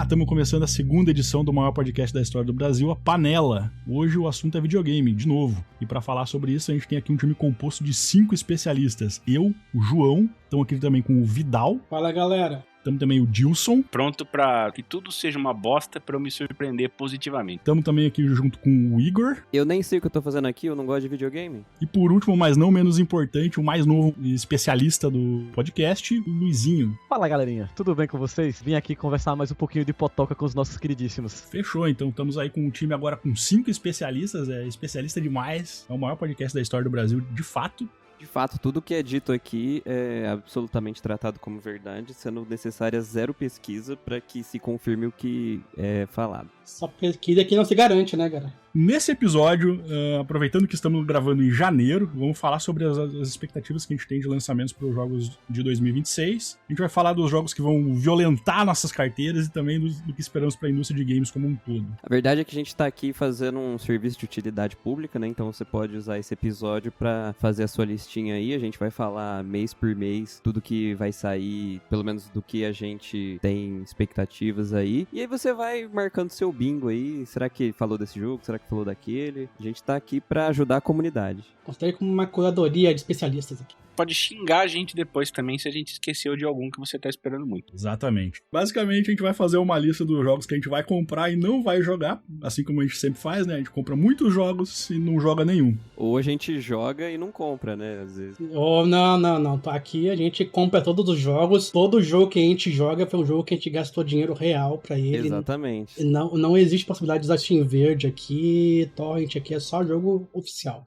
estamos começando a segunda edição do maior podcast da história do Brasil, a Panela. Hoje o assunto é videogame, de novo. E para falar sobre isso, a gente tem aqui um time composto de 5 especialistas. Eu, o João, estamos aqui também com o Vidal. Fala, galera. Estamos também o Dilson. Pronto pra que tudo seja uma bosta pra eu me surpreender positivamente. Estamos também aqui junto com o Igor. Eu nem sei o que eu tô fazendo aqui, eu não gosto de videogame. E por último, mas não menos importante, o mais novo especialista do podcast, o Luizinho. Fala, galerinha, tudo bem com vocês? Vim aqui conversar mais um pouquinho de potoca com os nossos queridíssimos. Fechou, então estamos aí com um time agora com 5 especialistas, especialista demais. É o maior podcast da história do Brasil, de fato. De fato, tudo que é dito aqui é absolutamente tratado como verdade, sendo necessária zero pesquisa para que se confirme o que é falado. Só pesquisa que não se garante, né, cara? Nesse episódio, aproveitando que estamos gravando em janeiro, vamos falar sobre as expectativas que a gente tem de lançamentos para os jogos de 2026. A gente vai falar dos jogos que vão violentar nossas carteiras e também do que esperamos para a indústria de games como um todo. A verdade é que a gente tá aqui fazendo um serviço de utilidade pública, né? Então você pode usar esse episódio para fazer a sua listinha aí. A gente vai falar mês por mês tudo que vai sair, pelo menos do que a gente tem expectativas aí. E aí você vai marcando seu bingo aí. Será que falou desse jogo? Será que falou daquele? A gente tá aqui pra ajudar a comunidade. Considere como uma curadoria de especialistas aqui. Pode xingar a gente depois também se a gente esqueceu de algum que você tá esperando muito. Exatamente. Basicamente, a gente vai fazer uma lista dos jogos que a gente vai comprar e não vai jogar, assim como a gente sempre faz, né? A gente compra muitos jogos e não joga nenhum. Ou a gente joga e não compra, né? Às vezes. Oh, não. Aqui a gente compra todos os jogos. Todo jogo que a gente joga foi um jogo que a gente gastou dinheiro real pra ele. Exatamente. Não existe possibilidade de usar Steam Verde aqui, Torrent aqui, é só jogo oficial.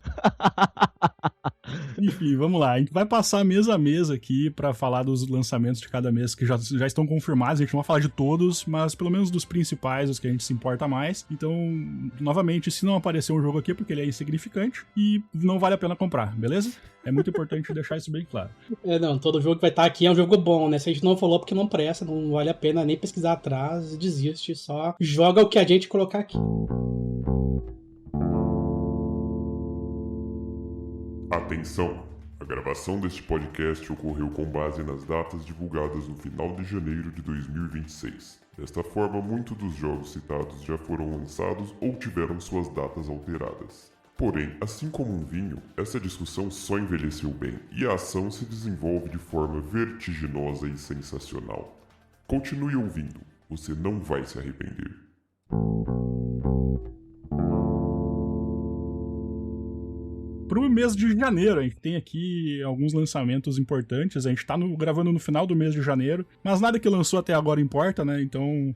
Enfim, vamos lá. A gente vai passar mês a mês aqui pra falar dos lançamentos de cada mês que já estão confirmados. A gente não vai falar de todos, mas pelo menos dos principais, os que a gente se importa mais. Então, novamente, se não aparecer um jogo aqui é porque ele é insignificante e não vale a pena comprar, beleza? É muito importante deixar isso bem claro. Todo jogo que vai estar aqui é um jogo bom, né? Se a gente não falou porque não presta, não vale a pena nem pesquisar atrás, desiste, só joga o que a gente colocar aqui. Atenção! A gravação deste podcast ocorreu com base nas datas divulgadas no final de janeiro de 2026. Desta forma, muitos dos jogos citados já foram lançados ou tiveram suas datas alteradas. Porém, assim como um vinho, essa discussão só envelheceu bem e a ação se desenvolve de forma vertiginosa e sensacional. Continue ouvindo, você não vai se arrepender. Pro mês de janeiro, a gente tem aqui alguns lançamentos importantes. A gente tá gravando no final do mês de janeiro, mas nada que lançou até agora importa, né? Então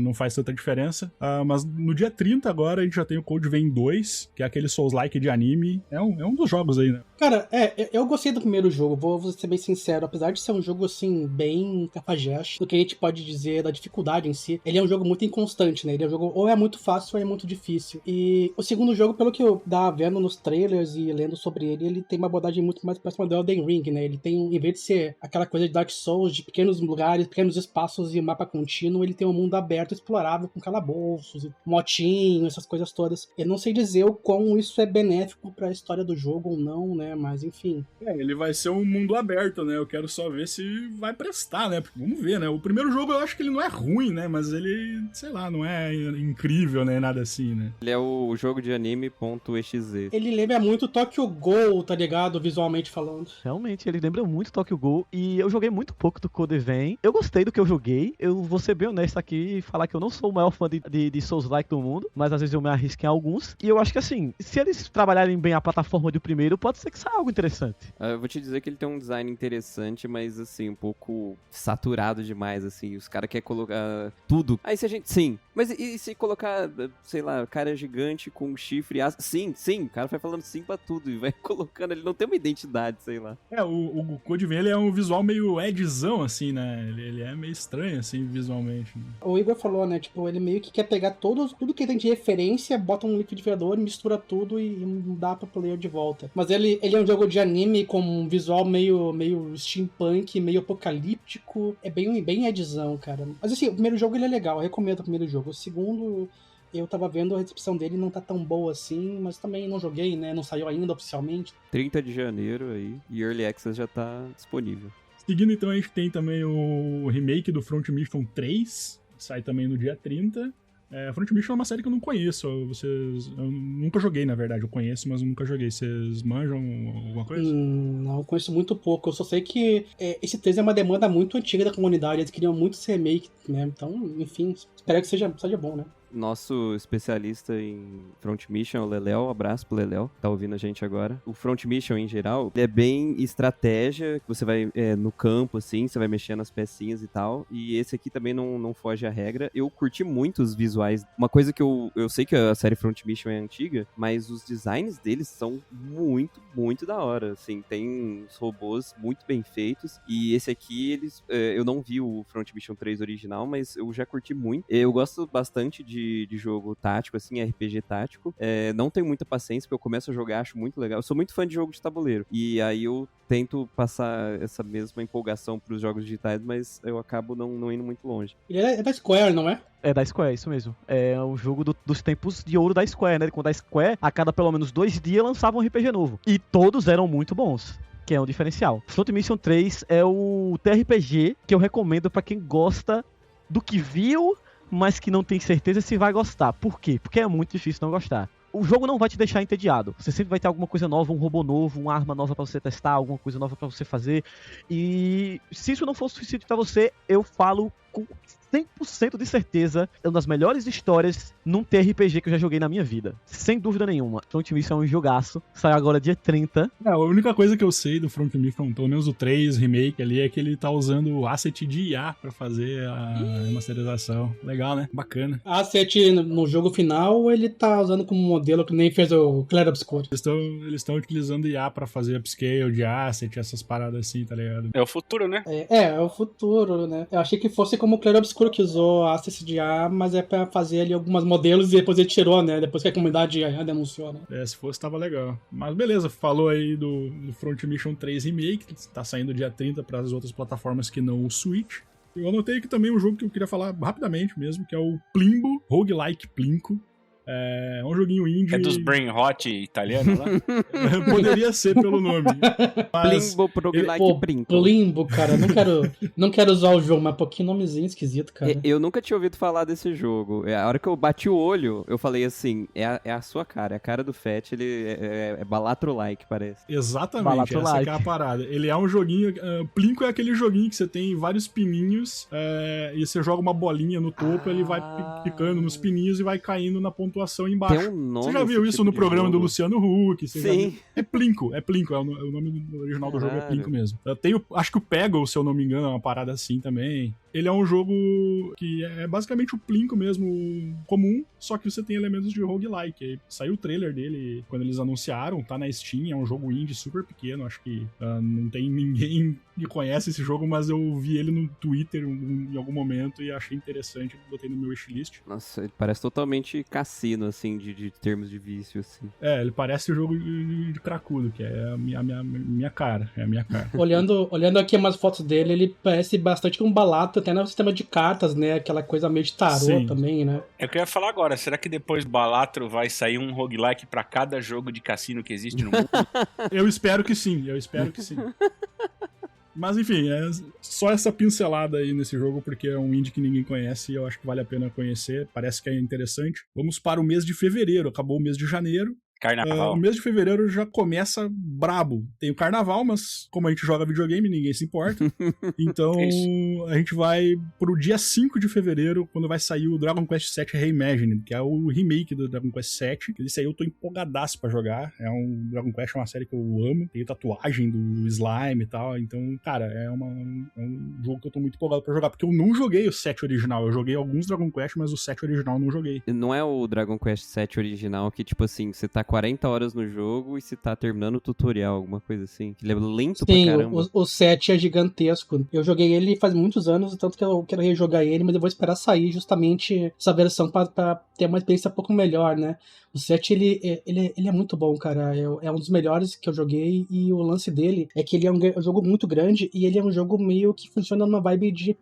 não faz tanta diferença. Mas no dia 30 agora a gente já tem o Code Vein 2, que é aquele Souls-like de anime. É um dos jogos aí, né? Cara, eu gostei do primeiro jogo, vou ser bem sincero. Apesar de ser um jogo, assim, bem cafajeste, do que a gente pode dizer da dificuldade em si, ele é um jogo muito inconstante, né? Ele é um jogo ou é muito fácil ou é muito difícil. E o segundo jogo, pelo que eu tava vendo nos trailers e lendo sobre ele tem uma abordagem muito mais próxima do Elden Ring, né? Ele tem, em vez de ser aquela coisa de Dark Souls, de pequenos lugares, pequenos espaços e mapa contínuo, ele tem um mundo aberto, explorável, com calabouços, motinho, essas coisas todas. Eu não sei dizer o quão isso é benéfico pra história do jogo ou não, né? Mas, enfim. Ele vai ser um mundo aberto, né? Eu quero só ver se vai prestar, né? Vamos ver, né? O primeiro jogo eu acho que ele não é ruim, né? Mas ele, sei lá, não é incrível, né? Nada assim, né? Ele é o jogo de anime.exe. Ele lembra muito Tokyo Ghoul, tá ligado? Visualmente falando. Realmente, ele lembra muito Tokyo Ghoul. E eu joguei muito pouco do Code Vein. Eu gostei do que eu joguei. Eu vou ser bem honesto aqui e falar que eu não sou o maior fã de Souls-like do mundo, mas às vezes eu me arrisco em alguns. E eu acho que assim, se eles trabalharem bem a plataforma do primeiro, pode ser que saia algo interessante. Eu vou te dizer que ele tem um design interessante, mas assim, um pouco saturado demais, assim. Os caras querem colocar tudo. Aí se a gente... Sim. Mas e se colocar, sei lá, cara gigante com chifre... Sim. O cara vai falando sim pra tudo e vai colocando, ele não tem uma identidade, sei lá. O Code Vein, ele é um visual meio edzão, assim, né? Ele é meio estranho, assim, visualmente. Né? O Igor falou, né? Tipo, ele meio que quer pegar tudo que tem de referência, bota um liquidificador, mistura tudo e dá pro player de volta. Mas ele é um jogo de anime com um visual meio steampunk, meio apocalíptico. É bem edzão, cara. Mas assim, o primeiro jogo ele é legal, eu recomendo o primeiro jogo. O segundo... Eu tava vendo, a recepção dele não tá tão boa assim, mas também não joguei, né? Não saiu ainda oficialmente. 30 de janeiro aí, e Early Access já tá disponível. Seguindo, então, a gente tem também o remake do Front Mission 3, sai também no dia 30. Front Mission é uma série que eu não conheço. Eu nunca joguei, na verdade. Eu conheço, mas eu nunca joguei. Vocês manjam alguma coisa? Não, eu conheço muito pouco. Eu só sei que esse 3 é uma demanda muito antiga da comunidade. Eles queriam muito esse remake, né? Então, enfim, espero que seja bom, né? Nosso especialista em Front Mission, o Leléo, abraço pro Leléo, tá ouvindo a gente agora. O Front Mission, em geral, ele é bem estratégia, que você vai no campo, assim, você vai mexendo as pecinhas e tal, e esse aqui também não foge à regra. Eu curti muito os visuais. Uma coisa que eu sei que a série Front Mission é antiga, mas os designs deles são muito, muito da hora, assim, tem uns robôs muito bem feitos, e esse aqui, eu não vi o Front Mission 3 original, mas eu já curti muito. Eu gosto bastante de jogo tático, assim, RPG tático. Não tenho muita paciência, porque eu começo a jogar, acho muito legal. Eu sou muito fã de jogo de tabuleiro. E aí eu tento passar essa mesma empolgação pros jogos digitais, mas eu acabo não indo muito longe. Ele é da Square, não é? É da Square, isso mesmo. É o jogo dos tempos de ouro da Square, né? Quando a Square, a cada pelo menos 2 dias, lançava um RPG novo. E todos eram muito bons, que é um diferencial. Front Mission 3 é o TRPG que eu recomendo pra quem gosta do que viu, mas que não tem certeza se vai gostar. Por quê? Porque é muito difícil não gostar. O jogo não vai te deixar entediado. Você sempre vai ter alguma coisa nova, um robô novo, uma arma nova pra você testar, alguma coisa nova pra você fazer. E se isso não for suficiente pra você, eu falo com 100% de certeza, é uma das melhores histórias num TRPG que eu já joguei na minha vida. Sem dúvida nenhuma. Front Mission é um jogaço. Sai agora dia 30. A única coisa que eu sei do Front Mission, pelo menos o 3 remake ali, é que ele tá usando o asset de IA pra fazer a remasterização. Legal, né? Bacana. Asset no jogo final, ele tá usando como modelo que nem fez o Clair Obscur. Eles estão utilizando IA pra fazer upscale de asset, essas paradas assim, tá ligado? É o futuro, né? É o futuro, né? Eu achei que fosse como o Clair Obscur, que usou asset de IA, mas é pra fazer ali alguns modelos e depois ele tirou, né? Depois que a comunidade denunciou, né? Se fosse, tava legal. Mas beleza, falou aí do Front Mission 3 Remake, que tá saindo dia 30 para as outras plataformas que não o Switch. Eu anotei aqui também um jogo que eu queria falar rapidamente mesmo, que é o Plimbo, Roguelike Plinko. É um joguinho indie. É dos Brain Hot italianos lá? Poderia ser pelo nome. Mas Plimbo, Roguelike Plinko. Plimbo, cara. Não quero usar o jogo, mas que nomezinho esquisito, cara. Eu nunca tinha ouvido falar desse jogo. A hora que eu bati o olho, eu falei assim, é a sua cara, é a cara do Fett, ele é Balatro-like, parece. Exatamente, essa que é a parada. Ele é um joguinho... Plinko é aquele joguinho que você tem vários pininhos e você joga uma bolinha no topo, ele vai picando nos pininhos e vai caindo na pontuação embaixo. Tem um nome. Você já viu isso no programa do Luciano Huck? Sim. É Plinko. O nome original do jogo é Plinko mesmo. Acho que o Peggle, se eu não me engano, é uma parada assim também. Ele é um jogo que é basicamente o Plinko mesmo, comum, só que você tem elementos de roguelike. Saiu o trailer dele quando eles anunciaram, tá na Steam, é um jogo indie super pequeno, acho que não tem ninguém que conhece esse jogo, mas eu vi ele no Twitter em algum momento e achei interessante, botei no meu wishlist. Nossa, ele parece totalmente cassino, assim, de termos de vício, assim. Ele parece o jogo de cracudo, que é a minha cara, é a minha cara. Olhando aqui umas fotos dele, ele parece bastante um Balatro, até no sistema de cartas, né? Aquela coisa meio de tarô. Sim. Também, né? É o que eu ia falar agora. Será que depois do Balatro vai sair um roguelike pra cada jogo de cassino que existe no mundo? Eu espero que sim. Mas enfim, é só essa pincelada aí nesse jogo, porque é um indie que ninguém conhece e eu acho que vale a pena conhecer. Parece que é interessante. Vamos para o mês de fevereiro. Acabou o mês de janeiro. Carnaval. O mês de fevereiro já começa brabo. Tem o carnaval, mas como a gente joga videogame, ninguém se importa. Então a gente vai pro dia 5 de fevereiro, quando vai sair o Dragon Quest VII Reimagined, que é o remake do Dragon Quest VII. Esse aí eu tô empolgadaço pra jogar. Dragon Quest é uma série que eu amo. Tem tatuagem do Slime e tal. Então, cara, é um jogo que eu tô muito empolgado pra jogar. Porque eu não joguei o 7 original. Eu joguei alguns Dragon Quest, mas o 7 original eu não joguei. Não é o Dragon Quest VII original que, tipo assim, você tá 40 horas no jogo e você tá terminando o tutorial, alguma coisa assim. Ele é lento pra caramba. Sim, o 7 é gigantesco. Eu joguei ele faz muitos anos, tanto que eu quero rejogar ele, mas eu vou esperar sair justamente essa versão pra ter uma experiência um pouco melhor, né? O 7, ele é muito bom, cara. É um dos melhores que eu joguei, e o lance dele é que ele é um jogo muito grande, e ele é um jogo meio que funciona numa vibe de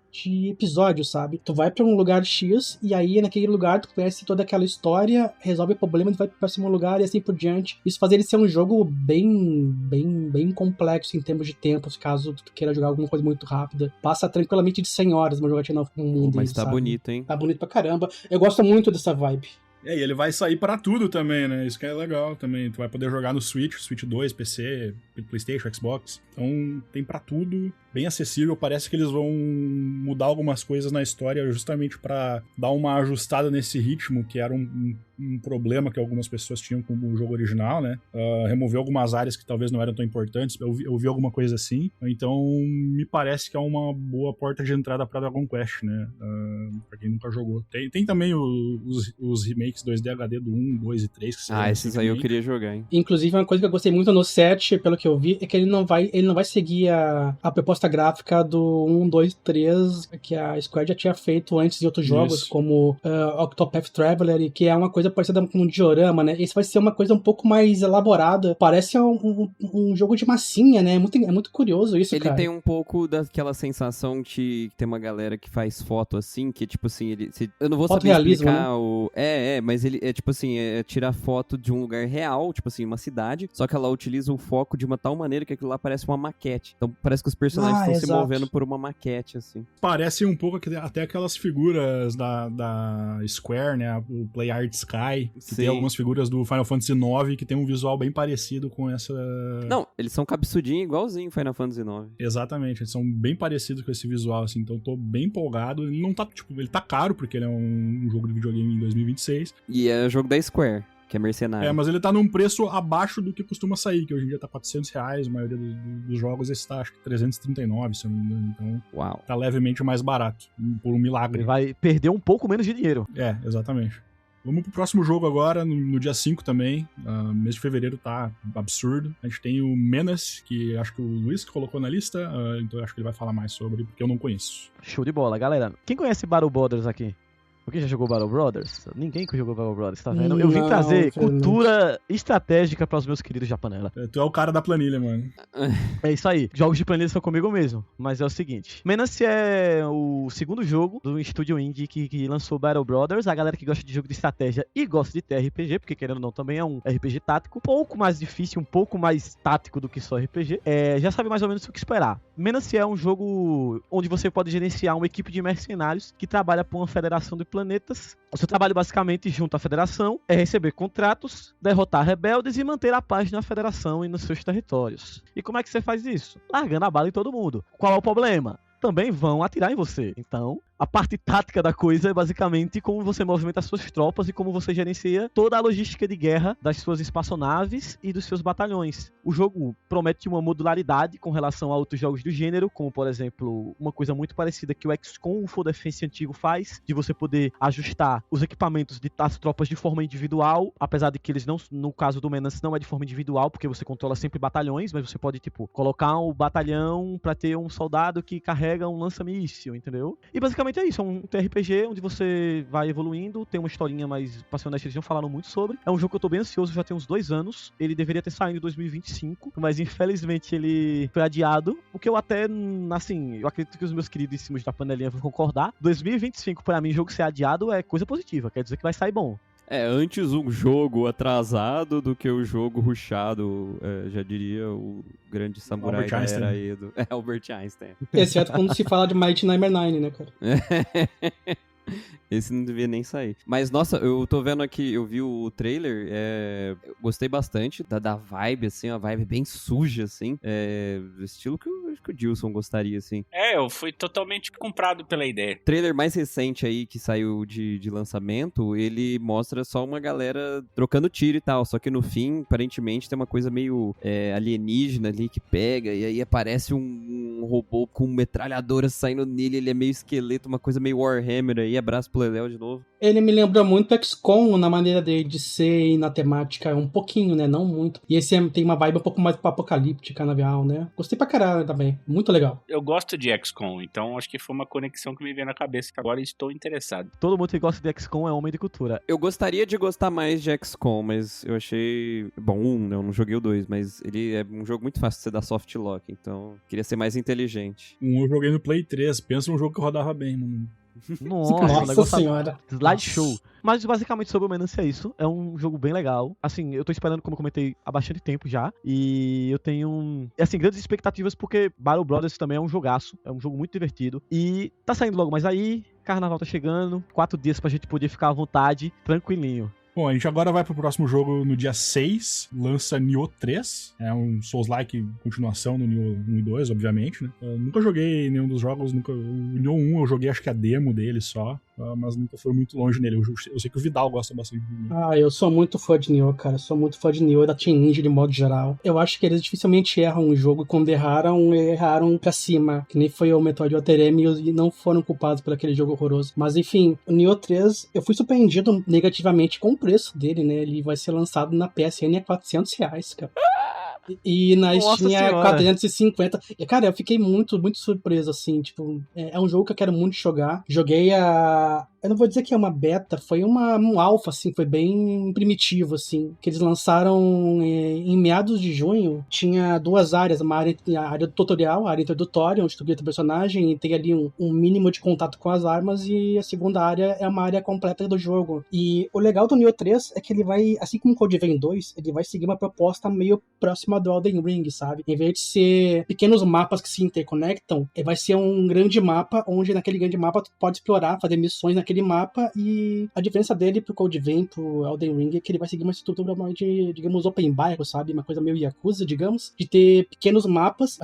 episódio, sabe? Tu vai pra um lugar X, e aí naquele lugar tu conhece toda aquela história, resolve o problema, tu vai pro próximo lugar e assim por diante. Isso faz ele ser um jogo bem complexo em termos de tempos, caso tu queira jogar alguma coisa muito rápida. Passa tranquilamente de 100 horas uma jogatina com um mundo. Mas tá sabe? bonito, hein? Tá bonito pra caramba. Eu gosto muito dessa vibe. E ele vai sair pra tudo também, né? Isso que é legal também. Tu vai poder jogar no Switch 2, PC, PlayStation, Xbox. Então tem pra tudo, bem acessível. Parece que eles vão mudar algumas coisas na história justamente pra dar uma ajustada nesse ritmo, que era um problema que algumas pessoas tinham com o jogo original, né? Remover algumas áreas que talvez não eram tão importantes. Eu vi alguma coisa assim. Então me parece que é uma boa porta de entrada pra Dragon Quest, né? Pra quem nunca jogou. Tem também os remakes 2D HD do 1, 2 e 3. Que Esses aí eu queria jogar, hein? Inclusive, uma coisa que eu gostei muito no 7, pelo que eu vi, é que ele não vai seguir a proposta gráfica do 1, 2, 3, que a Square já tinha feito antes em outros jogos, como Octopath Traveler, e que é uma coisa parecida com um diorama, né? Esse vai ser uma coisa um pouco mais elaborada. Parece um jogo de massinha, né? É muito curioso isso, ele cara. Tem um pouco daquela sensação de tem uma galera que faz foto assim, que tipo assim, eu não vou saber explicar, né? Mas ele é tipo assim, tirar foto de um lugar real, tipo assim, uma cidade, só que ela utiliza o foco de uma tal maneira que aquilo lá parece uma maquete. Então parece que os personagens estão se movendo por uma maquete, assim. Parece um pouco até aquelas figuras da Square, né? O Play Art Sky, que tem algumas figuras do Final Fantasy IX que tem um visual bem parecido com essa... Não, eles são cabeçudinhos igualzinho Final Fantasy IX. Exatamente, eles são bem parecidos com esse visual, assim, então eu tô bem empolgado. Ele não tá, ele tá caro, porque ele é um jogo de videogame em 2026. E é jogo da Square, que é mercenário. Mas ele tá num preço abaixo do que costuma sair, que hoje em dia tá R$400, a maioria dos jogos esse tá, acho que 339, se eu não me engano. Então, tá levemente mais barato, por um milagre. Ele vai perder um pouco menos de dinheiro. Exatamente. Vamos pro próximo jogo agora, no dia 5 também. Mês de fevereiro tá absurdo. A gente tem o Menace, que acho que o Luiz que colocou na lista, então eu acho que ele vai falar mais sobre, porque eu não conheço. Show de bola, galera. Quem conhece Battle Brothers aqui? Alguém já jogou Battle Brothers? Ninguém que jogou Battle Brothers, tá vendo? Eu vim trazer cultura estratégica para os meus queridos japanela. Tu é o cara da planilha, mano. É isso aí. Jogos de planilha são comigo mesmo. Mas é o seguinte. Menace é o segundo jogo do estúdio indie que lançou Battle Brothers. A galera que gosta de jogo de estratégia e gosta de TRPG, porque querendo ou não, também é um RPG tático. Um pouco mais difícil, um pouco mais tático do que só RPG. Já sabe mais ou menos o que esperar. Menace é um jogo onde você pode gerenciar uma equipe de mercenários que trabalha por uma federação de planetas. O seu trabalho basicamente junto à federação é receber contratos, derrotar rebeldes e manter a paz na federação e nos seus territórios. E como é que você faz isso? Largando a bala em todo mundo. Qual é o problema? Também vão atirar em você. Então, a parte tática da coisa é basicamente como você movimenta as suas tropas e como você gerencia toda a logística de guerra das suas espaçonaves e dos seus batalhões. O jogo promete uma modularidade com relação a outros jogos do gênero, como, por exemplo, uma coisa muito parecida que o XCOM, o Full Defense antigo faz, de você poder ajustar os equipamentos das tropas de forma individual, apesar de que eles não, no caso do Menace, não é de forma individual, porque você controla sempre batalhões, mas você pode, colocar um batalhão pra ter um soldado que carrega um lança-míssil, entendeu? E basicamente é isso, é um TRPG onde você vai evoluindo, tem uma historinha, mas pra ser honesto, eles não falaram muito sobre. É um jogo que eu tô bem ansioso, já tem uns 2 anos. Ele deveria ter saído em 2025, mas infelizmente ele foi adiado. O que eu até, assim, eu acredito que os meus queridíssimos da panelinha vão concordar. 2025, pra mim, jogo ser adiado é coisa positiva, quer dizer que vai sair bom. Antes um jogo atrasado do que o jogo rushado, já diria o grande samurai da era Edo. Albert Einstein. Exceto quando se fala de Mighty Number 9, né, cara? Esse não devia nem sair. Mas, nossa, eu tô vendo aqui, eu vi o trailer, eu gostei bastante da vibe, assim, uma vibe bem suja, assim. Estilo que eu acho que o Dilson gostaria, assim. Eu fui totalmente comprado pela ideia. O trailer mais recente aí, que saiu de lançamento, ele mostra só uma galera trocando tiro e tal, só que no fim, aparentemente, tem uma coisa meio alienígena ali que pega, e aí aparece um robô com metralhadora saindo nele, ele é meio esqueleto, uma coisa meio Warhammer aí, abraço pro Leléo de novo. Ele me lembra muito XCOM na maneira dele de ser e na temática, um pouquinho, né? Não muito. E esse tem uma vibe um pouco mais apocalíptica na real, né? Gostei pra caralho também. Muito legal. Eu gosto de XCOM, então acho que foi uma conexão que me veio na cabeça, que agora estou interessado. Todo mundo que gosta de XCOM é homem de cultura. Eu gostaria de gostar mais de XCOM, mas eu achei... Bom, eu não joguei o 2, mas ele é um jogo muito fácil de você dar soft lock, então queria ser mais inteligente. Eu joguei no Play 3, pensa num jogo que rodava bem, mano. Nossa senhora. Slideshow. Mas basicamente sobre o Menance é isso. É um jogo bem legal. Assim, eu tô esperando, como eu comentei, há bastante tempo já. E eu tenho, assim, grandes expectativas porque Battle Brothers também é um jogaço. É um jogo muito divertido. E tá saindo logo mais aí. Carnaval tá chegando. 4 dias pra gente poder ficar à vontade, tranquilinho. Bom, a gente agora vai pro próximo jogo no dia 6, lança Nioh 3, é um Souls-like continuação do Nioh 1 e 2, obviamente, né? Eu nunca joguei nenhum dos jogos, o Nioh 1 eu joguei acho que a demo dele só, mas nunca fui muito longe nele. Eu sei que o Vidal gosta bastante de mim. Eu sou muito fã de Nioh, cara. Sou muito fã de Nioh e da Team Ninja de modo geral. Eu acho que eles dificilmente erram um jogo e quando erraram pra cima. Que nem foi o Metroid Other M e não foram culpados por aquele jogo horroroso. Mas enfim, o Nioh 3, eu fui surpreendido negativamente com o preço dele, né? Ele vai ser lançado na PSN a R$400, cara. E na Steam é 450. E, cara, eu fiquei muito, muito surpreso, assim. Tipo, é um jogo que eu quero muito jogar. Joguei eu não vou dizer que é uma beta, foi um alpha, assim, foi bem primitivo, assim, que eles lançaram em meados de junho. Tinha 2 áreas, a área do tutorial, a área introdutória, onde tu cria teu personagem e tem ali um mínimo de contato com as armas, e a segunda área é uma área completa do jogo. E o legal do Nioh 3 é que ele vai, assim como o Code Vein 2, ele vai seguir uma proposta meio próxima do Elden Ring, sabe? Em vez de ser pequenos mapas que se interconectam, ele vai ser um grande mapa, onde naquele grande mapa tu pode explorar, fazer missões naquele mapa, e a diferença dele pro Code Vein, pro Elden Ring, é que ele vai seguir uma estrutura mais de, digamos, open bairro, sabe? Uma coisa meio Yakuza, digamos, de ter pequenos mapas,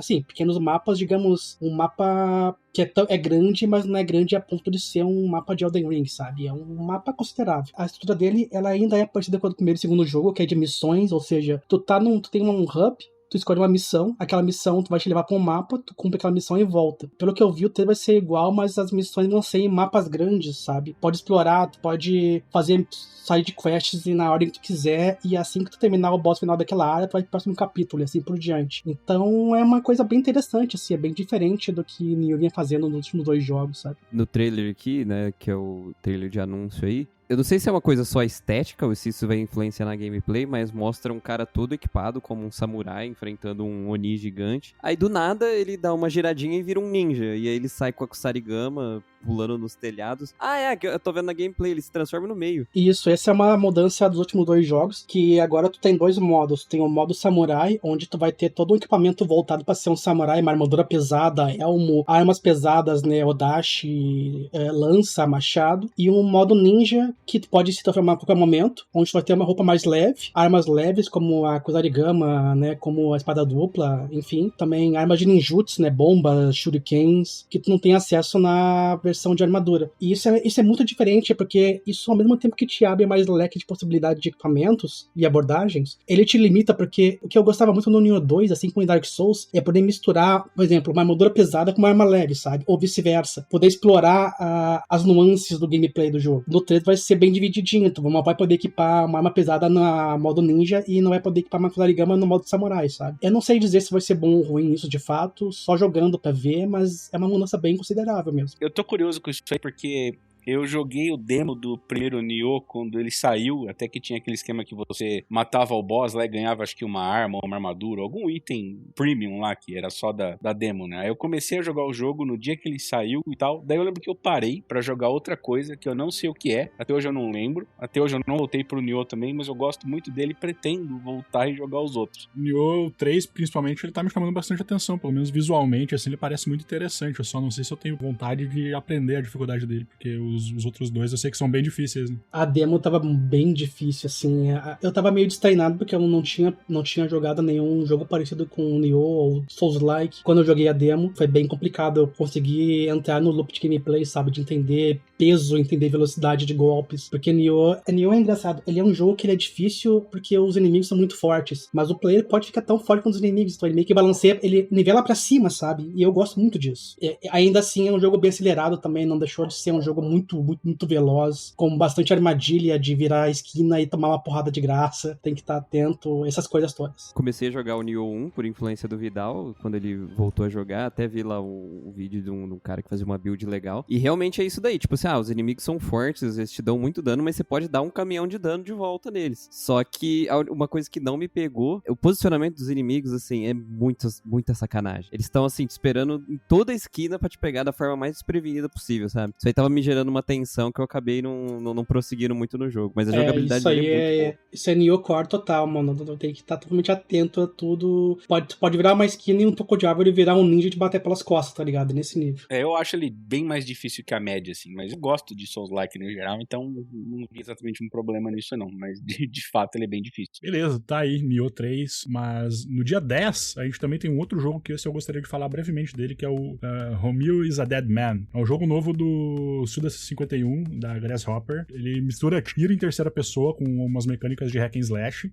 digamos, um mapa que é grande, mas não é grande a ponto de ser um mapa de Elden Ring, sabe? É um mapa considerável. A estrutura dele, ela ainda é parecida com o primeiro e segundo jogo, que é de missões, ou seja, tu tem um hub, tu escolhe uma missão, aquela missão tu vai te levar pra um mapa, tu cumpre aquela missão e volta. Pelo que eu vi, o treino vai ser igual, mas as missões vão ser em mapas grandes, sabe? Pode explorar, tu pode fazer side quests na ordem que tu quiser, e assim que tu terminar o boss final daquela área, tu vai pro próximo capítulo, e assim por diante. Então é uma coisa bem interessante, assim, é bem diferente do que Nioh vinha fazendo nos últimos 2 jogos, sabe? No trailer aqui, né, que é o trailer de anúncio aí, eu não sei se é uma coisa só estética ou se isso vai influenciar na gameplay, mas mostra um cara todo equipado como um samurai enfrentando um Oni gigante. Aí do nada ele dá uma giradinha e vira um ninja. E aí ele sai com a Kusarigama pulando nos telhados. Eu tô vendo na gameplay, ele se transforma no meio. Isso, essa é uma mudança dos últimos 2 jogos, que agora tu tem 2 modos. Tem o modo samurai, onde tu vai ter todo um equipamento voltado pra ser um samurai, uma armadura pesada, elmo, armas pesadas, né, odashi, lança, machado. E um modo ninja, que tu pode se transformar a qualquer momento, onde tu vai ter uma roupa mais leve, armas leves, como a Kusarigama, né, como a espada dupla, enfim. Também armas de ninjutsu, né, bombas, shurikens, que tu não tem acesso na versão de armadura. E isso é muito diferente, porque isso, ao mesmo tempo que te abre mais leque de possibilidade de equipamentos e abordagens, ele te limita, porque o que eu gostava muito no Nioh 2, assim como em Dark Souls, é poder misturar, por exemplo, uma armadura pesada com uma arma leve, sabe? Ou vice-versa. Poder explorar as nuances do gameplay do jogo. No 3 vai ser bem divididinho, tu vai poder equipar uma arma pesada no modo ninja e não vai poder equipar uma Kusarigama no modo samurai, sabe? Eu não sei dizer se vai ser bom ou ruim isso de fato, só jogando pra ver, mas é uma mudança bem considerável mesmo. Eu tô curioso com isso aí porque eu joguei o demo do primeiro Nioh quando ele saiu, até que tinha aquele esquema que você matava o boss lá e ganhava acho que uma arma, uma armadura, algum item premium lá, que era só da demo, né? Aí eu comecei a jogar o jogo no dia que ele saiu e tal, daí eu lembro que eu parei pra jogar outra coisa que eu não sei o que é, até hoje eu não lembro, até hoje eu não voltei pro Nioh também, mas eu gosto muito dele e pretendo voltar e jogar os outros. Nioh 3, principalmente, ele tá me chamando bastante atenção, pelo menos visualmente, assim, ele parece muito interessante, eu só não sei se eu tenho vontade de aprender a dificuldade dele, porque os outros 2 eu sei que são bem difíceis, né? A demo tava bem difícil, assim. Eu tava meio destreinado porque eu não tinha jogado nenhum jogo parecido com o Nioh ou Souls-like. Quando eu joguei a demo, foi bem complicado eu conseguir entrar no loop de gameplay, sabe? De entender peso, entender velocidade de golpes. Porque Nioh é engraçado. Ele é um jogo que ele é difícil porque os inimigos são muito fortes. Mas o player pode ficar tão forte quanto os inimigos. Então ele meio que balanceia, ele nivela pra cima, sabe? E eu gosto muito disso. Ainda assim, é um jogo bem acelerado também. Não deixou de ser um jogo muito muito, muito, muito veloz, com bastante armadilha de virar a esquina e tomar uma porrada de graça. Tem que estar atento, essas coisas todas. Comecei a jogar o Nioh 1 por influência do Vidal, quando ele voltou a jogar, até vi lá o vídeo de um cara que fazia uma build legal. E realmente é isso daí, tipo assim, os inimigos são fortes, eles te dão muito dano, mas você pode dar um caminhão de dano de volta neles. Só que uma coisa que não me pegou, o posicionamento dos inimigos, assim, é muita sacanagem. Eles estão, assim, te esperando em toda a esquina pra te pegar da forma mais desprevenida possível, sabe? Isso aí tava me gerando uma tensão que eu acabei não prosseguindo muito no jogo. Mas a jogabilidade dele é muito boa. Isso é Nioh Core total, mano. Tem que estar totalmente atento a tudo. Pode virar uma esquina e um toco de árvore virar um ninja e te bater pelas costas, tá ligado? Nesse nível. Eu acho ele bem mais difícil que a média, assim, mas eu gosto de Souls-like no geral, então não vi exatamente um problema nisso não, mas de fato ele é bem difícil. Beleza, tá aí, Nioh 3, mas no dia 10 a gente também tem um outro jogo que eu gostaria de falar brevemente dele, que é o Romeo is a Dead Man. É um jogo novo do Suda51, da Grasshopper. Ele mistura tiro em terceira pessoa com umas mecânicas de hack and slash,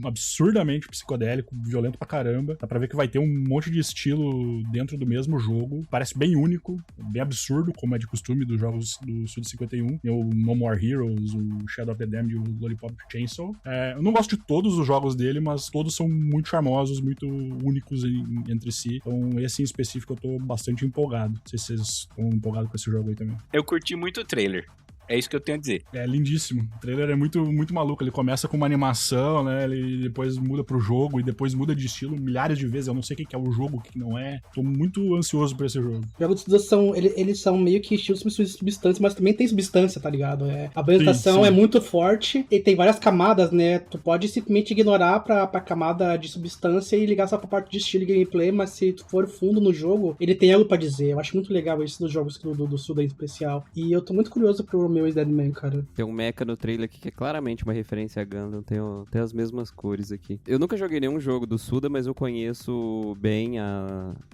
absurdamente psicodélico, violento pra caramba. Dá pra ver que vai ter um monte de estilo dentro do mesmo jogo. Parece bem único, bem absurdo, como é de costume dos jogos do Suda51. Tem o No More Heroes, o Shadow of the Damned e o Lollipop Chainsaw. Eu não gosto de todos os jogos dele, mas todos são muito charmosos, muito únicos entre si. Então esse em específico eu tô bastante empolgado. Não sei se vocês estão empolgados com esse jogo aí também. Eu curti muito o trailer. É isso que eu tenho a dizer. É lindíssimo. O trailer é muito, muito maluco. Ele começa com uma animação, né? Ele depois muda pro jogo e depois muda de estilo milhares de vezes. Eu não sei o que é o jogo, o que não é. Tô muito ansioso por esse jogo. Os jogos de são, eles são meio que estilos substância, mas também tem substância, tá ligado? A ambientação é muito forte e tem várias camadas, né? Tu pode simplesmente ignorar pra camada de substância e ligar só pra parte de estilo e gameplay, mas se tu for fundo no jogo, ele tem algo pra dizer. Eu acho muito legal isso dos jogos do Suda em especial. E eu tô muito curioso pro meu Dead Man, cara. Tem um mecha no trailer aqui que é claramente uma referência a Gundam, tem as mesmas cores aqui. Eu nunca joguei nenhum jogo do Suda, mas eu conheço bem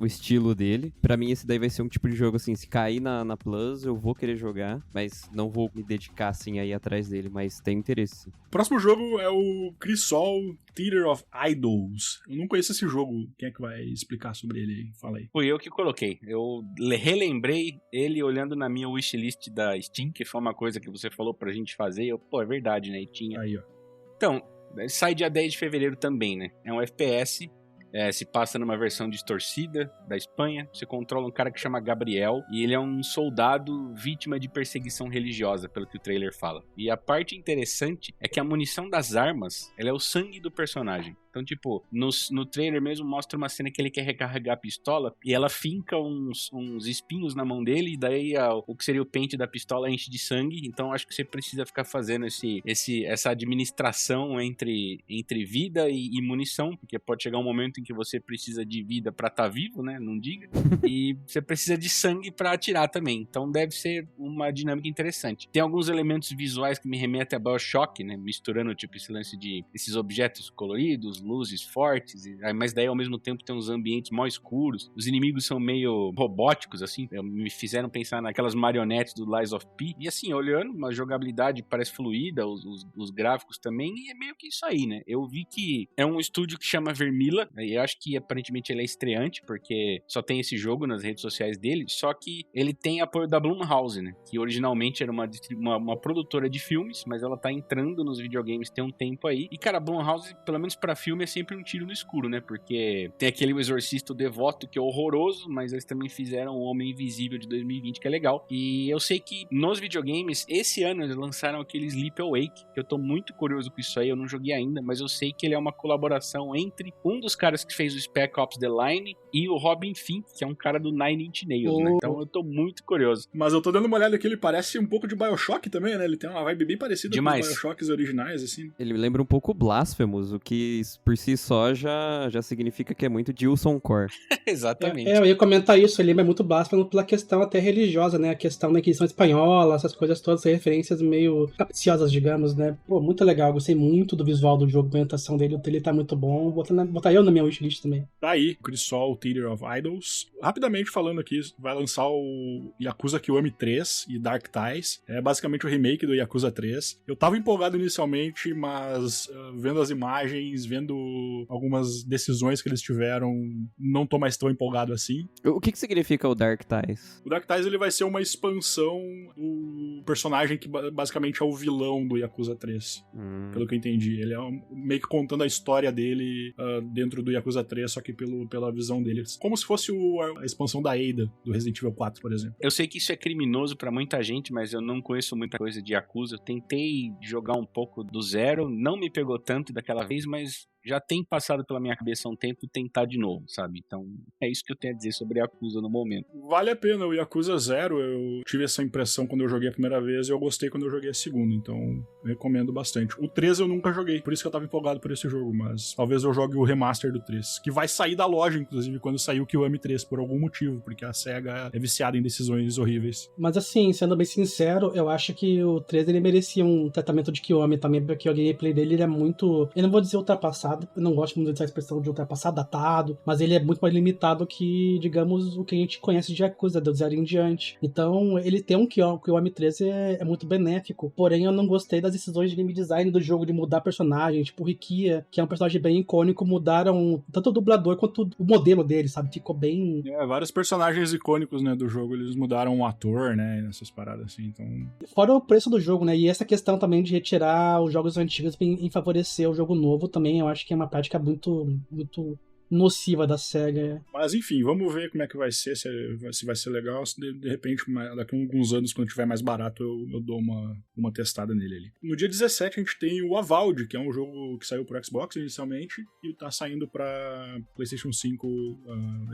o estilo dele. Pra mim esse daí vai ser um tipo de jogo assim, se cair na Plus, eu vou querer jogar, mas não vou me dedicar assim aí atrás dele, mas tem interesse. O próximo jogo é o Crisol Theater of Idols. Eu não conheço esse jogo. Quem é que vai explicar sobre ele aí? Fala aí. Fui eu que coloquei. Eu relembrei ele olhando na minha wishlist da Steam, que foi uma coisa que você falou pra gente fazer. É verdade, né? E tinha. Aí, ó. Então, sai dia 10 de fevereiro também, né? É um FPS. Se passa numa versão distorcida da Espanha. Você controla um cara que chama Gabriel e ele é um soldado vítima de perseguição religiosa, pelo que o trailer fala. E a parte interessante é que a munição das armas, ela é o sangue do personagem. Então, tipo, no trailer mesmo mostra uma cena que ele quer recarregar a pistola e ela finca uns espinhos na mão dele e daí o que seria o pente da pistola enche de sangue. Então, acho que você precisa ficar fazendo essa administração entre vida e munição, porque pode chegar um momento em que você precisa de vida pra estar vivo, né? Não diga. E você precisa de sangue pra atirar também. Então, deve ser uma dinâmica interessante. Tem alguns elementos visuais que me remetem a BioShock, né? Misturando, tipo, esse lance de esses objetos coloridos, luzes fortes, mas daí ao mesmo tempo tem uns ambientes mó escuros. Os inimigos são meio robóticos, assim, me fizeram pensar naquelas marionetes do Lies of P. E assim, olhando, a jogabilidade parece fluida, os gráficos também, e é meio que isso aí, né? Eu vi que é um estúdio que chama Vermila, e eu acho que aparentemente ele é estreante, porque só tem esse jogo nas redes sociais dele, só que ele tem apoio da Blumhouse, né? Que originalmente era uma produtora de filmes, mas ela tá entrando nos videogames tem um tempo aí. E cara, a Blumhouse, pelo menos pra filme, é sempre um tiro no escuro, né? Porque tem aquele O Exorcista o Devoto, que é horroroso, mas eles também fizeram o Homem Invisível de 2020, que é legal. E eu sei que nos videogames, esse ano eles lançaram aquele Sleep Awake, que eu tô muito curioso com isso aí, eu não joguei ainda, mas eu sei que ele é uma colaboração entre um dos caras que fez o Spec Ops The Line e o Robin Fink, que é um cara do Nine Inch Nails, né? Então eu tô muito curioso. Mas eu tô dando uma olhada aqui, ele parece um pouco de BioShock também, né? Ele tem uma vibe bem parecida com os BioShocks originais, assim. Ele lembra um pouco Blasphemous, o que por si só já significa que é muito de Wilson Core. Exatamente. Eu ia comentar isso, ele é muito blasfemo pela questão até religiosa, né? A questão da Inquisição Espanhola, essas coisas todas, referências meio capciosas, digamos, né? Pô, muito legal, gostei muito do visual do jogo, da ambientação dele, o trailer tá muito bom, botar eu na minha wishlist também. Tá aí, Crisol Theater of Idols. Rapidamente falando aqui, vai lançar o Yakuza Kiwami 3 e Dark Ties. É basicamente o remake do Yakuza 3. Eu tava empolgado inicialmente, mas vendo as imagens, vendo algumas decisões que eles tiveram, não tô mais tão empolgado assim. O que significa o Dark Ties? O Dark Ties ele vai ser uma expansão do personagem que basicamente é o vilão do Yakuza 3. Pelo que eu entendi. Ele é meio que contando a história dele dentro do Yakuza 3, só que pela visão dele. Como se fosse a expansão da Ada, do Resident Evil 4, por exemplo. Eu sei que isso é criminoso pra muita gente, mas eu não conheço muita coisa de Yakuza. Eu tentei jogar um pouco do zero, não me pegou tanto daquela vez, mas já tem passado pela minha cabeça há um tempo tentar de novo, sabe? Então, é isso que eu tenho a dizer sobre Yakuza no momento. Vale a pena, o Yakuza 0, eu tive essa impressão quando eu joguei a primeira vez e eu gostei quando eu joguei a segunda, então eu recomendo bastante. O 3 eu nunca joguei, por isso que eu tava empolgado por esse jogo, mas talvez eu jogue o remaster do 3, que vai sair da loja, inclusive, quando sair o Kiwami 3, por algum motivo, porque a SEGA é viciada em decisões horríveis. Mas assim, sendo bem sincero, eu acho que o 3 ele merecia um tratamento de Kiwami também, porque o gameplay dele ele é muito, eu não vou dizer ultrapassado, eu não gosto muito dessa expressão de ultrapassado, datado, mas ele é muito mais limitado que, digamos, o que a gente conhece de Yakuza, do 0 em diante. Então, ele tem um Kiwami 3 é muito benéfico, porém eu não gostei das decisões de game design do jogo, de mudar personagem, tipo o Rikia, que é um personagem bem icônico, mudaram tanto o dublador quanto o modelo dele, sabe? Ficou bem... vários personagens icônicos, né, do jogo, eles mudaram o ator, né, essas paradas assim, então... Fora o preço do jogo, né, e essa questão também de retirar os jogos antigos em favorecer o jogo novo também, eu acho que é uma prática muito, muito nociva da SEGA. Mas enfim, vamos ver como é que vai ser, se vai ser legal, se de repente daqui a alguns anos, quando tiver mais barato, eu dou uma testada nele ali. No dia 17 a gente tem o Avowed, que é um jogo que saiu pro Xbox inicialmente e tá saindo pra PlayStation 5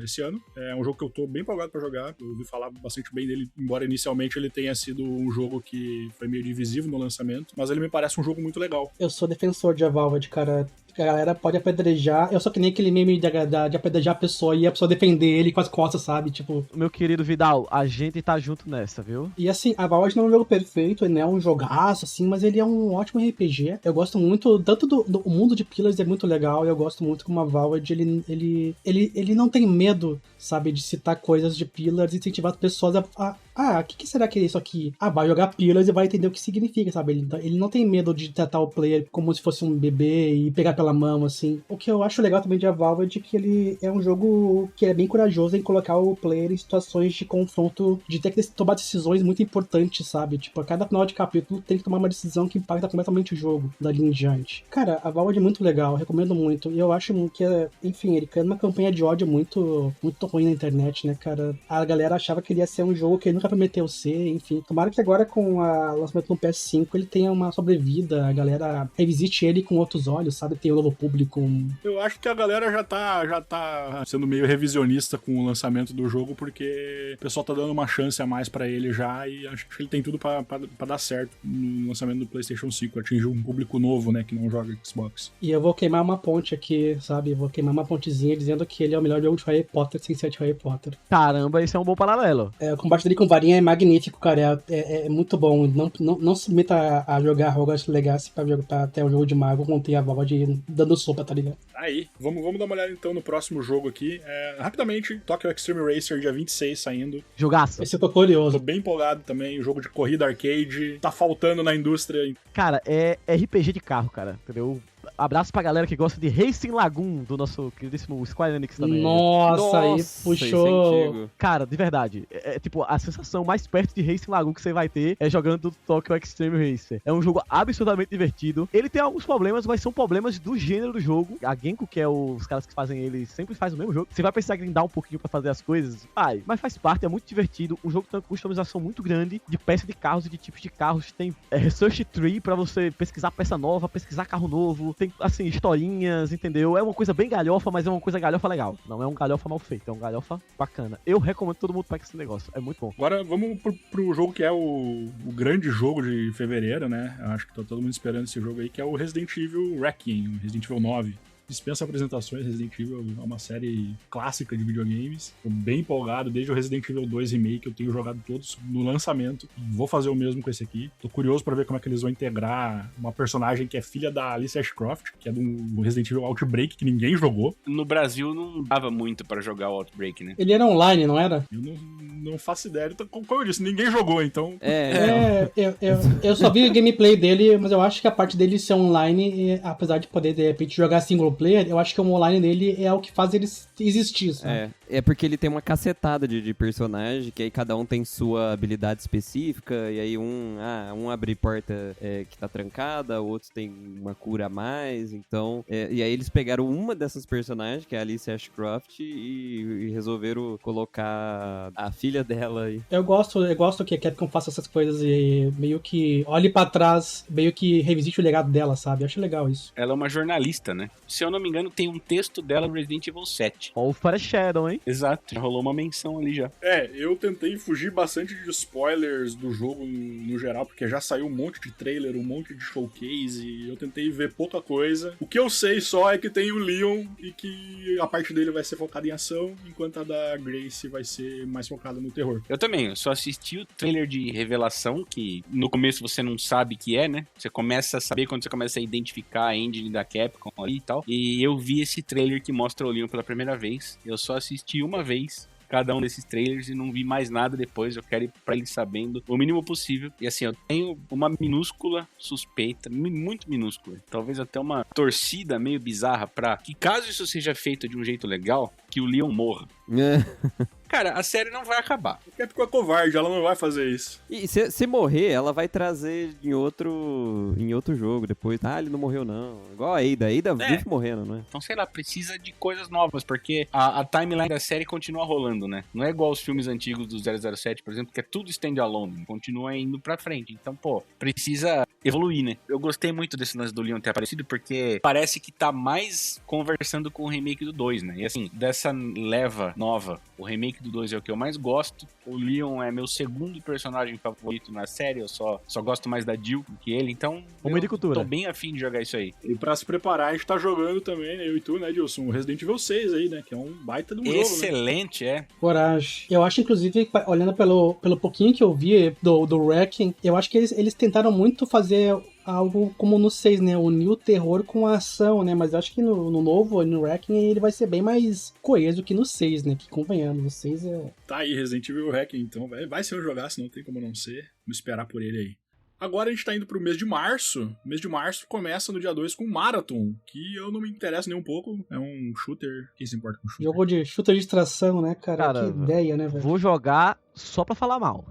esse ano. É um jogo que eu tô bem empolgado pra jogar, eu ouvi falar bastante bem dele, embora inicialmente ele tenha sido um jogo que foi meio divisivo no lançamento, mas ele me parece um jogo muito legal. Eu sou defensor de Avowed, cara. A galera pode apedrejar. Eu sou que nem aquele meme de apedrejar a pessoa e a pessoa defender ele com as costas, sabe? Tipo. Meu querido Vidal, a gente tá junto nessa, viu? E assim, a Avowed não é um jogo perfeito, ele não é um jogaço, assim, mas ele é um ótimo RPG. Eu gosto muito, tanto do mundo de Pillars é muito legal, eu gosto muito como a Avowed, ele não tem medo, sabe, de citar coisas de Pillars e incentivar as pessoas o que será que é isso aqui? Vai jogar Pillars e vai entender o que significa, sabe? Ele não tem medo de tratar o player como se fosse um bebê e pegar pela mão, assim. O que eu acho legal também de Avowed é que ele é um jogo que é bem corajoso em colocar o player em situações de confronto, de ter que tomar decisões muito importantes, sabe? Tipo, a cada final de capítulo tem que tomar uma decisão que impacta completamente o jogo, dali em diante. Cara, a Avowed é muito legal, recomendo muito. E eu acho que, enfim, ele cria uma campanha de ódio muito, muito ruim na internet, né, cara? A galera achava que ele ia ser um jogo que ele nunca prometeu ser, enfim. Tomara que agora com o lançamento no PS5 ele tenha uma sobrevida, a galera revisite ele com outros olhos, sabe? Tem um novo público. Eu acho que a galera já tá sendo meio revisionista com o lançamento do jogo, porque o pessoal tá dando uma chance a mais pra ele já, e acho que ele tem tudo pra dar certo no lançamento do PlayStation 5, atingir um público novo, né, que não joga Xbox. E eu vou queimar uma ponte aqui, sabe? Vou queimar uma pontezinha dizendo que ele é o melhor jogo de Harry Potter sem ser de Harry Potter. Caramba, esse é um bom paralelo. O combate dele com varinha é magnífico, cara. É muito bom. Não se meta a jogar Hogwarts Legacy pra ter um jogo de mago com a Avowed dando sopa, tá ligado? Aí, vamos dar uma olhada então no próximo jogo aqui. Rapidamente, Tokyo Extreme Racer, dia 26, saindo. Jogaço. Esse eu tô curioso. Tô bem empolgado também, o jogo de corrida arcade. Tá faltando na indústria. Cara, é RPG de carro, cara, entendeu? Abraço pra galera que gosta de Racing Lagoon, do nosso queridíssimo Square Enix também. Nossa, aí puxou. Cara, de verdade, tipo, a sensação mais perto de Racing Lagoon que você vai ter é jogando Tokyo Extreme Racer. É um jogo absurdamente divertido. Ele tem alguns problemas, mas são problemas do gênero do jogo. A Genko, que é os caras que fazem ele, sempre faz o mesmo jogo. Você vai precisar grindar um pouquinho pra fazer as coisas, mas faz parte, é muito divertido. O jogo tem uma customização muito grande de peça de carros e de tipos de carros. Tem Research Tree pra você pesquisar peça nova, pesquisar carro novo. Tem, assim, historinhas, entendeu? É uma coisa bem galhofa, mas é uma coisa galhofa legal. Não é um galhofa mal feito, é um galhofa bacana. Eu recomendo todo mundo pegar esse negócio, é muito bom. Agora vamos pro jogo que é o grande jogo de fevereiro, né? Acho que tá todo mundo esperando esse jogo aí, que é o Resident Evil Requiem, Resident Evil 9. Dispensa apresentações, Resident Evil é uma série clássica de videogames. Tô bem empolgado, desde o Resident Evil 2 Remake, eu tenho jogado todos no lançamento. Vou fazer o mesmo com esse aqui. Tô curioso pra ver como é que eles vão integrar uma personagem que é filha da Alicia Ashcroft, que é do Resident Evil Outbreak, que ninguém jogou. No Brasil não dava muito pra jogar o Outbreak, né? Ele era online, não era? Eu não faço ideia. Então, como eu disse, ninguém jogou, então... Eu só vi o gameplay dele, mas eu acho que a parte dele ser online, apesar de poder, de repente, jogar single player, eu acho que o online dele é o que faz ele existir, sabe? É porque ele tem uma cacetada de personagem, que aí cada um tem sua habilidade específica, e aí um abre porta que tá trancada, o outro tem uma cura a mais, então... e aí eles pegaram uma dessas personagens, que é a Alicia Ashcroft, e resolveram colocar a filha dela aí. Eu gosto que a Capcom faça essas coisas e meio que olhe pra trás, meio que revisite o legado dela, sabe? Eu acho legal isso. Ela é uma jornalista, né? Se eu não me engano, tem um texto dela no Resident Evil 7. Ó, o Foreshadow, hein? Exato, já rolou uma menção ali já. Eu tentei fugir bastante de spoilers do jogo no geral, porque já saiu um monte de trailer, um monte de showcase, e eu tentei ver pouca coisa. O que eu sei só é que tem o Leon e que a parte dele vai ser focada em ação, enquanto a da Grace vai ser mais focada no terror. Eu também, eu só assisti o trailer de revelação, que no começo você não sabe que é, né? Você começa a saber quando você começa a identificar a engine da Capcom ali e tal. E eu vi esse trailer que mostra o Leon pela primeira vez. Eu só assisti uma vez cada um desses trailers e não vi mais nada depois. Eu quero ir pra ele sabendo o mínimo possível. E assim, eu tenho uma minúscula suspeita, muito minúscula, talvez até uma torcida meio bizarra pra que, caso isso seja feito de um jeito legal, que o Leon morra. Cara, a série não vai acabar. A Capcom é covarde, ela não vai fazer isso. E se morrer, ela vai trazer em outro jogo depois. Ah, ele não morreu não. Igual a Ada. A Ada vive morrendo, não é? Então, sei lá, precisa de coisas novas, porque a timeline da série continua rolando, né? Não é igual os filmes antigos do 007, por exemplo, que é tudo standalone, continua indo pra frente. Então, pô, precisa evoluir, né? Eu gostei muito desse lance do Leon ter aparecido, porque parece que tá mais conversando com o remake do 2, né? E assim, dessa leva nova, o remake do 2 é o que eu mais gosto. O Leon é meu segundo personagem favorito na série. Eu só gosto mais da Jill que ele. Então, Homem de cultura. Tô bem afim de jogar isso aí. E pra se preparar, a gente tá jogando também, né, eu e tu, né, Dilson? O Resident Evil 6 aí, né? Que é um baita de um jogo, né? Excelente, Coragem. Eu acho, inclusive, olhando pelo pouquinho que eu vi do Wrecking, eu acho que eles tentaram muito fazer algo como no 6, né? Unir o terror com a ação, né? Mas eu acho que no novo, no Wrecking, ele vai ser bem mais coeso que no 6, né? Que convenhamos, o 6 é... Tá aí, Resident Evil Wrecking, então vai ser um jogaço, não tem como não ser. Vamos esperar por ele aí. Agora a gente tá indo pro mês de março. O mês de março começa no dia 2 com Marathon, que eu não me interesso nem um pouco. É um shooter. Quem se importa com shooter? Jogo de shooter de extração, né, cara? Que ideia, né, velho? Vou jogar só pra falar mal.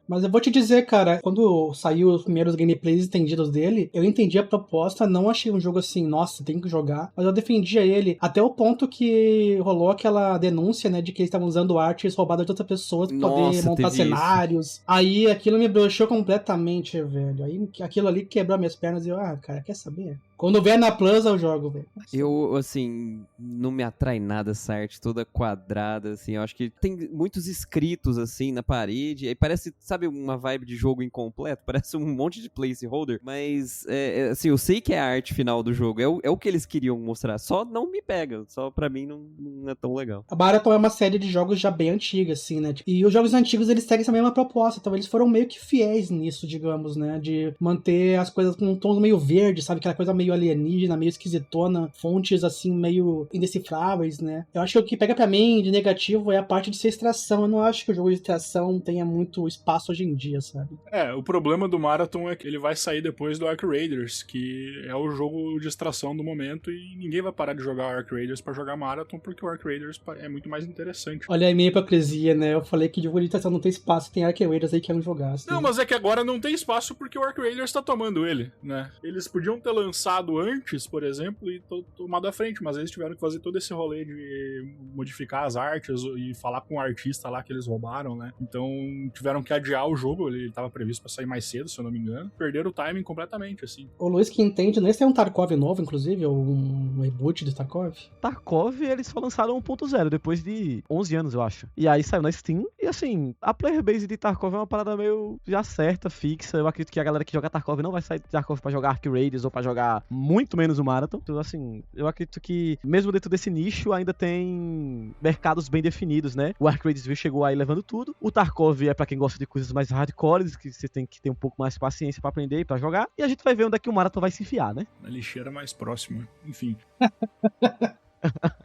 Mas eu vou te dizer, cara, quando saiu os primeiros gameplays estendidos dele, eu entendi a proposta, não achei um jogo assim, nossa, tem que jogar, mas eu defendia ele até o ponto que rolou aquela denúncia, né, de que eles estavam usando artes roubadas de outras pessoas pra poder montar cenários. Isso. Aí aquilo me broxou completamente, velho. Aí aquilo ali quebrou minhas pernas e eu, cara, quer saber? Quando vier na Plus, eu jogo, velho. Eu, assim, não me atrai nada essa arte toda quadrada, assim. Eu acho que tem muitos escritos, assim, na parede. Aí parece, sabe, uma vibe de jogo incompleto? Parece um monte de placeholder. Mas, assim, eu sei que é a arte final do jogo. É o que eles queriam mostrar. Só não me pega. Só pra mim não é tão legal. A Marathon é uma série de jogos já bem antiga, assim, né? E os jogos antigos, eles seguem essa mesma proposta. Então eles foram meio que fiéis nisso, digamos, né? De manter as coisas com um tom meio verde, sabe? Aquela coisa meio alienígena, meio esquisitona, fontes assim meio indecifráveis, né? Eu acho que o que pega pra mim de negativo é a parte de ser extração. Eu não acho que o jogo de extração tenha muito espaço hoje em dia, sabe? O problema do Marathon é que ele vai sair depois do Ark Raiders, que é o jogo de extração do momento, e ninguém vai parar de jogar Ark Raiders pra jogar Marathon, porque o Ark Raiders é muito mais interessante. Olha aí minha hipocrisia, né? Eu falei que jogo de extração não tem espaço, tem Ark Raiders aí que é um jogaço. Não, mas é que agora não tem espaço porque o Ark Raiders tá tomando ele, né? Eles podiam ter lançado antes, por exemplo, e tomado à frente, mas eles tiveram que fazer todo esse rolê de modificar as artes e falar com o artista lá que eles roubaram, né? Então tiveram que adiar o jogo, ele tava previsto pra sair mais cedo, se eu não me engano. Perderam o timing completamente, assim. O Luiz que entende, né? Esse é um Tarkov novo, inclusive, ou um reboot de Tarkov? Tarkov, eles só lançaram 1.0 depois de 11 anos, eu acho. E aí saiu na Steam, e assim, a player base de Tarkov é uma parada meio já certa, fixa. Eu acredito que a galera que joga Tarkov não vai sair de Tarkov pra jogar Ark Raiders ou pra jogar muito menos o Marathon. Então, assim, eu acredito que mesmo dentro desse nicho ainda tem mercados bem definidos, né? O Ark Raiders chegou aí levando tudo. O Tarkov é pra quem gosta de coisas mais hardcore, que você tem que ter um pouco mais de paciência pra aprender e pra jogar. E a gente vai ver onde é que o Marathon vai se enfiar, né? Na lixeira mais próxima. Enfim.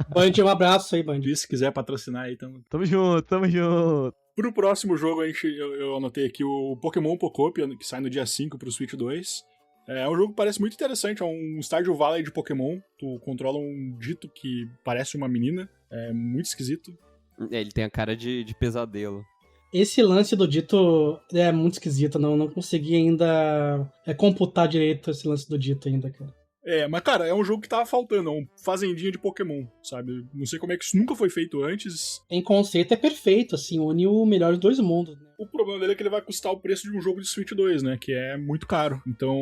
Band, um abraço aí, Band. Se quiser patrocinar aí, Tamo junto, tamo junto. Pro próximo jogo, eu anotei aqui o Pokémon Pocopia, que sai no dia 5 pro Switch 2. É um jogo que parece muito interessante, é um Stardew Valley de Pokémon. Tu controla um dito que parece uma menina, é muito esquisito. Ele tem a cara de pesadelo. Esse lance do dito é muito esquisito, não consegui ainda computar direito esse lance do dito ainda, cara. Mas cara, é um jogo que tava faltando, é um fazendinha de Pokémon, sabe? Não sei como é que isso nunca foi feito antes. Em conceito é perfeito, assim, une o melhor dos dois mundos, né? O problema dele é que ele vai custar o preço de um jogo de Switch 2, né? Que é muito caro. Então,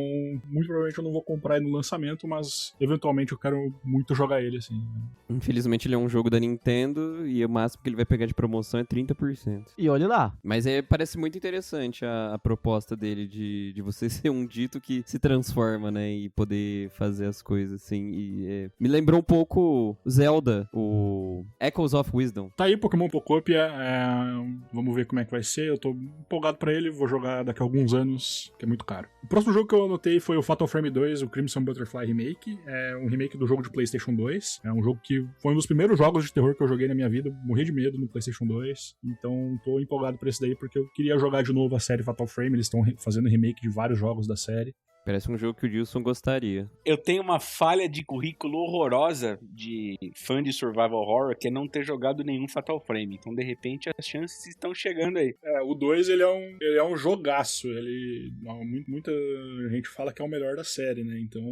muito provavelmente eu não vou comprar ele no lançamento, mas eventualmente eu quero muito jogar ele, assim. Infelizmente ele é um jogo da Nintendo e o máximo que ele vai pegar de promoção é 30%. E olha lá. Mas parece muito interessante a proposta dele de você ser um dito que se transforma, né? E poder fazer as coisas, assim. E, me lembrou um pouco Zelda, o Echoes of Wisdom. Tá aí, Pokémon Pocopia. Vamos ver como é que vai ser. Eu tô empolgado pra ele, vou jogar daqui a alguns anos, que é muito caro. O próximo jogo que eu anotei foi o Fatal Frame 2, o Crimson Butterfly Remake. É um remake do jogo de PlayStation 2. É um jogo que foi um dos primeiros jogos de terror que eu joguei na minha vida. Morri de medo no PlayStation 2. Então tô empolgado pra esse daí, porque eu queria jogar de novo a série Fatal Frame. Eles estão fazendo remake de vários jogos da série. Parece um jogo que o Dilson gostaria. Eu tenho uma falha de currículo horrorosa de fã de survival horror, que é não ter jogado nenhum Fatal Frame. Então, de repente, as chances estão chegando aí. O 2, ele é um jogaço. Muita gente fala que é o melhor da série, né? Então,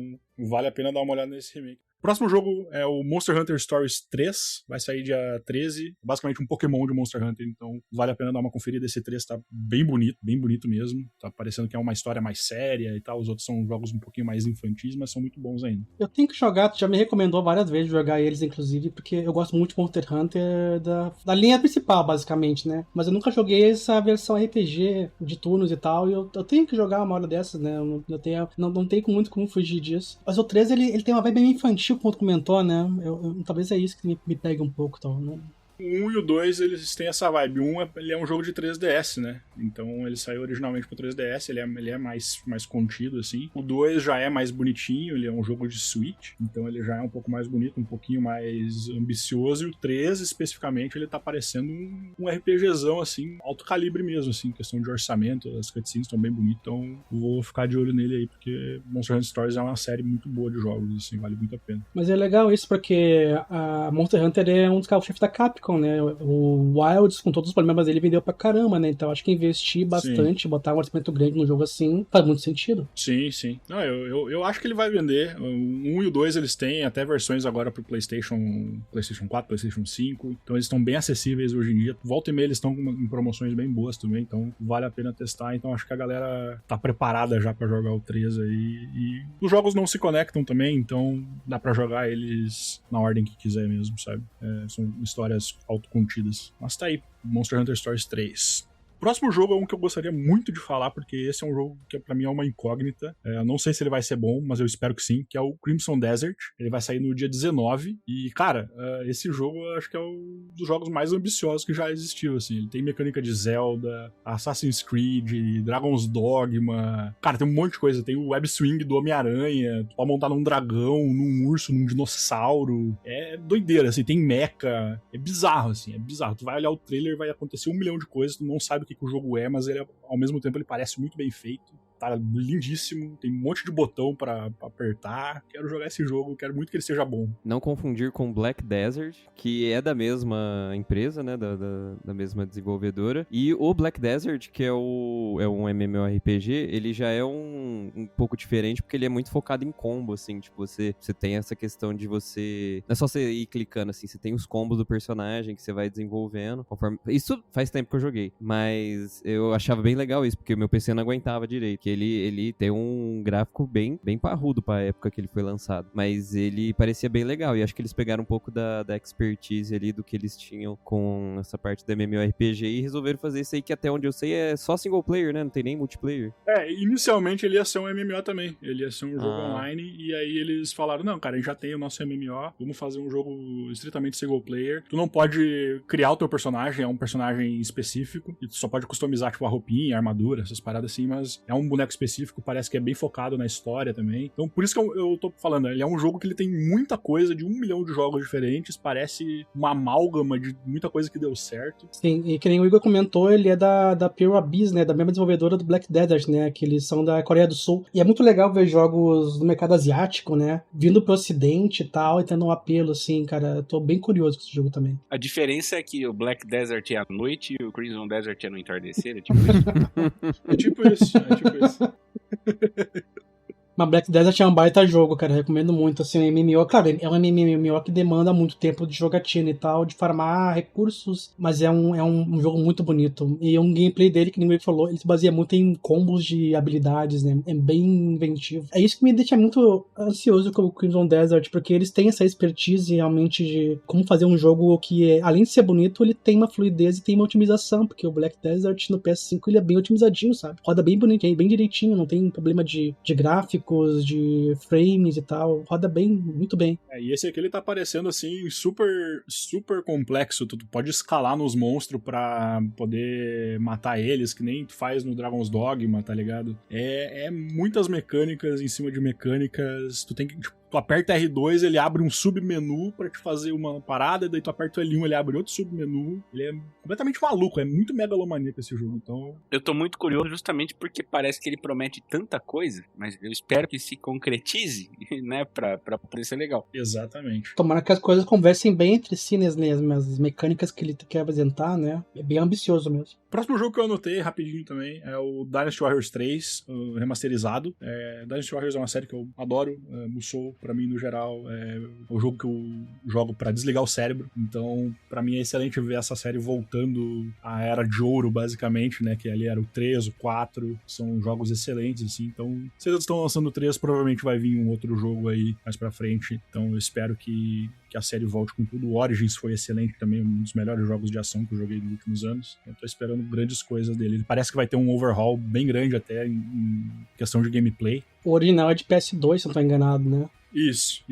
vale a pena dar uma olhada nesse remake. O próximo jogo é o Monster Hunter Stories 3, vai sair dia 13, basicamente um Pokémon de Monster Hunter, então vale a pena dar uma conferida. Esse 3 tá bem bonito mesmo, tá parecendo que é uma história mais séria e tal, os outros são jogos um pouquinho mais infantis, mas são muito bons ainda. Eu tenho que jogar, tu já me recomendou várias vezes jogar eles, inclusive, porque eu gosto muito de Monster Hunter da linha principal, basicamente, né? Mas eu nunca joguei essa versão RPG de turnos e tal, e eu tenho que jogar uma hora dessas, né? Não tenho muito como fugir disso. Mas o 3, ele tem uma vibe bem infantil, como tu comentou, né? Talvez é isso que me pega um pouco, tal, né? O 1 e o 2, eles têm essa vibe. O 1, ele é um jogo de 3DS, né? Então, ele saiu originalmente pro 3DS, ele é mais contido, assim. O 2 já é mais bonitinho, ele é um jogo de Switch, então ele já é um pouco mais bonito, um pouquinho mais ambicioso. E o 3, especificamente, ele tá parecendo um RPGzão, assim, alto calibre mesmo, assim, questão de orçamento, as cutscenes estão bem bonitas, então vou ficar de olho nele aí, porque Monster Hunter Stories é uma série muito boa de jogos, assim, vale muito a pena. Mas é legal isso, porque a Monster Hunter é um dos carros-chefes da Capcom, né? O Wilds, com todos os problemas dele, vendeu pra caramba, né? Então acho que investir bastante, botar um orçamento grande num jogo assim, faz muito sentido. Sim. Não, eu acho que ele vai vender. O 1 e o 2 eles têm até versões agora pro PlayStation 4, PlayStation 5. Então eles estão bem acessíveis hoje em dia. Volta e meia eles estão em promoções bem boas também, então vale a pena testar. Então acho que a galera tá preparada já pra jogar o 3 aí. E os jogos não se conectam também, então dá pra jogar eles na ordem que quiser mesmo, sabe? São histórias autocontidas. Mas tá aí, Monster Hunter Stories 3. Próximo jogo é um que eu gostaria muito de falar, porque esse é um jogo que pra mim é uma incógnita. Eu não sei se ele vai ser bom, mas eu espero que sim, que é o Crimson Desert. Ele vai sair no dia 19. E, cara, esse jogo eu acho que é um dos jogos mais ambiciosos que já existiu, assim. Ele tem mecânica de Zelda, Assassin's Creed, Dragon's Dogma. Cara, tem um monte de coisa. Tem o Web Swing do Homem-Aranha. Tu pode montar num dragão, num urso, num dinossauro. É doideira, assim. Tem mecha. É bizarro, assim. É bizarro. Tu vai olhar o trailer, vai acontecer 1 milhão de coisas. Tu não sabe o que o jogo é, mas ele, ao mesmo tempo, ele parece muito bem feito. Tá lindíssimo, tem um monte de botão pra apertar. Quero jogar esse jogo, quero muito que ele seja bom. Não confundir com Black Desert, que é da mesma empresa, né, da mesma desenvolvedora. E o Black Desert, que é um MMORPG, ele já é um pouco diferente, porque ele é muito focado em combo, assim, tipo, você tem essa questão de você... Não é só você ir clicando, assim, você tem os combos do personagem que você vai desenvolvendo, conforme... Isso faz tempo que eu joguei, mas eu achava bem legal isso, porque o meu PC não aguentava direito, que ele tem um gráfico bem parrudo pra época que ele foi lançado. Mas ele parecia bem legal. E acho que eles pegaram um pouco da expertise ali do que eles tinham com essa parte da MMORPG e resolveram fazer isso aí, que até onde eu sei é só single player, né? Não tem nem multiplayer. Inicialmente ele ia ser um MMO também. Ele ia ser um jogo online. E aí eles falaram, não, cara, a gente já tem o nosso MMO. Vamos fazer um jogo estritamente single player. Tu não pode criar o teu personagem. É um personagem específico. E tu só pode customizar, tipo, a roupinha, a armadura, essas paradas assim. Mas é um boneco boneco específico, parece que é bem focado na história também. Então, por isso que eu tô falando, ele é um jogo que ele tem muita coisa, de 1 milhão de jogos diferentes, parece uma amálgama de muita coisa que deu certo. Sim, e que nem o Igor comentou, ele é da Pure Abyss, né, da mesma desenvolvedora do Black Desert, né, que eles são da Coreia do Sul. E é muito legal ver jogos do mercado asiático, né, vindo pro ocidente e tal, e tendo um apelo, assim, cara, eu tô bem curioso com esse jogo também. A diferença é que o Black Desert é à noite e o Crimson Desert é no entardecer, é tipo isso. É tipo isso, é tipo isso. Mas Black Desert é um baita jogo, cara, recomendo muito, assim, um MMO, claro, é um MMO que demanda muito tempo de jogatina e tal, de farmar recursos, mas é um jogo muito bonito, e um gameplay dele, que ninguém falou, ele se baseia muito em combos de habilidades, né, é bem inventivo. É isso que me deixa muito ansioso com o Crimson Desert, porque eles têm essa expertise realmente de como fazer um jogo que, além de ser bonito, ele tem uma fluidez e tem uma otimização, porque o Black Desert no PS5 ele é bem otimizadinho, sabe, roda bem bonitinho, bem direitinho, não tem problema de gráfico, de frames e tal, roda bem, muito bem. E esse aqui ele tá aparecendo assim, super, super complexo, tu pode escalar nos monstros pra poder matar eles, que nem tu faz no Dragon's Dogma, tá ligado? É muitas mecânicas em cima de mecânicas, tu tem que, tipo, tu aperta R2, ele abre um submenu pra te fazer uma parada, daí tu aperta o L1, ele abre outro submenu. Ele é completamente maluco, é muito megalomaníaco esse jogo, então... Eu tô muito curioso justamente porque parece que ele promete tanta coisa, mas eu espero que se concretize, né, pra poder ser legal. Exatamente. Tomara que as coisas conversem bem entre si, né, as mecânicas que ele quer apresentar, né, é bem ambicioso mesmo. Próximo jogo que eu anotei rapidinho também é o Dynasty Warriors 3, remasterizado. Dynasty Warriors é uma série que eu adoro, Musou, pra mim, no geral, é o jogo que eu jogo pra desligar o cérebro. Então, pra mim é excelente ver essa série voltando à era de ouro, basicamente, né? Que ali era o 3, o 4, são jogos excelentes, assim. Então, se eles estão lançando o 3, provavelmente vai vir um outro jogo aí mais pra frente. Então, eu espero que a série volte com tudo. O Origins foi excelente também, um dos melhores jogos de ação que eu joguei nos últimos anos. Eu tô esperando grandes coisas dele. Ele parece que vai ter um overhaul bem grande até em questão de gameplay. O original é de PS2, se eu não tô enganado, né? Isso.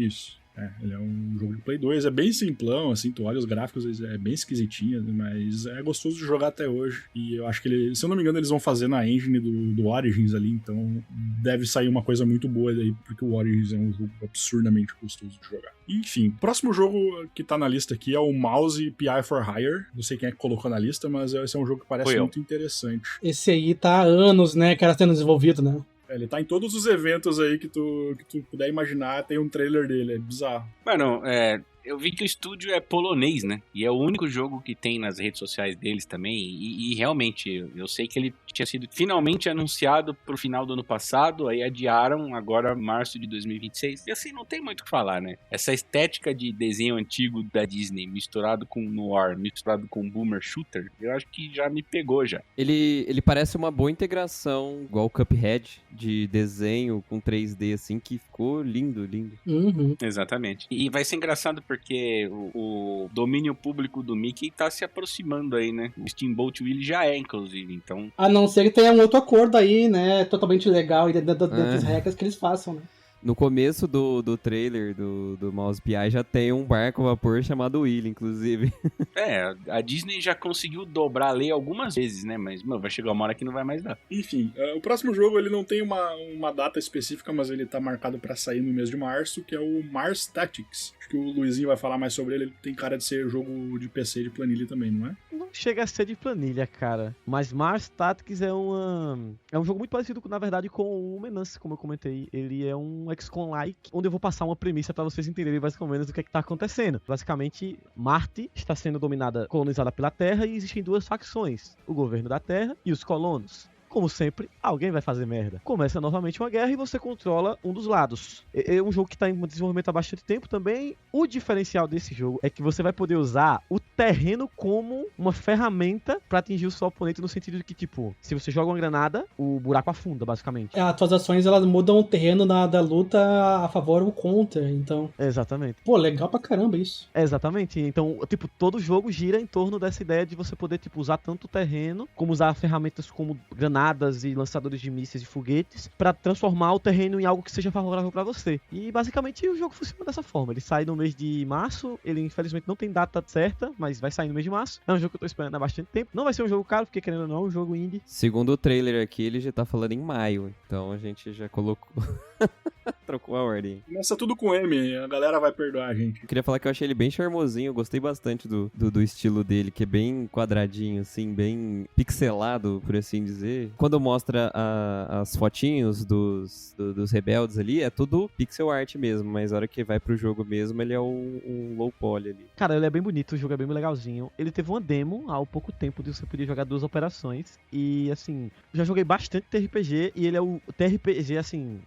Ele é um jogo de Play 2, é bem simplão, assim, tu olha os gráficos, é bem esquisitinho, mas é gostoso de jogar até hoje. E eu acho que, se eu não me engano, eles vão fazer na engine do Origins ali, então deve sair uma coisa muito boa daí, porque o Origins é um jogo absurdamente gostoso de jogar. Enfim, próximo jogo que tá na lista aqui é o Mouse PI for Hire. Não sei quem é que colocou na lista, mas esse é um jogo que parece muito interessante. Esse aí tá há anos, né, cara, sendo desenvolvido, né? Ele tá em todos os eventos aí que tu puder imaginar, tem um trailer dele, é bizarro. Mano, eu vi que o estúdio é polonês, né? E é o único jogo que tem nas redes sociais deles também. E realmente, eu sei que ele tinha sido finalmente anunciado pro final do ano passado, aí adiaram agora março de 2026. E assim, não tem muito o que falar, né? Essa estética de desenho antigo da Disney, misturado com noir, misturado com boomer shooter, eu acho que já me pegou já. Ele parece uma boa integração, igual o Cuphead, de desenho com 3D, assim, que ficou lindo. Uhum. Exatamente. E vai ser engraçado porque o domínio público do Mickey tá se aproximando aí, né? O Steamboat Willie já é, inclusive, então... A não ser que tenha um outro acordo aí, né, totalmente legal e dentro das regras que eles façam, né? No começo do trailer do Mouse PI já tem um barco a vapor chamado Willy, inclusive. A Disney já conseguiu dobrar a lei algumas vezes, né? Mas, mano, vai chegar uma hora que não vai mais dar. Enfim, o próximo jogo ele não tem uma data específica, mas ele tá marcado pra sair no mês de março, que é o Mars Tactics. Acho que o Luizinho vai falar mais sobre ele. Ele tem cara de ser jogo de PC de planilha também, não é? Não chega a ser de planilha, cara. Mas Mars Tactics é um jogo muito parecido, na verdade, com o Menace, como eu comentei. Ele é um XCOM-like, onde eu vou passar uma premissa pra vocês entenderem mais ou menos o que é que tá acontecendo. Basicamente, Marte está sendo colonizada pela Terra e existem duas facções, o governo da Terra e os colonos. Como sempre, alguém vai fazer merda. Começa novamente uma guerra e você controla um dos lados. É um jogo que está em desenvolvimento há bastante tempo também. O diferencial desse jogo é que você vai poder usar o terreno como uma ferramenta para atingir o seu oponente, no sentido de que, tipo, se você joga uma granada, o buraco afunda, basicamente. As tuas ações, elas mudam o terreno da luta a favor ou contra, então... Exatamente. Pô, legal pra caramba isso. Exatamente. Então, tipo, todo jogo gira em torno dessa ideia de você poder, tipo, usar tanto o terreno, como usar ferramentas como granadas e lançadores de mísseis e foguetes para transformar o terreno em algo que seja favorável para você. E basicamente o jogo funciona dessa forma. Ele sai no mês de março, ele infelizmente não tem data certa, mas vai sair no mês de março. É um jogo que eu tô esperando há bastante tempo. Não vai ser um jogo caro, porque querendo ou não, é um jogo indie. Segundo o trailer aqui, ele já tá falando em maio. Então a gente já colocou... Trocou a ordem. Começa tudo com M, a galera vai perdoar a gente. Eu queria falar que eu achei ele bem charmosinho, eu gostei bastante do estilo dele, que é bem quadradinho, assim, bem pixelado, por assim dizer. Quando mostra as fotinhos dos rebeldes ali, é tudo pixel art mesmo, mas a hora que vai pro jogo mesmo, ele é um low poly ali. Cara, ele é bem bonito, o jogo é bem legalzinho. Ele teve uma demo há pouco tempo de você poder jogar 2 operações. E, assim, já joguei bastante TRPG e ele é o TRPG, assim,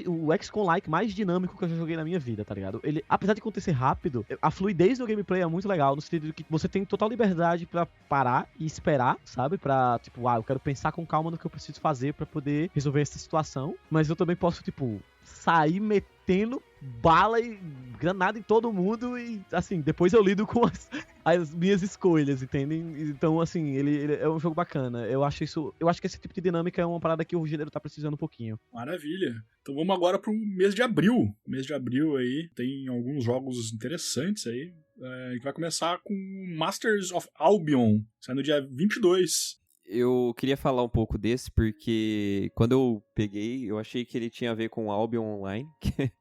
o XCOM-like mais dinâmico que eu já joguei na minha vida, tá ligado? Ele, apesar de acontecer rápido, a fluidez do gameplay é muito legal, no sentido de que você tem total liberdade pra parar e esperar, sabe? Pra, tipo, eu quero pensar com calma no que eu preciso fazer pra poder resolver essa situação. Mas eu também posso, tipo, sair metendo bala e granada em todo mundo e, assim, depois eu lido com as minhas escolhas, entendem? Então, assim, ele é um jogo bacana. Eu acho que esse tipo de dinâmica é uma parada que o gênero tá precisando um pouquinho. Maravilha. Então vamos agora pro mês de abril. Mês de abril aí tem alguns jogos interessantes aí. A gente vai começar com Masters of Albion, sai no dia 22. Eu queria falar um pouco desse, porque quando eu peguei, eu achei que ele tinha a ver com o Albion Online,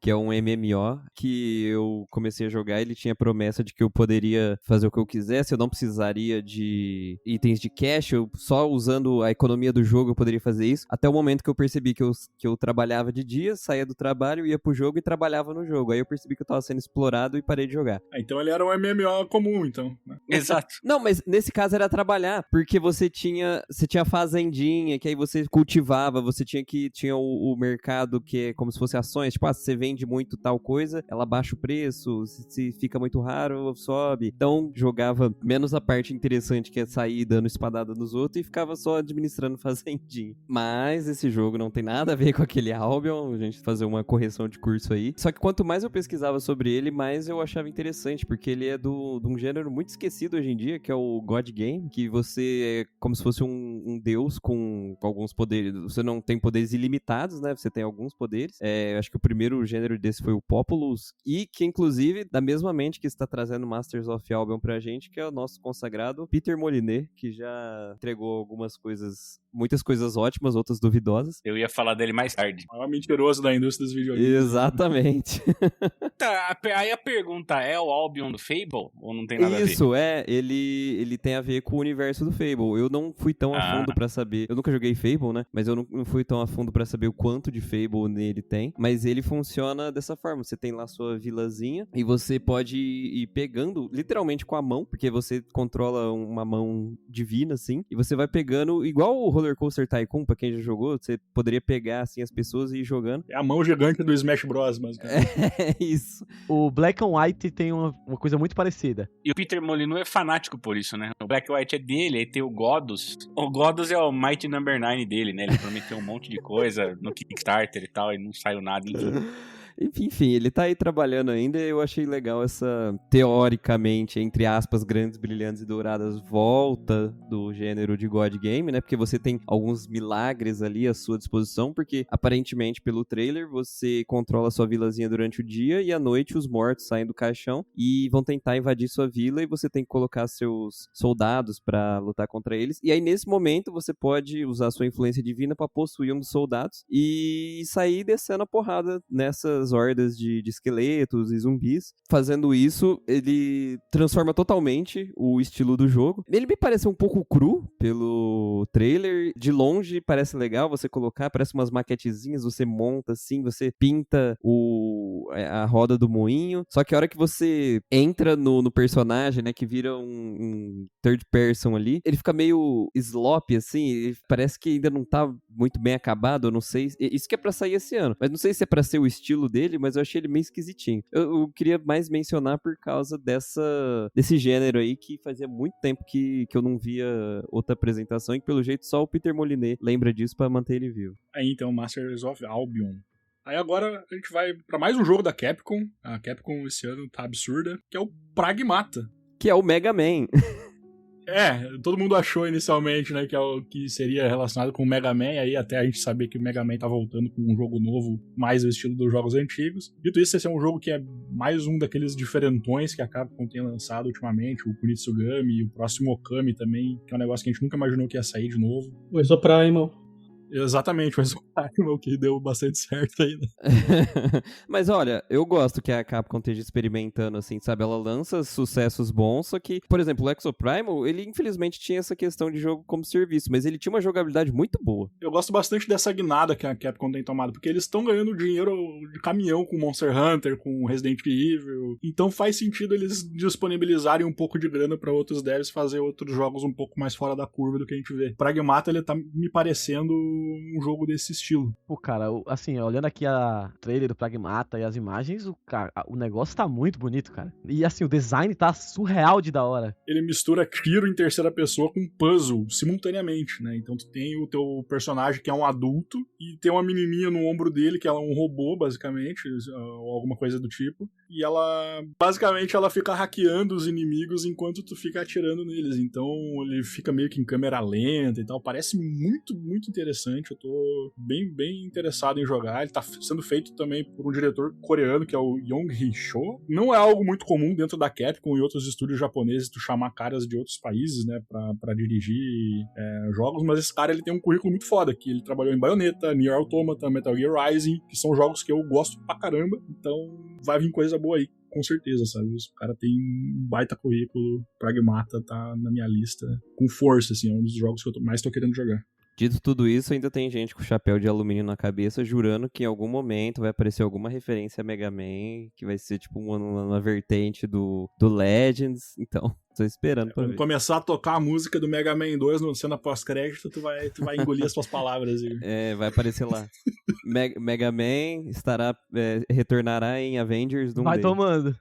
que é um MMO, que eu comecei a jogar, ele tinha a promessa de que eu poderia fazer o que eu quisesse, eu não precisaria de itens de cash, eu só usando a economia do jogo eu poderia fazer isso, até o momento que eu percebi que eu trabalhava de dia, saía do trabalho, ia pro jogo e trabalhava no jogo, aí eu percebi que eu tava sendo explorado e parei de jogar. Então ele era um MMO comum, então, né? Exato. Não, mas nesse caso era trabalhar, porque você tinha fazendinha, que aí você cultivava, você tinha o mercado que é como se fosse ações, tipo, você vende muito tal coisa, ela baixa o preço, se fica muito raro, sobe. Então, jogava menos a parte interessante, que é sair dando espadada nos outros, e ficava só administrando fazendinha. Mas esse jogo não tem nada a ver com aquele Albion, a gente fazer uma correção de curso aí. Só que quanto mais eu pesquisava sobre ele, mais eu achava interessante, porque ele é de um gênero muito esquecido hoje em dia, que é o God Game, que você é como se fosse um deus com alguns poderes. Você não tem poderes ilimitados, né? Você tem alguns poderes. Acho que o primeiro gênero desse foi o Populous, e que, inclusive, da mesma mente que está trazendo Masters of Albion pra gente, que é o nosso consagrado Peter Molyneux, que já entregou algumas coisas, muitas coisas ótimas, outras duvidosas. Eu ia falar dele mais tarde. O maior mentiroso da indústria dos videogames. Exatamente. Tá, aí a pergunta é o Albion do Fable? Ou não tem nada a ver? Isso, ele tem a ver com o universo do Fable. Eu não fui tão a fundo pra saber. Eu nunca joguei Fable, né? Mas eu não fui tão a fundo pra saber o quanto de Fable nele tem. Mas ele funciona dessa forma. Você tem lá sua vilazinha e você pode ir pegando, literalmente com a mão, porque você controla uma mão divina, assim, e você vai pegando, igual o Roller Coaster Tycoon, pra quem já jogou, você poderia pegar, assim, as pessoas e ir jogando. É a mão gigante do Smash Bros, mas... É isso. O Black and White tem uma coisa muito parecida. E o Peter Molyneux é fanático por isso, né? O Black and White é dele, aí tem o Godus. O Godus é o Mighty Number 9 dele, né? Ele prometeu um monte de coisa no Kickstarter e tal, e não saiu nada, enfim. Enfim, ele tá aí trabalhando ainda. Eu achei legal essa, teoricamente, entre aspas, grandes, brilhantes e douradas, volta do gênero de God Game, né? Porque você tem alguns milagres ali à sua disposição, porque aparentemente, pelo trailer, você controla sua vilazinha durante o dia e à noite os mortos saem do caixão e vão tentar invadir sua vila e você tem que colocar seus soldados pra lutar contra eles. E aí, nesse momento, você pode usar sua influência divina pra possuir um dos soldados e sair descendo a porrada nessas hordas de esqueletos e zumbis. Fazendo isso, ele transforma totalmente o estilo do jogo. Ele me parece um pouco cru pelo trailer. De longe parece legal você colocar, parece umas maquetezinhas, você monta assim, você pinta a roda do moinho. Só que a hora que você entra no personagem, né, que vira um third person ali, ele fica meio sloppy assim, parece que ainda não tá muito bem acabado, eu não sei. Isso que é pra sair esse ano, mas não sei se é pra ser o estilo dele, mas eu achei ele meio esquisitinho. Eu queria mais mencionar por causa desse gênero aí, que fazia muito tempo que eu não via outra apresentação, e que pelo jeito só o Peter Molyneux lembra disso pra manter ele vivo. Aí então, Masters of Albion. Aí agora a gente vai pra mais um jogo da Capcom. A Capcom esse ano tá absurda, que é o Pragmata. Que é o Mega Man. Todo mundo achou inicialmente, né, que é o que seria relacionado com o Mega Man, aí até a gente saber que o Mega Man tá voltando com um jogo novo, mais o estilo dos jogos antigos. Dito isso, esse é um jogo que é mais um daqueles diferentões que a Capcom tem lançado ultimamente, o Kunitsugami, o próximo Okami também, que é um negócio que a gente nunca imaginou que ia sair de novo. O Exoprimal. Exatamente, mas o que deu bastante certo aí, né? Mas olha, eu gosto que a Capcom esteja experimentando, assim, sabe? Ela lança sucessos bons, só que, por exemplo, o Exoprimal, ele infelizmente tinha essa questão de jogo como serviço, mas ele tinha uma jogabilidade muito boa. Eu gosto bastante dessa guinada que a Capcom tem tomado, porque eles estão ganhando dinheiro de caminhão com Monster Hunter, com Resident Evil, então faz sentido eles disponibilizarem um pouco de grana para outros devs fazer outros jogos um pouco mais fora da curva do que a gente vê. Pragmata, ele tá me parecendo um jogo desse estilo. Pô, cara, assim, olhando aqui a trailer do Pragmata e as imagens, o negócio tá muito bonito, cara. E assim, o design tá surreal de da hora. Ele mistura tiro em terceira pessoa com puzzle simultaneamente, né? Então tu tem o teu personagem que é um adulto e tem uma menininha no ombro dele que ela é um robô, basicamente, ou alguma coisa do tipo. E ela, basicamente, ela fica hackeando os inimigos enquanto tu fica atirando neles. Então ele fica meio que em câmera lenta e tal. Parece muito, muito interessante. Eu tô bem interessado em jogar. Ele tá sendo feito também por um diretor coreano, que é o Yong Hee-cho. Não é algo muito comum dentro da Capcom e outros estúdios japoneses tu chamar caras de outros países, né, pra dirigir jogos, mas esse cara, ele tem um currículo muito foda, que ele trabalhou em Bayonetta, Nier Automata, Metal Gear Rising, que são jogos que eu gosto pra caramba, então vai vir coisa boa aí, com certeza, sabe? O cara tem um baita currículo, Pragmata tá na minha lista com força, assim, é um dos jogos que eu mais tô querendo jogar. Dito tudo isso, ainda tem gente com chapéu de alumínio na cabeça jurando que em algum momento vai aparecer alguma referência a Mega Man, que vai ser tipo uma vertente do Legends. Então, tô esperando pra ver. Quando começar a tocar a música do Mega Man 2 no cena pós-crédito, tu vai engolir as tuas palavras. Vai aparecer lá. Mega Man retornará em Avengers Doomsday. Vai tomando.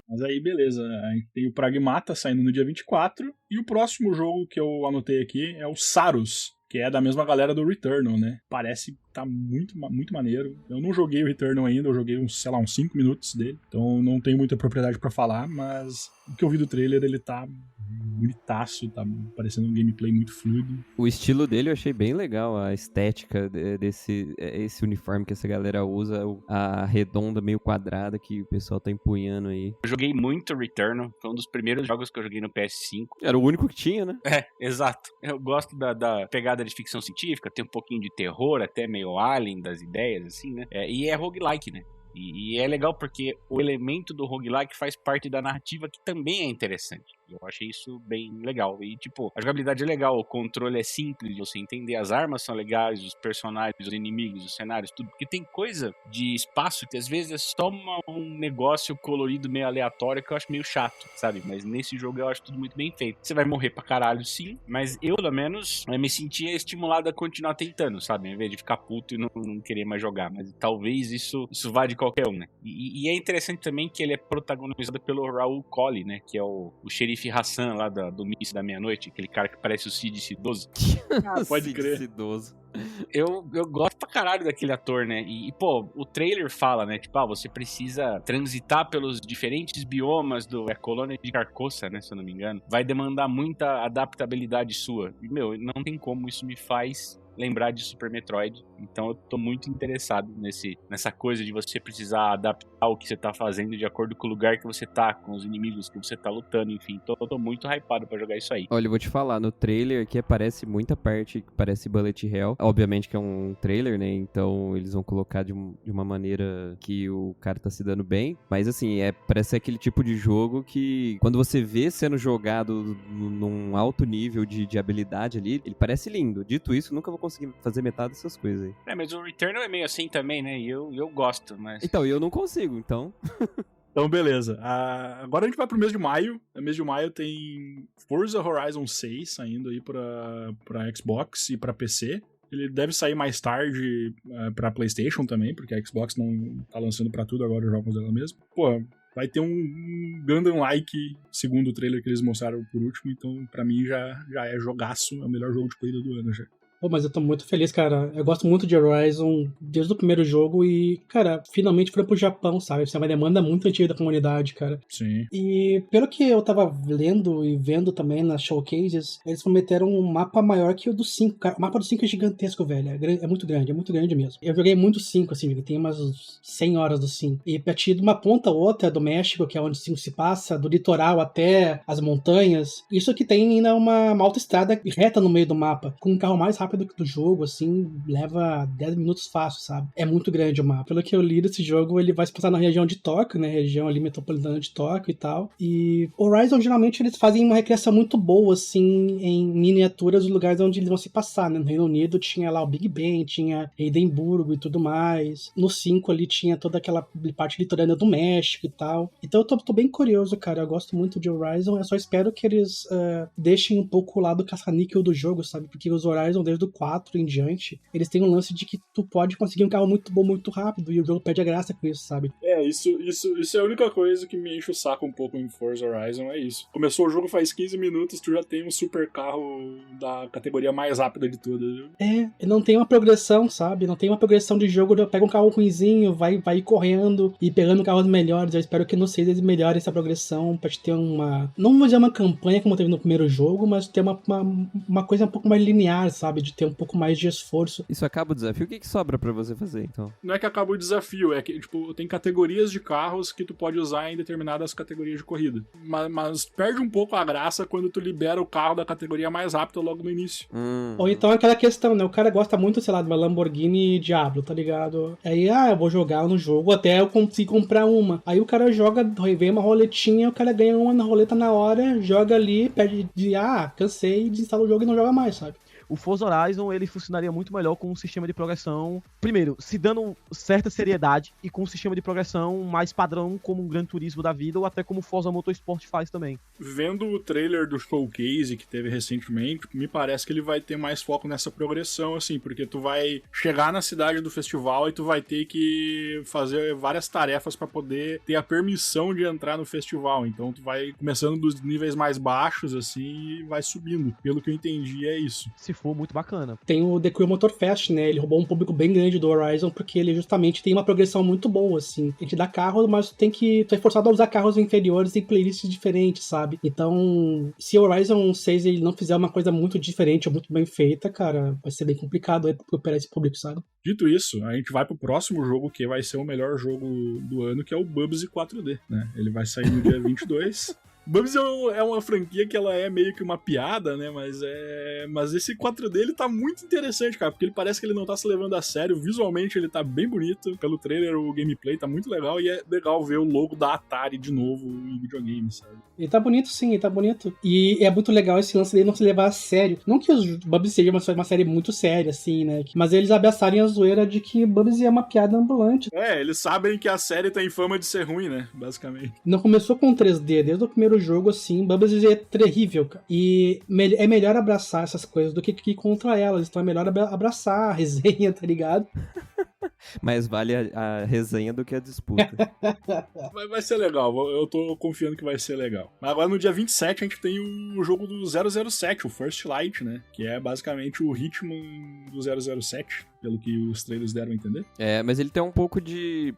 Mas aí, beleza, a gente tem o Pragmata saindo no dia 24, e o próximo jogo que eu anotei aqui é o Sarus, que é da mesma galera do Returnal, né? Parece tá muito, muito maneiro. Eu não joguei o Returnal ainda, eu joguei uns 5 minutos dele, então não tenho muita propriedade pra falar, mas o que eu vi do trailer, ele tá bonitaço, tá parecendo um gameplay muito fluido. O estilo dele eu achei bem legal, a estética esse uniforme que essa galera usa, a redonda meio quadrada que o pessoal tá empunhando aí. Eu joguei muito Returnal, foi um dos primeiros jogos que eu joguei no PS5. Era o único que tinha, né? Exato. Eu gosto da pegada de ficção científica, tem um pouquinho de terror, até meio alien das ideias, assim, né? E é roguelike, né? E é legal porque o elemento do roguelike faz parte da narrativa, que também é interessante. Eu achei isso bem legal. E, tipo, a jogabilidade é legal, o controle é simples de você entender, as armas são legais, os personagens, os inimigos, os cenários, tudo. Porque tem coisa de espaço que às vezes é só um negócio colorido meio aleatório que eu acho meio chato, sabe? Mas nesse jogo eu acho tudo muito bem feito. Você vai morrer pra caralho, sim, mas eu, pelo menos, me sentia estimulado a continuar tentando, sabe? Em vez de ficar puto e não querer mais jogar. Mas talvez isso vá de qualquer um, né? E é interessante também que ele é protagonizado pelo Raul Colli, né? Que é o xerife Hassan lá do Miss da Meia-Noite, aquele cara que parece o Cid Cidoso. Pode crer. Cidoso. Eu gosto pra caralho daquele ator, né? E, pô, o trailer fala, né? Tipo, você precisa transitar pelos diferentes biomas da colônia de Carcosa, né? Se eu não me engano. Vai demandar muita adaptabilidade sua. E, meu, não tem como, isso me faz lembrar de Super Metroid. Então eu tô muito interessado nessa coisa de você precisar adaptar o que você tá fazendo de acordo com o lugar que você tá, com os inimigos que você tá lutando, enfim. Então eu tô muito hypado pra jogar isso aí. Olha, eu vou te falar, no trailer que aparece muita parte que parece Bullet Hell. Obviamente que é um trailer, né? Então eles vão colocar de uma maneira que o cara tá se dando bem. Mas assim, parece ser aquele tipo de jogo que quando você vê sendo jogado num alto nível de habilidade ali, ele parece lindo. Dito isso, nunca vou conseguir fazer metade dessas coisas aí. Mas o Returnal é meio assim também, né? E eu gosto, mas... Então, eu não consigo, então... Então, beleza. Agora a gente vai pro mês de maio. No mês de maio tem Forza Horizon 6 saindo aí pra Xbox e pra PC. Ele deve sair mais tarde pra PlayStation também, porque a Xbox não tá lançando pra tudo agora os jogos dela mesmo. Pô, vai ter um Gundam-like, segundo o trailer que eles mostraram por último, então pra mim já é jogaço, é o melhor jogo de corrida do ano já. Pô, mas eu tô muito feliz, cara. Eu gosto muito de Horizon desde o primeiro jogo e, cara, finalmente foi pro Japão, sabe? Isso é uma demanda muito antiga da comunidade, cara. Sim. E pelo que eu tava lendo e vendo também nas showcases, eles prometeram um mapa maior que o do 5, cara. O mapa do 5 é gigantesco, velho. É muito grande mesmo. Eu joguei muito 5, assim, tem umas 100 horas do 5. E pra ti, de uma ponta a outra do México, que é onde o 5 se passa, do litoral até as montanhas, isso que tem ainda uma autoestrada reta no meio do mapa, com um carro mais rápido que do jogo, assim, leva 10 minutos fácil, sabe? É muito grande o mapa. Pelo que eu li desse jogo, ele vai se passar na região de Tóquio, né? Região ali metropolitana de Tóquio e tal. E Horizon, geralmente, eles fazem uma recriação muito boa, assim, em miniaturas dos lugares onde eles vão se passar, né? No Reino Unido tinha lá o Big Ben, tinha Edimburgo e tudo mais. No 5 ali tinha toda aquela parte litorânea do México e tal. Então eu tô bem curioso, cara. Eu gosto muito de Horizon. Eu só espero que eles deixem um pouco o lado caça-níquel do jogo, sabe? Porque os Horizon, desde o 4 em diante, eles têm um lance de que tu pode conseguir um carro muito bom, muito rápido, e o jogo perde a graça com isso, sabe? Isso é a única coisa que me enche o saco um pouco em Forza Horizon, é isso. Começou o jogo faz 15 minutos, tu já tem um super carro da categoria mais rápida de todas. Viu? Não tem uma progressão, sabe? Não tem uma progressão de jogo, pega um carro ruinzinho, vai correndo e pegando carros melhores. Eu espero que no 6 eles melhorem essa progressão pra te ter uma... Não vou dizer uma campanha como teve no primeiro jogo, mas ter uma coisa um pouco mais linear, sabe? De ter um pouco mais de esforço. Isso acaba o desafio? O que sobra pra você fazer, então? Não é que acaba o desafio, é que, tipo, tem categorias de carros que tu pode usar em determinadas categorias de corrida. Mas perde um pouco a graça quando tu libera o carro da categoria mais rápida logo no início. Ou então aquela questão, né? O cara gosta muito, sei lá, de uma Lamborghini Diablo, tá ligado? Aí, eu vou jogar no jogo até eu conseguir comprar uma. Aí o cara joga, vem uma roletinha, o cara ganha uma na roleta na hora, joga ali, pede de, cansei, desinstala o jogo e não joga mais, sabe? O Forza Horizon, ele funcionaria muito melhor com um sistema de progressão, primeiro, se dando certa seriedade e com um sistema de progressão mais padrão como um Gran Turismo da vida ou até como o Forza Motorsport faz também. Vendo o trailer do Showcase que teve recentemente, me parece que ele vai ter mais foco nessa progressão, assim, porque tu vai chegar na cidade do festival e tu vai ter que fazer várias tarefas pra poder ter a permissão de entrar no festival, então tu vai começando dos níveis mais baixos, assim, e vai subindo. Pelo que eu entendi, é isso. Se for, muito bacana. Tem o The Crew Motorfest, né? Ele roubou um público bem grande do Horizon, porque ele justamente tem uma progressão muito boa, assim. A gente dá carro, mas tu é forçado a usar carros inferiores em playlists diferentes, sabe? Então, se o Horizon 6 ele não fizer uma coisa muito diferente ou muito bem feita, cara, vai ser bem complicado aí pra operar esse público, sabe? Dito isso, a gente vai pro próximo jogo, que vai ser o melhor jogo do ano, que é o Bubsy 4D, né? Ele vai sair no dia 22. Bubsy é uma franquia que ela é meio que uma piada, né? Mas esse 4D ele tá muito interessante, cara, porque ele parece que ele não tá se levando a sério. Visualmente ele tá bem bonito. Pelo trailer, o gameplay tá muito legal. E é legal ver o logo da Atari de novo em videogame, sabe? Ele tá bonito, sim, ele tá bonito. E é muito legal esse lance dele não se levar a sério. Não que os Bubsy seja uma série muito séria, assim, né? Mas eles abraçarem a zoeira de que Bubsy é uma piada ambulante. Eles sabem que a série tem fama de ser ruim, né? Basicamente. Não começou com 3D, desde o primeiro jogo, assim, Bubsy é terrível, cara. E é melhor abraçar essas coisas do que ir contra elas. Então é melhor abraçar a resenha, tá ligado? Mais vale a resenha do que a disputa. Vai ser legal, eu tô confiando que vai ser legal. Mas agora no dia 27 a gente tem o jogo do 007, o First Light, né? Que é basicamente o ritmo do 007, pelo que os trailers deram a entender. Mas ele tem um pouco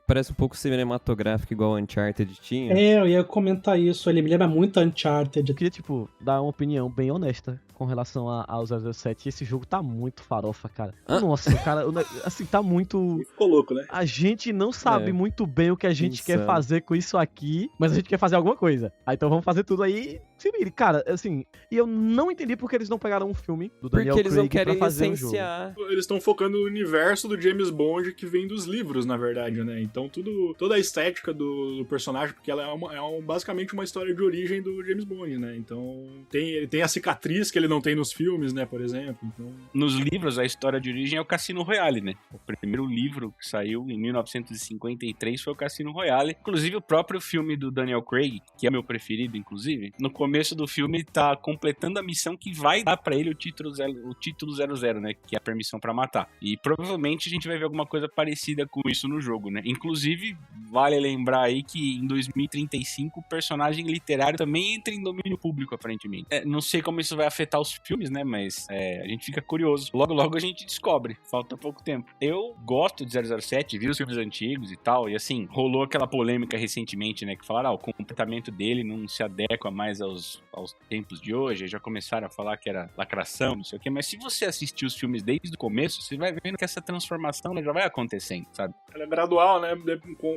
parece um pouco cinematográfico, igual o Uncharted tinha. Eu ia comentar isso, ele me lembra muito Uncharted. Eu queria, dar uma opinião bem honesta com relação ao 007. Esse jogo tá muito farofa, cara. Nossa, cara, assim, tá muito... Ficou louco, né? A gente não sabe muito bem o que a gente quer fazer com isso aqui, mas a gente quer fazer alguma coisa. Então vamos fazer tudo aí. Se vire. Cara, assim, e eu não entendi porque eles não pegaram um filme do Daniel Craig não querem pra fazer licenciar. um jogo. Eles estão focando no universo do James Bond que vem dos livros, na verdade, né? Então toda a estética do personagem, porque ela é basicamente uma história de origem do James Bond, né? Então ele tem a cicatriz que ele não tem nos filmes, né, por exemplo. Então... Nos livros, a história de origem é o Cassino Royale, né? O primeiro livro que saiu em 1953 foi o Cassino Royale. Inclusive, o próprio filme do Daniel Craig, que é o meu preferido, inclusive, no começo começo do filme tá completando a missão que vai dar pra ele o título 00, né? Que é a permissão pra matar. E provavelmente a gente vai ver alguma coisa parecida com isso no jogo, né? Inclusive, vale lembrar aí que em 2035 o personagem literário também entra em domínio público, aparentemente. Não sei como isso vai afetar os filmes, né? Mas a gente fica curioso. Logo a gente descobre. Falta pouco tempo. Eu gosto de 007, vi os filmes antigos e tal. E assim, rolou aquela polêmica recentemente, né? Que falaram, o comportamento dele não se adequa mais aos tempos de hoje. Já começaram a falar que era lacração, não sei o quê. Mas se você assistir os filmes desde o começo, você vai vendo que essa transformação, né, já vai acontecendo, sabe? Ela é gradual, né?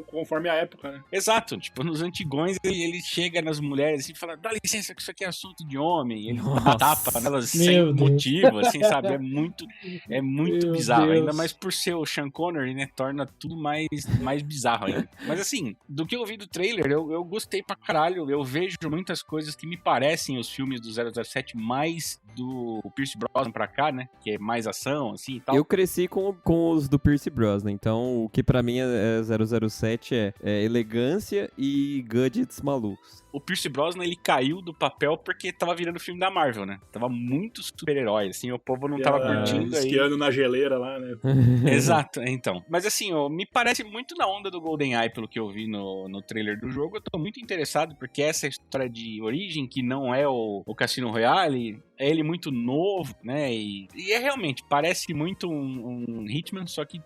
Conforme a época, né? Exato. Tipo, nos antigões, ele chega nas mulheres e fala, dá licença que isso aqui é assunto de homem. Ele dá tapa nelas sem motivo, assim, sabe? É muito bizarro. Deus. Ainda mais por ser o Sean Connery, né? Torna tudo mais bizarro ainda. Mas assim, do que eu vi do trailer, eu gostei pra caralho. Eu vejo muitas coisas que me parecem os filmes do 007 mais do Pierce Brosnan pra cá, né? Que é mais ação, assim e tal. Eu cresci com os do Pierce Brosnan, então o que pra mim é 007 é elegância e gadgets malucos. O Pierce Brosnan, ele caiu do papel porque tava virando filme da Marvel, né? Tava muito super-herói, assim, o povo não tava curtindo aí. Esquiando na geleira lá, né? Exato, então. Mas assim, me parece muito na onda do GoldenEye, pelo que eu vi no trailer do jogo. Eu tô muito interessado, porque essa história de origem, que não é o Cassino Royale, é ele muito novo, né? E realmente, parece muito um Hitman, só que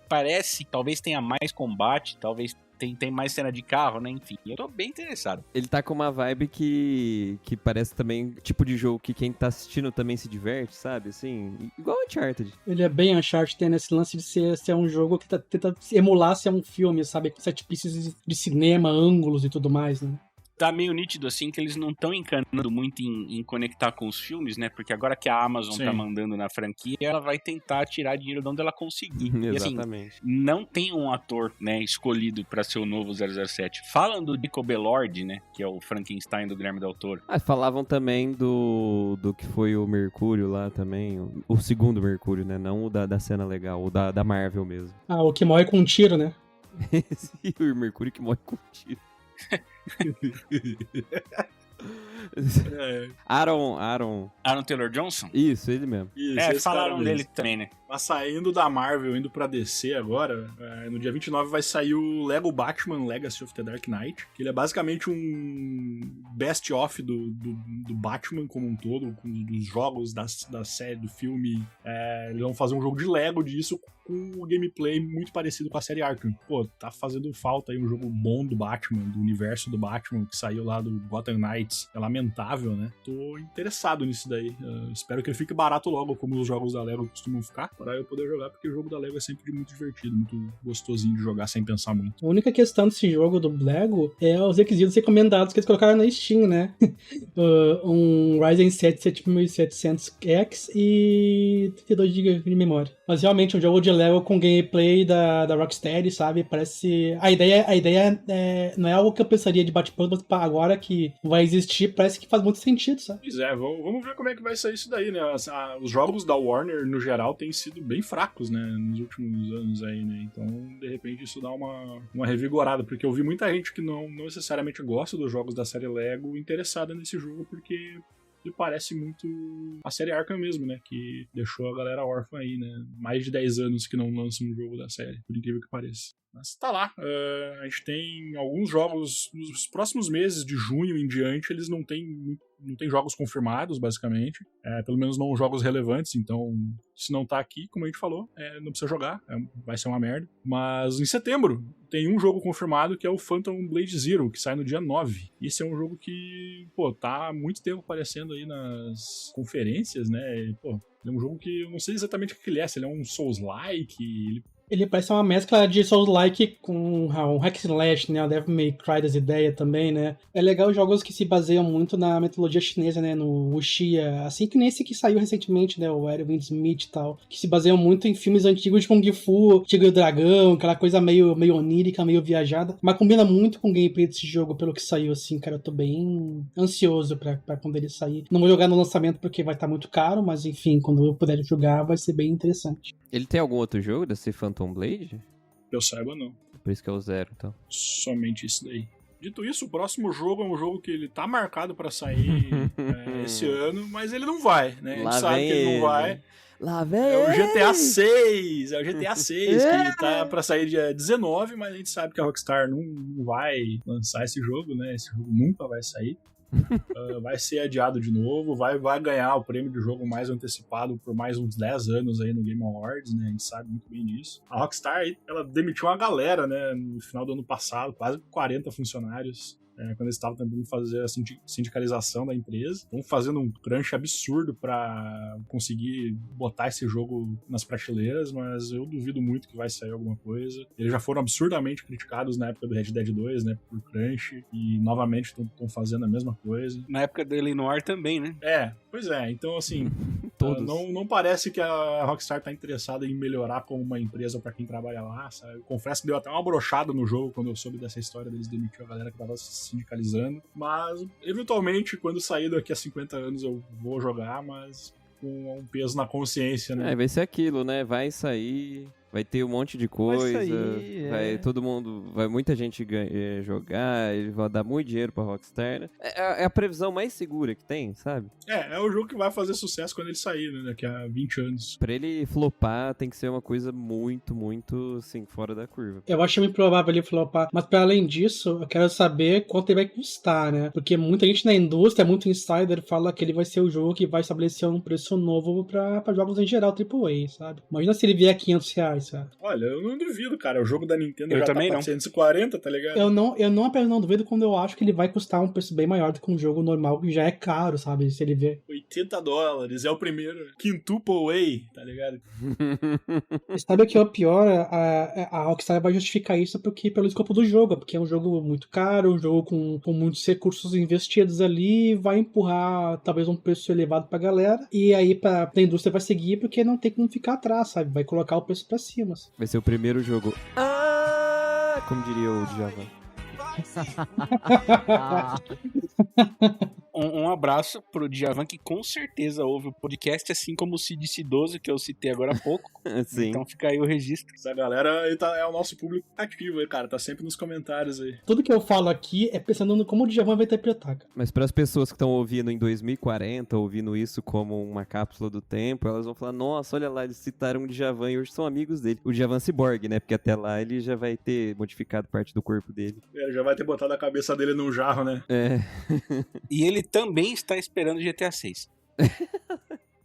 talvez tenha mais combate, talvez tem mais cena de carro, né? Enfim, eu tô bem interessado. Ele tá com uma vibe que parece também tipo de jogo que quem tá assistindo também se diverte, sabe? Assim, igual Uncharted. Ele é bem Uncharted, tem esse lance de ser um jogo que tenta emular ser um filme, sabe? Com set pieces de cinema, ângulos e tudo mais, né? Tá meio nítido, assim, que eles não estão encanando muito em conectar com os filmes, né? Porque agora que a Amazon tá mandando na franquia, ela vai tentar tirar dinheiro de onde ela conseguir. Exatamente. E assim, não tem um ator, né, escolhido pra ser o novo 007. Falam do Jacob Elord, né? Que é o Frankenstein do Guilherme Del Toro. Falavam também do que foi o Mercúrio lá também. O segundo Mercúrio, né? Não o da cena legal, o da Marvel mesmo. O que morre com um tiro, né? O Mercúrio que morre com um tiro. Aaron Taylor Johnson? Isso, ele mesmo. Isso, falaram dele também, né? Tá saindo da Marvel, indo pra DC agora. No dia 29 vai sair o Lego Batman Legacy of the Dark Knight, que ele é basicamente um best-of do Batman como um todo, dos jogos, da série, do filme. Eles vão fazer um jogo de Lego disso, com um gameplay muito parecido com a série Arkham. Pô, tá fazendo falta aí um jogo bom do Batman, do universo do Batman, que saiu lá do Gotham Knights. É lamentável, né? Tô interessado nisso daí. Espero que ele fique barato logo, como os jogos da Lego costumam ficar, para eu poder jogar, porque o jogo da Lego é sempre muito divertido, muito gostosinho de jogar sem pensar muito. A única questão desse jogo do Lego é os requisitos recomendados que eles colocaram na Steam, né? Um Ryzen 7 7700X e 32 GB de memória. Mas realmente um jogo de Lego com gameplay da Rocksteady, sabe? Parece... A ideia não é algo que eu pensaria de bate-papo, mas agora que vai existir, parece que faz muito sentido, sabe? Pois é, vamos ver como é que vai sair isso daí, né? Os jogos da Warner, no geral, têm sido bem fracos, né? Nos últimos anos aí, né? Então, de repente, isso dá uma revigorada, porque eu vi muita gente que não necessariamente gosta dos jogos da série Lego interessada nesse jogo, porque... ele parece muito a série Arkham mesmo, né? Que deixou a galera órfã aí, né? Mais de 10 anos que não lança um jogo da série, por incrível que pareça. Mas tá lá. A gente tem alguns jogos nos próximos meses, de junho em diante, eles não tem jogos confirmados, basicamente. Pelo menos não jogos relevantes, então se não tá aqui, como a gente falou, não precisa jogar, vai ser uma merda. Mas em setembro tem um jogo confirmado que é o Phantom Blade Zero, que sai no dia 9. Esse é um jogo que, tá há muito tempo aparecendo aí nas conferências, né? Ele é um jogo que eu não sei exatamente o que ele é, se ele é um Souls-like, Ele parece uma mescla de Souls-like com um hack and slash, né? O Devil May Cry das ideias também, né? É legal jogos que se baseiam muito na mitologia chinesa, né? No Wuxia, assim que nem esse que saiu recentemente, né? O Erwin Smith e tal, que se baseiam muito em filmes antigos de Kung Fu, Tigre e o Dragão, aquela coisa meio onírica, meio viajada, mas combina muito com o gameplay desse jogo, pelo que saiu, assim, cara. Eu tô bem ansioso pra quando ele sair. Não vou jogar no lançamento porque vai estar muito caro, mas enfim, quando eu puder jogar vai ser bem interessante. Ele tem algum outro jogo desse Phantom Blade? que eu saiba, não. Por isso que é o 0, então. Somente isso daí. Dito isso, o próximo jogo é um jogo que ele tá marcado pra sair esse ano, mas ele não vai, né? A gente sabe que ele não vai. Lá vem! É o GTA 6, que ele tá pra sair dia 19, mas a gente sabe que a Rockstar não vai lançar esse jogo, né? Esse jogo nunca vai sair. Vai ser adiado de novo, vai ganhar o prêmio de jogo mais antecipado por mais uns 10 anos aí no Game Awards, né? A gente sabe muito bem disso. A Rockstar, ela demitiu uma galera, né? No final do ano passado, quase 40 funcionários. Quando eles estavam tentando fazer a sindicalização da empresa. Estão fazendo um crunch absurdo pra conseguir botar esse jogo nas prateleiras, mas eu duvido muito que vai sair alguma coisa. Eles já foram absurdamente criticados na época do Red Dead 2, né, por crunch, e novamente estão fazendo a mesma coisa. Na época do Eleanor também, né? Pois é. Então, assim, Todos. Não parece que a Rockstar tá interessada em melhorar como uma empresa pra quem trabalha lá, sabe? Confesso que deu até uma brochada no jogo quando eu soube dessa história deles demitir a galera que tava sindicalizando, mas eventualmente quando sair daqui a 50 anos eu vou jogar, mas com um peso na consciência, né? Vai ser aquilo, né? Vai sair, vai ter um monte de coisa, vai todo mundo, vai muita gente jogar, ele vai dar muito dinheiro pra Rockstar, né? É a previsão mais segura que tem, sabe? É o jogo que vai fazer sucesso quando ele sair, né? Daqui a 20 anos. Pra ele flopar, tem que ser uma coisa muito, muito, assim, fora da curva. Eu acho muito provável ele flopar, mas para além disso, eu quero saber quanto ele vai custar, né? Porque muita gente na indústria, muito insider, fala que ele vai ser o jogo que vai estabelecer um preço novo pra jogos em geral, AAA, sabe? Imagina se ele vier a R$500, sabe? Olha, eu não duvido, cara. O jogo da Nintendo Eu já também tá não. 440, tá ligado? Eu apenas não duvido quando eu acho que ele vai custar um preço bem maior do que um jogo normal, que já é caro, sabe? Se ele vier. $80, é o primeiro. Quintuple way, tá ligado? Sabe o que é o pior? A Rockstar vai justificar isso pelo escopo do jogo, porque é um jogo muito caro, um jogo com muitos recursos investidos ali, vai empurrar talvez um preço elevado pra galera, e aí a indústria vai seguir porque não tem como ficar atrás, sabe? Vai colocar o preço pra cima. Vai ser o primeiro jogo. Como diria o Djavan. Um abraço pro Djavan, que com certeza ouve o podcast, assim como o Cid Cidoso, que eu citei agora há pouco. Sim. Então fica aí o registro. Essa galera aí é o nosso público ativo aí, cara. Tá sempre nos comentários aí. Tudo que eu falo aqui é pensando no como o Djavan vai interpretar, cara. Mas para as pessoas que estão ouvindo em 2040, ouvindo isso como uma cápsula do tempo, elas vão falar, nossa, olha lá, eles citaram o Djavan e hoje são amigos dele. O Djavan Cyborg, né? Porque até lá ele já vai ter modificado parte do corpo dele. Já vai ter botado a cabeça dele num jarro, né? E ele também está esperando GTA 6.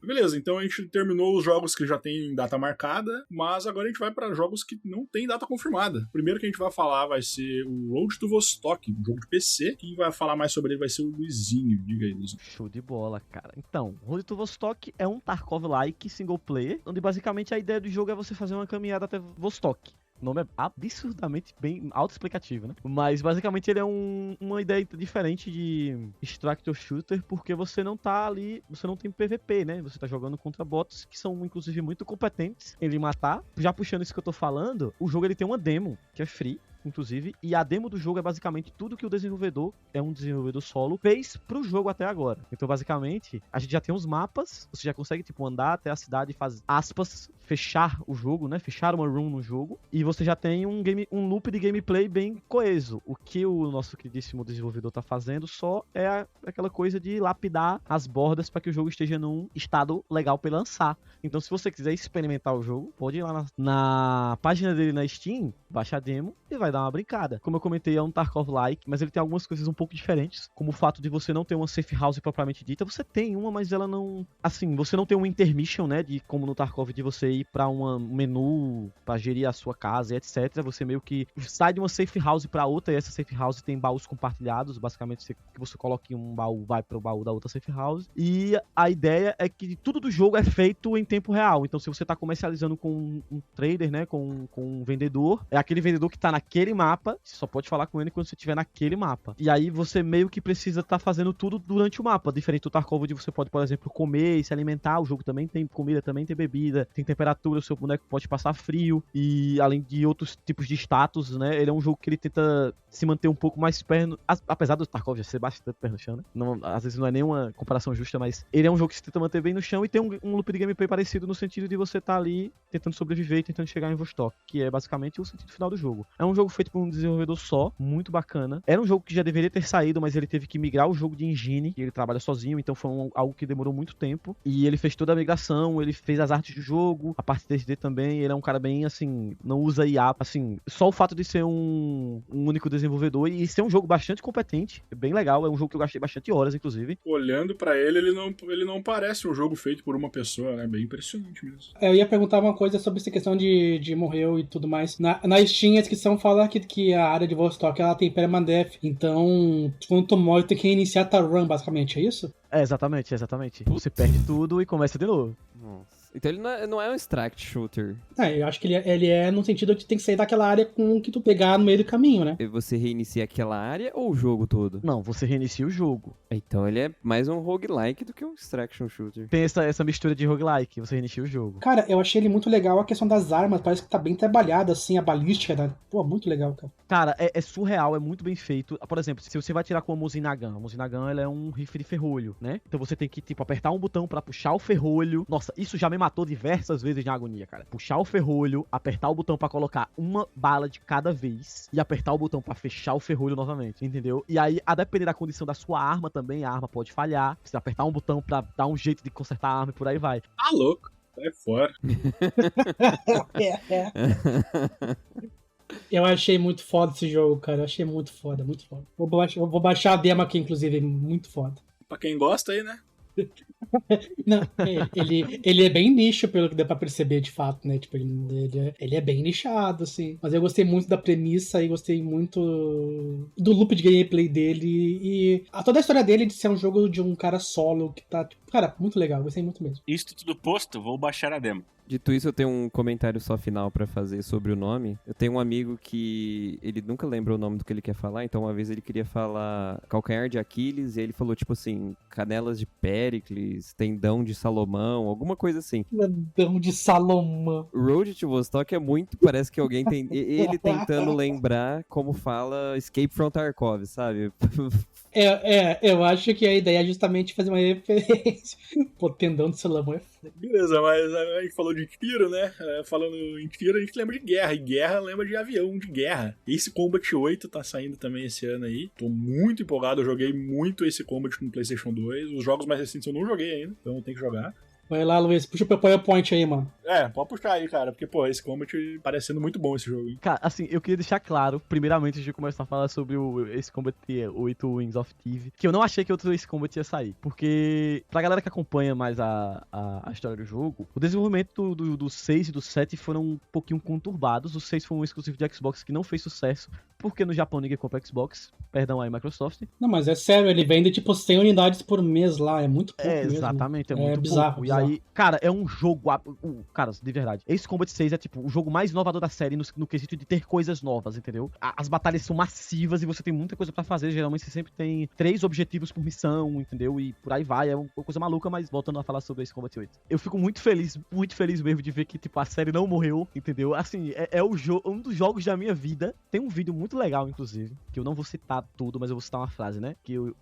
Beleza, então a gente terminou os jogos que já tem data marcada, mas agora a gente vai para jogos que não tem data confirmada. O primeiro que a gente vai falar vai ser o Road to Vostok, um jogo de PC. Quem vai falar mais sobre ele vai ser o Luizinho. Diga aí, Luizinho. Show de bola, cara. Então, Road to Vostok é um Tarkov-like single player, onde basicamente a ideia do jogo é você fazer uma caminhada até Vostok. O nome é absurdamente bem autoexplicativo, né? Mas basicamente ele é uma ideia diferente de Extractor Shooter, porque você não tá ali, você não tem PVP, né? Você tá jogando contra bots que são inclusive muito competentes em lhe matar. Já puxando isso que eu tô falando, o jogo ele tem uma demo que é free, inclusive, e a demo do jogo é basicamente tudo que o desenvolvedor, é um desenvolvedor solo, fez pro jogo até agora. Então, basicamente, a gente já tem os mapas, você já consegue, tipo, andar até a cidade e fazer, aspas, fechar o jogo, né? Fechar uma room no jogo, e você já tem um loop de gameplay bem coeso. O que o nosso queridíssimo desenvolvedor tá fazendo só é aquela coisa de lapidar as bordas para que o jogo esteja num estado legal para lançar. Então, se você quiser experimentar o jogo, pode ir lá na página dele na Steam, baixa a demo e vai dar uma brincada. Como eu comentei, é um Tarkov-like, mas ele tem algumas coisas um pouco diferentes, como o fato de você não ter uma safe house propriamente dita. Você tem uma, mas ela não... Assim, você não tem um intermission, né, de como no Tarkov, de você ir pra um menu pra gerir a sua casa e etc. Você meio que sai de uma safe house pra outra, e essa safe house tem baús compartilhados. Basicamente, que você coloca em um baú, vai pro baú da outra safe house. E a ideia é que tudo do jogo é feito em tempo real. Então, se você tá comercializando com um trader, né, com um vendedor, é aquele vendedor que tá naquele mapa, você só pode falar com ele quando você estiver naquele mapa. E aí você meio que precisa estar fazendo tudo durante o mapa, diferente do Tarkov, onde você pode, por exemplo, comer e se alimentar. O jogo também tem comida, também tem bebida, tem temperatura, o seu boneco pode passar frio, e além de outros tipos de status, né? Ele é um jogo que ele tenta se manter um pouco mais perno, apesar do Tarkov já ser bastante perno no chão, né? Não, às vezes não é nenhuma comparação justa, mas ele é um jogo que se tenta manter bem no chão e tem um loop de gameplay parecido no sentido de você estar ali tentando sobreviver e tentando chegar em Vostok, que é basicamente o sentido final do jogo. É um jogo feito por um desenvolvedor só, muito bacana. Era um jogo que já deveria ter saído, mas ele teve que migrar o jogo de engine, e ele trabalha sozinho, então foi algo que demorou muito tempo. E ele fez toda a migração, ele fez as artes do jogo, a parte 3D também. Ele é um cara bem, assim, não usa IA, assim, só o fato de ser um único desenvolvedor e ser um jogo bastante competente, é bem legal. É um jogo que eu gastei bastante horas, inclusive. Olhando pra ele não parece um jogo feito por uma pessoa, né? Bem impressionante mesmo. Eu ia perguntar uma coisa sobre essa questão de morreu e tudo mais. Na Steam, a descrição fala que a área de Vostok, ela tem permadeath. Então, quando tu morre, tu tem que reiniciar a run, basicamente, é isso? É, exatamente. Você perde tudo e começa de novo. Nossa. Então ele não é um extract shooter. Eu acho que ele é no sentido que tem que sair daquela área com o que tu pegar no meio do caminho, né? E você reinicia aquela área ou o jogo todo? Não, você reinicia o jogo. Então ele é mais um roguelike do que um extraction shooter. Tem essa mistura de roguelike, você reinicia o jogo. Cara, eu achei ele muito legal a questão das armas, parece que tá bem trabalhada, assim, a balística, né? Pô, muito legal, cara. Cara, é surreal, é muito bem feito. Por exemplo, se você vai tirar com a Mosin-Nagant, ela é um rifle de ferrolho, né? Então você tem que, tipo, apertar um botão pra puxar o ferrolho. Nossa, isso já me matou diversas vezes na agonia, cara. Puxar o ferrolho, apertar o botão pra colocar uma bala de cada vez e apertar o botão pra fechar o ferrolho novamente, entendeu? E aí, a depender da condição da sua arma também, a arma pode falhar. Você apertar um botão pra dar um jeito de consertar a arma e por aí vai. Tá louco. Sai fora. Eu achei muito foda esse jogo, cara. Eu achei muito foda, muito foda. Vou baixar a demo aqui, inclusive, muito foda. Pra quem gosta aí, né? Não, ele é bem nicho, pelo que dá pra perceber, de fato, né? Tipo, ele é bem nichado, assim. Mas eu gostei muito da premissa e gostei muito do loop de gameplay dele e toda a história dele de ser um jogo de um cara solo que tá, tipo, cara, muito legal. Gostei muito mesmo. Isto tudo posto, vou baixar a demo. Dito isso, eu tenho um comentário só final pra fazer sobre o nome. Eu tenho um amigo que ele nunca lembra o nome do que ele quer falar, então uma vez ele queria falar calcanhar de Aquiles e aí ele falou tipo assim, canelas de Péricles, tendão de Salomão, alguma coisa assim. Tendão de Salomão. Road to Vostok é muito, parece que alguém tem ele tentando lembrar como fala Escape from Tarkov, sabe? Eu acho que a ideia é justamente fazer uma referência. Pô, tendão de Salomão é foda. Beleza, mas a gente falou de tiro, né? Falando em tiro, a gente lembra de guerra. E guerra lembra de avião de guerra. Ace Combat 8 tá saindo também esse ano aí. Tô muito empolgado, eu joguei muito Ace Combat no PlayStation 2. Os jogos mais recentes eu não joguei ainda, então eu tenho que jogar. Vai lá, Luiz, puxa o PowerPoint aí, mano. Pode puxar aí, cara, porque, pô, Ace Combat parecendo muito bom esse jogo, hein? Cara, assim, eu queria deixar claro, primeiramente, antes de começar a falar sobre o Ace Combat 8 Wings of Thieves, que eu não achei que outro Ace Combat ia sair. Porque, pra galera que acompanha mais a história do jogo, o desenvolvimento do 6 e do 7 foram um pouquinho conturbados. O 6 foi um exclusivo de Xbox que não fez sucesso, porque no Japão ninguém compra Xbox. Perdão aí, Microsoft. Não, mas é sério, ele vende tipo 100 unidades por mês lá, é muito pouco mesmo. Exatamente, é muito bizarro, pouco. bizarro. E aí, cara, é um jogo... Cara, de verdade, Ace Combat 6 é tipo o jogo mais inovador da série no quesito de ter coisas novas, entendeu? As batalhas são massivas e você tem muita coisa pra fazer. Geralmente você sempre tem 3 objetivos por missão, entendeu? E por aí vai, é uma coisa maluca, mas voltando a falar sobre Ace Combat 8. Eu fico muito feliz mesmo de ver que, tipo, a série não morreu, entendeu? Assim, é um dos jogos da minha vida. Tem um vídeo muito legal, inclusive, que eu não vou citar tudo, mas eu vou citar uma frase, né? Que o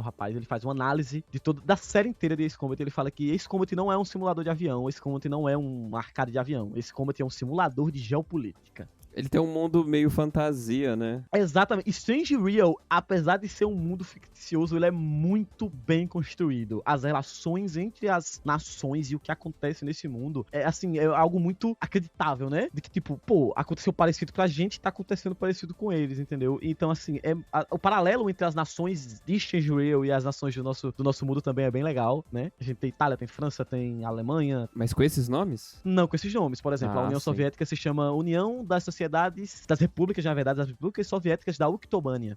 rapaz, ele faz uma análise da série inteira de Ace Combat. Ele fala que Ace Combat não é um simulador de avião, Ace Combat não é um arcade de avião, Ace Combat é um simulador de geopolítica. Ele tem um mundo meio fantasia, né? Exatamente. Strange Real, apesar de ser um mundo ficticioso, ele é muito bem construído. As relações entre as nações e o que acontece nesse mundo é, assim, é algo muito acreditável, né? De que, tipo, pô, aconteceu parecido pra gente, tá acontecendo parecido com eles, entendeu? Então, assim, o paralelo entre as nações de Strange Real e as nações do nosso mundo também é bem legal, né? A gente tem Itália, tem França, tem Alemanha. Mas com esses nomes? Não, com esses nomes. Por exemplo, a União Soviética se chama União das Sociedades, das Repúblicas, na verdade, das Repúblicas Soviéticas da Uctobânia.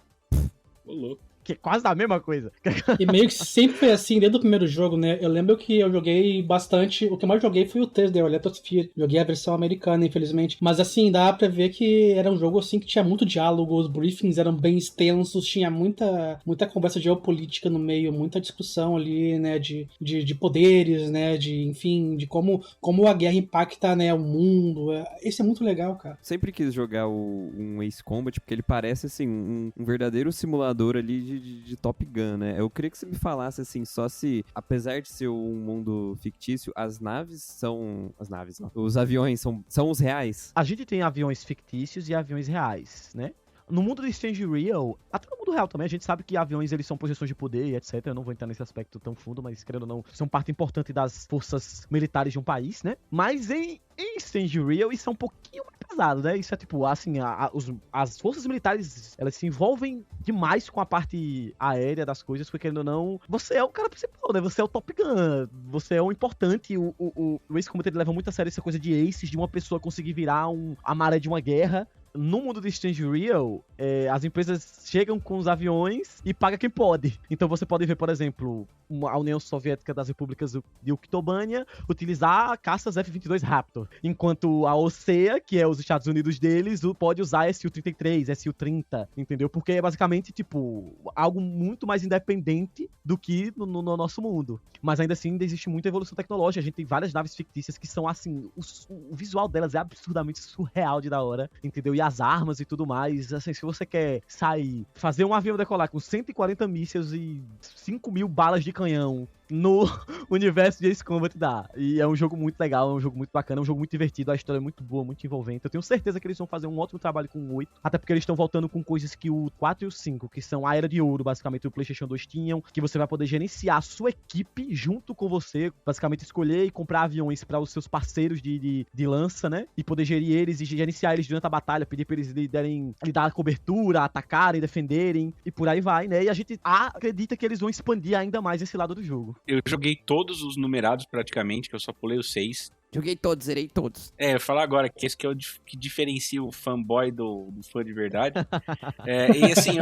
Ô, louco. que é quase a mesma coisa. E meio que sempre foi assim, desde o primeiro jogo, né? Eu lembro que eu joguei bastante. O que eu mais joguei foi o 3D, o Electrosphere. Joguei a versão americana, infelizmente. Mas assim, dá pra ver que era um jogo assim que tinha muito diálogo, os briefings eram bem extensos, tinha muita conversa geopolítica no meio, muita discussão ali, né? De poderes, né? Enfim, de como a guerra impacta, né, o mundo. Isso é muito legal, cara. Sempre quis jogar um Ace Combat, porque ele parece, assim, um verdadeiro simulador ali de Top Gun, né? Eu queria que você me falasse, assim, só se, apesar de ser um mundo fictício, as naves são... As naves, não. Os aviões são os reais? A gente tem aviões fictícios e aviões reais, né? No mundo do Strange Real, até no mundo real também, a gente sabe que aviões eles são posições de poder e etc. Eu não vou entrar nesse aspecto tão fundo, mas querendo ou não, são parte importante das forças militares de um país, né? Mas em Strange Real isso é um pouquinho mais pesado, né? Isso é tipo, assim, as forças militares, elas se envolvem demais com a parte aérea das coisas, porque querendo ou não, você é o cara principal, né? Você é o Top Gun, você é o importante. O Ace Combat leva muito a sério essa coisa de aces, de uma pessoa conseguir virar a maré de uma guerra. No mundo do Strange Real, as empresas chegam com os aviões e paga quem pode. Então você pode ver, por exemplo, a União Soviética das Repúblicas de Uctobânia utilizar caças F-22 Raptor, enquanto a OCEA, que é os Estados Unidos deles, pode usar Su-33, Su-30, entendeu? Porque é basicamente, tipo, algo muito mais independente do que no nosso mundo. Mas ainda assim, existe muita evolução tecnológica. A gente tem várias naves fictícias que são, assim, o visual delas é absurdamente surreal de da hora, entendeu? E as armas e tudo mais, assim, se você quer fazer um avião decolar com 140 mísseis e 5.000 balas de canhão no universo de Ace Combat dá. E é um jogo muito legal, é um jogo muito bacana, é um jogo muito divertido, a história é muito boa, muito envolvente. Eu tenho certeza que eles vão fazer um ótimo trabalho com o 8, até porque eles estão voltando com coisas que o 4 e o 5, que são a Era de Ouro, basicamente o PlayStation 2 tinham, que você vai poder gerenciar a sua equipe junto com você, basicamente escolher e comprar aviões para os seus parceiros de lança, né? E poder gerir eles e gerenciar eles durante a batalha, pedir pra eles lhe dar cobertura, atacarem, defenderem e por aí vai, né? E a gente acredita que eles vão expandir ainda mais esse lado do jogo. Eu joguei todos os numerados praticamente, que eu só pulei os 6. Joguei todos, zerei todos. Eu ia falar agora que esse que é o que diferencia o fanboy do fã de verdade. E assim,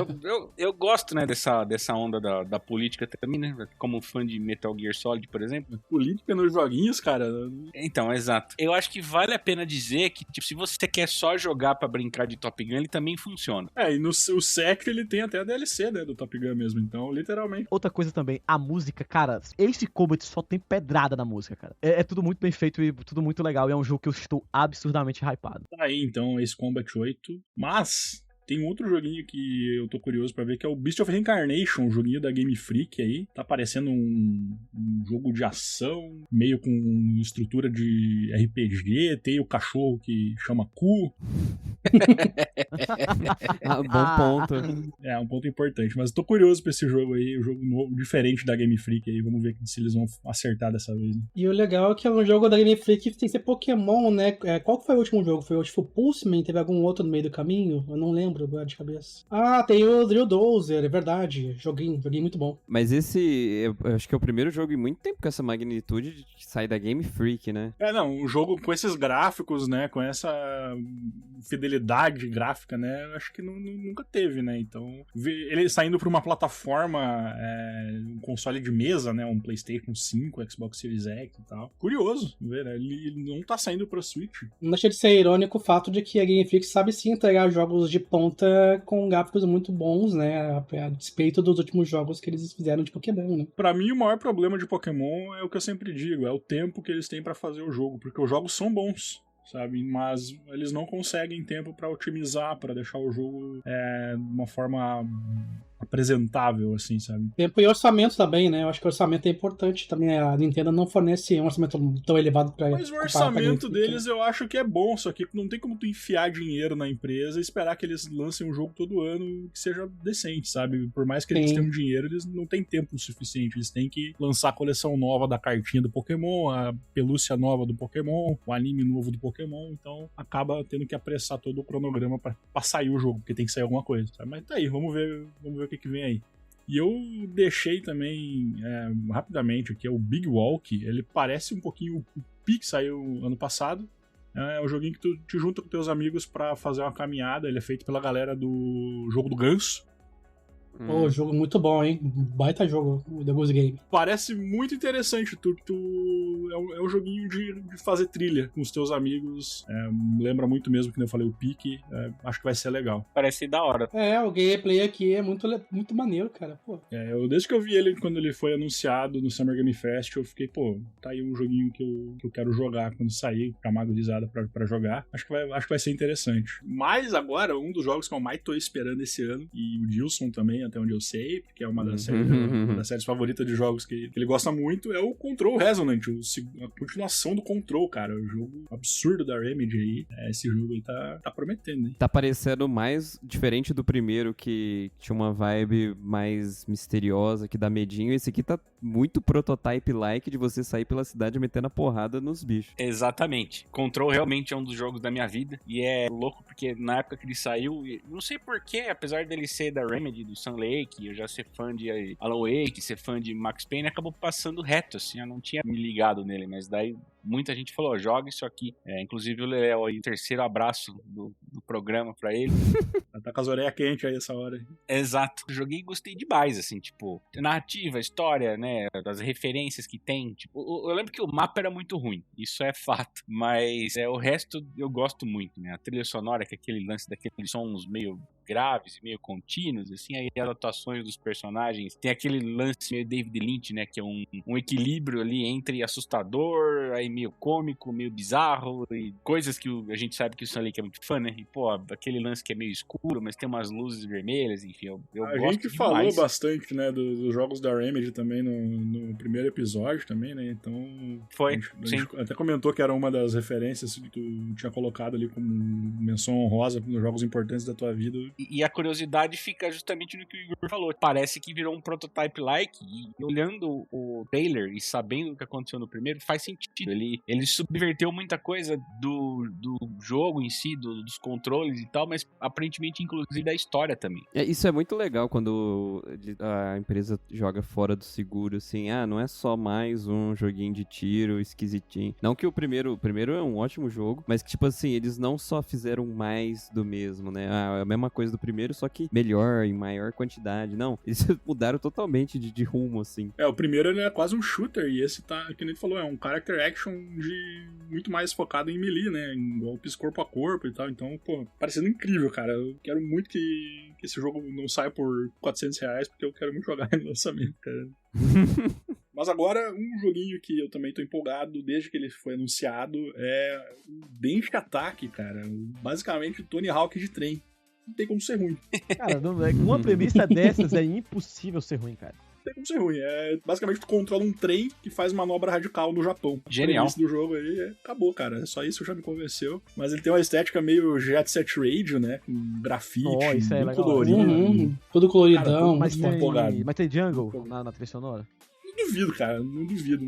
eu gosto, né, dessa onda da política também, né? Como fã de Metal Gear Solid, por exemplo. Política nos joguinhos, cara. Então, exato. Eu acho que vale a pena dizer que, tipo, se você quer só jogar pra brincar de Top Gun, ele também funciona. E no o Secre ele tem até a DLC, né, do Top Gun mesmo, então, literalmente. Outra coisa também, a música, cara, Ace Combat só tem pedrada na música, cara. É tudo muito bem feito e tudo muito legal, e é um jogo que eu estou absurdamente hypado. Tá aí, então, Ace Combat 8, mas... Tem um outro joguinho que eu tô curioso pra ver, que é o Beast of Reincarnation, um joguinho da Game Freak aí. Tá parecendo um jogo de ação, meio com estrutura de RPG, tem o cachorro que chama Cu. Bom ponto. É um ponto importante, mas eu tô curioso pra esse jogo aí, um jogo novo, diferente da Game Freak aí. Vamos ver se eles vão acertar dessa vez, né? E o legal é que é um jogo da Game Freak que tem que ser Pokémon, né? Qual que foi o último jogo? Foi o Pulseman? Teve algum outro no meio do caminho? Eu não lembro agora de cabeça. Tem o Drill Dozer, é verdade. Joguinho muito bom. Mas esse, eu acho que é o primeiro jogo em muito tempo com essa magnitude de sair da Game Freak, né? Um jogo com esses gráficos, né? Com essa fidelidade gráfica, né? Eu acho que nunca teve, né? Então, ele saindo pra uma plataforma, um console de mesa, né? Um PlayStation 5, Xbox Series X e tal. Curioso, ver, né? Ele não tá saindo pra Switch. Não deixa de ser irônico o fato de que a Game Freak sabe sim entregar jogos de ponta com gráficos muito bons, né? A despeito dos últimos jogos que eles fizeram de Pokémon, né? Pra mim, o maior problema de Pokémon é o que eu sempre digo, é o tempo que eles têm pra fazer o jogo, porque os jogos são bons, sabe? Mas eles não conseguem tempo pra otimizar, pra deixar o jogo de uma forma apresentável, assim, sabe? Tempo e orçamento também, né? Eu acho que o orçamento é importante também. A Nintendo não fornece um orçamento tão elevado pra... Mas o orçamento deles eu acho que é bom, só que não tem como tu enfiar dinheiro na empresa e esperar que eles lancem um jogo todo ano que seja decente, sabe? Por mais que eles tenham dinheiro, eles não têm tempo suficiente. Eles têm que lançar a coleção nova da cartinha do Pokémon, a pelúcia nova do Pokémon, o anime novo do Pokémon, então acaba tendo que apressar todo o cronograma pra sair o jogo, porque tem que sair alguma coisa, sabe? Mas tá aí, vamos ver o que vem aí. E eu deixei também, rapidamente aqui, o Big Walk. Ele parece um pouquinho o Pi, que saiu ano passado. É um joguinho que tu te junta com teus amigos pra fazer uma caminhada. Ele é feito pela galera do Jogo do Ganso. Pô, jogo muito bom, hein? Baita jogo, o The Goose Game. Parece muito interessante. É um joguinho de fazer trilha com os teus amigos. Lembra muito mesmo, que eu falei, o Pique. Acho que vai ser legal. Parece da hora. O gameplay aqui é muito maneiro, cara. Pô. Desde que eu vi ele quando ele foi anunciado no Summer Game Fest, eu fiquei, pô, tá aí um joguinho que eu quero jogar quando sair, chamar a gurizada pra jogar. Acho que vai ser interessante. Mas agora, um dos jogos que eu mais tô esperando esse ano, e o Dilson também, até onde eu sei, porque é uma das séries favoritas de jogos que ele gosta muito, é o Control Resonant, a continuação do Control, cara. O jogo absurdo da Remedy aí. Esse jogo aí tá prometendo, hein? Tá parecendo mais diferente do primeiro, que tinha uma vibe mais misteriosa, que dá medinho. Esse aqui tá muito prototype-like de você sair pela cidade metendo a porrada nos bichos. Exatamente. Control realmente é um dos jogos da minha vida. E é louco porque na época que ele saiu, não sei porquê, apesar dele ser da Remedy, do Sun Lake, eu já ser fã de Alan Wake, ser fã de Max Payne, acabou passando reto, assim, eu não tinha me ligado nele, mas daí muita gente falou, joga isso aqui. Inclusive o Léo aí, terceiro abraço do programa pra ele. Tá com as orelhas quentes aí essa hora. Exato. Joguei e gostei demais, assim, tipo, narrativa, história, né, das referências que tem. Tipo, eu lembro que o mapa era muito ruim, isso é fato, mas o resto eu gosto muito, né, a trilha sonora, que é aquele lance daqueles sons meio graves e meio contínuos, assim, aí as atuações dos personagens, tem aquele lance meio David Lynch, né, que é um equilíbrio ali entre assustador, aí meio cômico, meio bizarro, e coisas que a gente sabe que o Sun Lake é muito fã, né, e pô, aquele lance que é meio escuro, mas tem umas luzes vermelhas, enfim, eu gosto demais. A gente falou bastante, né, dos jogos da Remedy também no primeiro episódio também, né, então... Foi, a gente até comentou que era uma das referências que tu tinha colocado ali como menção honrosa nos jogos importantes da tua vida. E a curiosidade fica justamente no que o Igor falou. Parece que virou um prototype-like, e olhando o trailer e sabendo o que aconteceu no primeiro, faz sentido. Ele subverteu muita coisa do jogo em si, dos controles e tal, mas aparentemente, inclusive, da história também. Isso é muito legal quando a empresa joga fora do seguro, assim, não é só mais um joguinho de tiro esquisitinho. Não que o primeiro é um ótimo jogo, mas que, tipo assim, eles não só fizeram mais do mesmo, né? É a mesma coisa do primeiro, só que melhor, em maior quantidade. Não, eles mudaram totalmente de rumo, assim. O primeiro ele é quase um shooter, e esse tá, que nem tu falou, é um character action muito mais focado em melee, né? Em golpes corpo a corpo e tal. Então, pô, parecendo incrível, cara. Eu quero muito que esse jogo não saia por R$400, porque eu quero muito jogar no lançamento, cara. Mas agora, um joguinho que eu também tô empolgado desde que ele foi anunciado é o Denshin Attack, cara. Basicamente, o Tony Hawk de trem. Não tem como ser ruim. Cara, uma premissa dessas é impossível ser ruim, cara. Não tem como ser ruim. Basicamente, tu controla um trem que faz manobra radical no Japão. Genial. O do jogo aí acabou, cara. Só isso já me convenceu. Mas ele tem uma estética meio Jet Set Radio, né? Com grafite, isso é bem legal. colorido. Tudo coloridão. Cara, Mas empolgado. tem jungle na trilha sonora? Não duvido, cara, não duvido.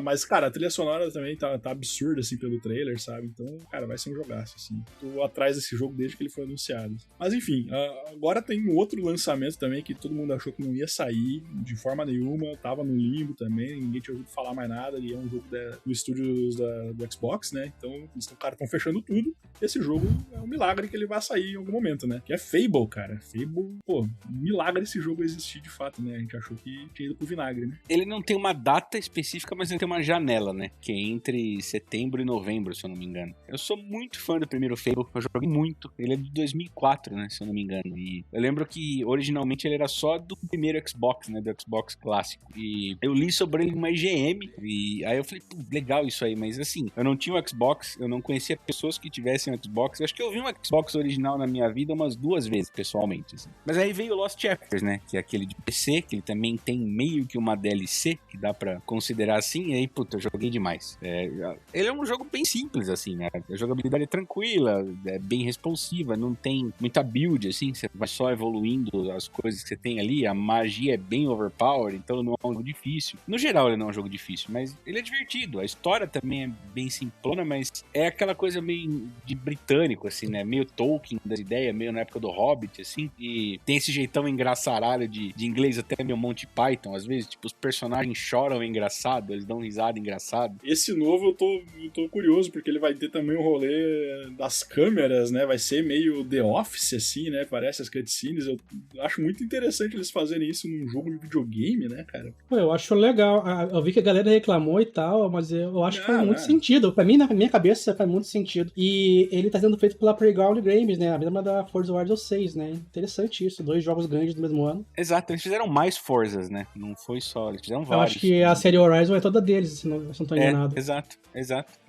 Mas, cara, a trilha sonora também tá absurda, assim, pelo trailer, sabe? Então, cara, vai ser um jogaço, assim. Tô atrás desse jogo desde que ele foi anunciado. Mas, enfim, agora tem um outro lançamento também que todo mundo achou que não ia sair de forma nenhuma. Tava no limbo também, ninguém tinha ouvido falar mais nada. E é um jogo do estúdio do Xbox, né? Então, eles estão fechando tudo. Esse jogo é um milagre que ele vai sair em algum momento, né? Que é Fable, cara. Fable, pô, um milagre esse jogo existir de fato, né? A gente achou que tinha ido pro vinagre, né? Ele não tem uma data específica, mas ele tem uma janela, né? Que é entre setembro e novembro, se eu não me engano. Eu sou muito fã do primeiro Fable, eu joguei muito. Ele é de 2004, né? Se eu não me engano. E eu lembro que originalmente ele era só do primeiro Xbox, né? Do Xbox clássico. E eu li sobre ele numa IGM. E aí eu falei, pô, legal isso aí. Mas assim, eu não tinha um Xbox, eu não conhecia pessoas que tivessem um Xbox. Eu acho que eu vi um Xbox original na minha vida umas 2 vezes, pessoalmente. Assim. Mas aí veio o Lost Chapters, né? Que é aquele de PC, que ele também tem meio que uma DLC, que dá pra considerar assim, e aí, puta, eu joguei demais. Ele é um jogo bem simples, assim, né? A jogabilidade é tranquila, é bem responsiva, não tem muita build, assim, você vai só evoluindo as coisas que você tem ali, a magia é bem overpowered, então não é um jogo difícil. No geral, ele não é um jogo difícil, mas ele é divertido. A história também é bem simplona, mas é aquela coisa meio de britânico, assim, né? Meio Tolkien das ideias, meio na época do Hobbit, assim, e tem esse jeitão engraçaralho de inglês até meio Monty Python, às vezes, tipo, os personagens personagens choram engraçado, eles dão risada engraçado. Esse novo eu tô curioso, porque ele vai ter também o rolê das câmeras, né? Vai ser meio The Office, assim, né? Parece as cutscenes. Eu acho muito interessante eles fazerem isso num jogo de videogame, né, cara? Pô, eu acho legal. Eu vi que a galera reclamou e tal, mas eu acho que faz muito sentido. Pra mim, na minha cabeça, faz muito sentido. E ele tá sendo feito pela Playground Games, né? A mesma da Forza Horizon 6, né? Interessante isso. 2 jogos grandes do mesmo ano. Exato, eles fizeram mais Forzas, né? Não foi só, eles fizeram Eu vários. acho que a série Horizon é toda deles, se não tô enganado. Exato.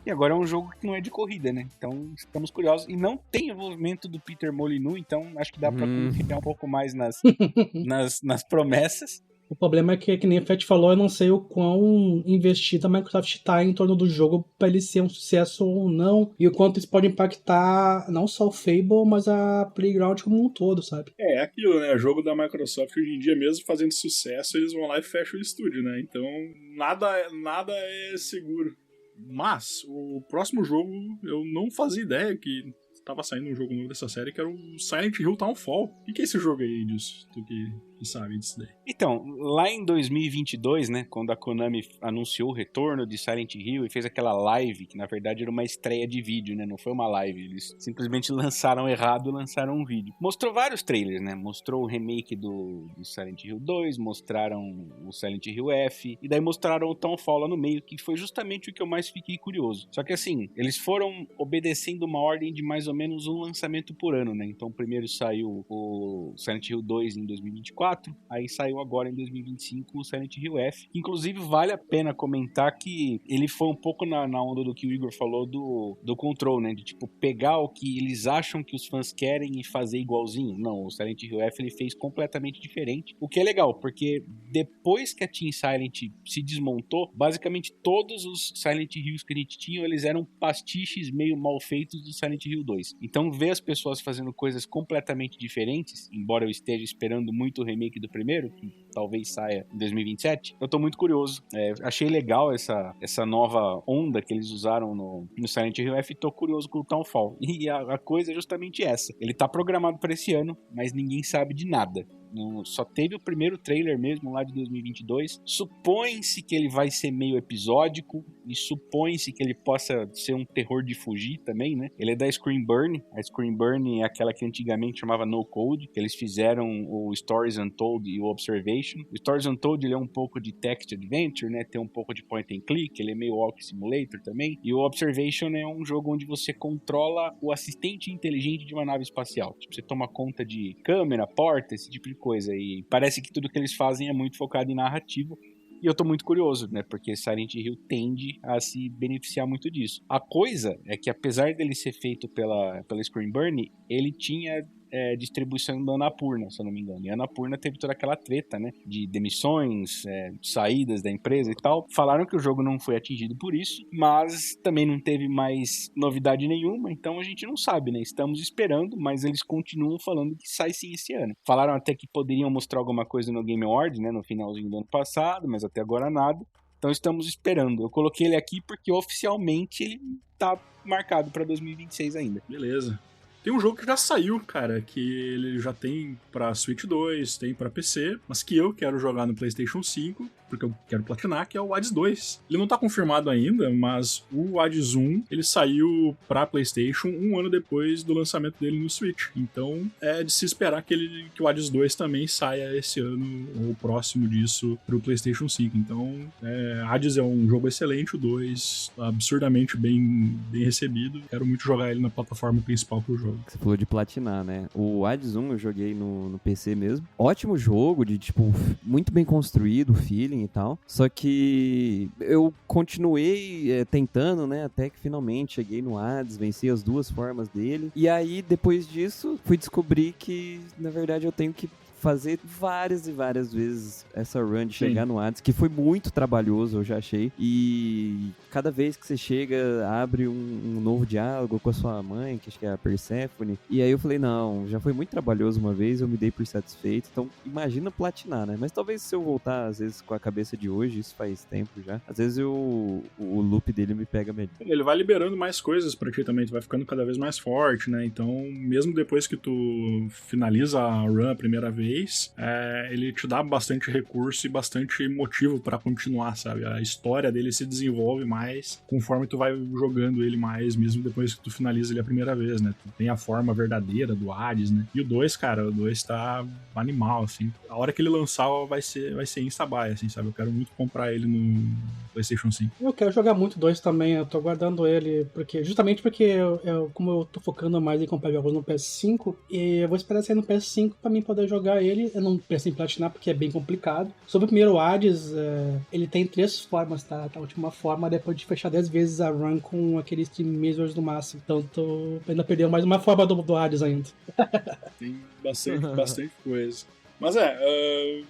E agora é um jogo que não é de corrida, né? Então estamos curiosos. E não tem envolvimento do Peter Molyneux, então acho que dá pra confiar um pouco mais nas promessas. O problema é que nem o Fett falou, eu não sei o quão investida a Microsoft tá em torno do jogo pra ele ser um sucesso ou não, e o quanto isso pode impactar não só o Fable, mas a Playground como um todo, sabe? É aquilo, né? O jogo da Microsoft hoje em dia, mesmo fazendo sucesso, eles vão lá e fecham o estúdio, né? Então, nada é seguro. Mas, o próximo jogo, eu não fazia ideia que tava saindo um jogo novo dessa série, que era o Silent Hill Townfall. O que é esse jogo aí, disso? Tu que sabe disso daí. Então, lá em 2022, né, quando a Konami anunciou o retorno de Silent Hill e fez aquela live, que na verdade era uma estreia de vídeo, né, não foi uma live, eles simplesmente lançaram errado, lançaram um vídeo. Mostrou vários trailers, né, mostrou o remake do Silent Hill 2, mostraram o Silent Hill F, e daí mostraram o Townfall lá no meio, que foi justamente o que eu mais fiquei curioso. Só que assim, eles foram obedecendo uma ordem de mais ou menos um lançamento por ano, né, então primeiro saiu o Silent Hill 2 em 2024, aí saiu agora em 2025 o Silent Hill F. Inclusive vale a pena comentar que ele foi um pouco na onda do que o Igor falou do Control, né? De tipo, pegar o que eles acham que os fãs querem e fazer igualzinho. Não, o Silent Hill F ele fez completamente diferente. O que é legal, porque depois que a Team Silent se desmontou, basicamente todos os Silent Hills que a gente tinha, eles eram pastiches meio mal feitos do Silent Hill 2. Então ver as pessoas fazendo coisas completamente diferentes, embora eu esteja esperando muito o remake do primeiro, que talvez saia em 2027, eu tô muito curioso. Achei legal essa nova onda que eles usaram no Silent Hill F, e tô curioso com o Townfall. E a coisa é justamente essa. Ele tá programado para esse ano, mas ninguém sabe de nada. Só teve o primeiro trailer mesmo lá de 2022. Supõe-se que ele vai ser meio episódico e supõe-se que ele possa ser um terror de fugir também, né? Ele é da Screenburn. A Screenburn é aquela que antigamente chamava No Code, que eles fizeram o Stories Untold e o Observation. O Stories Untold ele é um pouco de text adventure, né? Tem um pouco de point and click, ele é meio walk simulator também. E o Observation é um jogo onde você controla o assistente inteligente de uma nave espacial. Tipo, você toma conta de câmera, porta, esse tipo de coisa, e parece que tudo que eles fazem é muito focado em narrativa, e eu tô muito curioso, né, porque Silent Hill tende a se beneficiar muito disso. A coisa é que, apesar dele ser feito pela Screenburn, ele tinha distribuição da Annapurna, se eu não me engano. E a Annapurna teve toda aquela treta, né, de demissões, saídas da empresa e tal. Falaram que o jogo não foi atingido por isso, mas também não teve mais novidade nenhuma, então a gente não sabe, né? Estamos esperando, mas eles continuam falando que sai sim esse ano. Falaram até que poderiam mostrar alguma coisa no Game Awards, né, no finalzinho do ano passado, mas até agora nada. Então estamos esperando. Eu coloquei ele aqui porque oficialmente ele tá marcado para 2026 ainda. Beleza. Tem um jogo que já saiu, cara, que ele já tem pra Switch 2, tem pra PC, mas que eu quero jogar no PlayStation 5, porque eu quero platinar, que é o Hades 2. Ele não tá confirmado ainda, mas o Hades 1, ele saiu pra PlayStation um ano depois do lançamento dele no Switch. Então, é de se esperar que o Hades 2 também saia esse ano, ou próximo disso, pro PlayStation 5. Então, Hades é um jogo excelente, o 2, absurdamente bem recebido. Quero muito jogar ele na plataforma principal pro jogo. Você falou de platinar, né? O Hades 1 eu joguei no PC mesmo. Ótimo jogo, de tipo, muito bem construído, o feeling e tal. Só que eu continuei tentando, né? Até que finalmente cheguei no Hades, venci as 2 formas dele. E aí, depois disso, fui descobrir que, na verdade, eu tenho que fazer várias e várias vezes essa run de chegar no Hades, que foi muito trabalhoso, eu já achei. E cada vez que você chega, abre um novo diálogo com a sua mãe, que acho que é a Persephone. E aí eu falei, não, já foi muito trabalhoso uma vez, eu me dei por satisfeito. Então, imagina platinar, né? Mas talvez se eu voltar, às vezes, com a cabeça de hoje, isso faz tempo já, às vezes o loop dele me pega melhor. Ele vai liberando mais coisas pra ti também, tu vai ficando cada vez mais forte, né? Então, mesmo depois que tu finaliza a run a primeira vez, japonês, ele te dá bastante recurso e bastante motivo pra continuar, sabe? A história dele se desenvolve mais conforme tu vai jogando ele mais, mesmo depois que tu finaliza ele a primeira vez, né? Tu tem a forma verdadeira do Hades, né? E o 2, cara, o 2 tá animal, assim. A hora que ele lançar vai ser insta-buy, assim, sabe? Eu quero muito comprar ele no PlayStation 5. Eu quero jogar muito 2 também, eu tô guardando ele, justamente porque como eu tô focando mais em comprar jogos no PS5, e eu vou esperar sair no PS5 pra mim poder jogar ele. Eu não penso em platinar porque é bem complicado. Sobre o primeiro Hades, ele tem 3 formas, tá? A última forma depois de fechar 10 vezes a run com aquele Stream Measures no máximo. Então tô ainda perdendo mais uma forma do Hades ainda. Tem bastante coisa. Mas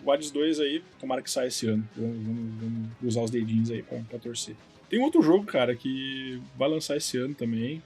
o Hades 2 aí, tomara que saia esse ano. Vamos usar os dedinhos aí pra torcer. Tem outro jogo, cara, que vai lançar esse ano também.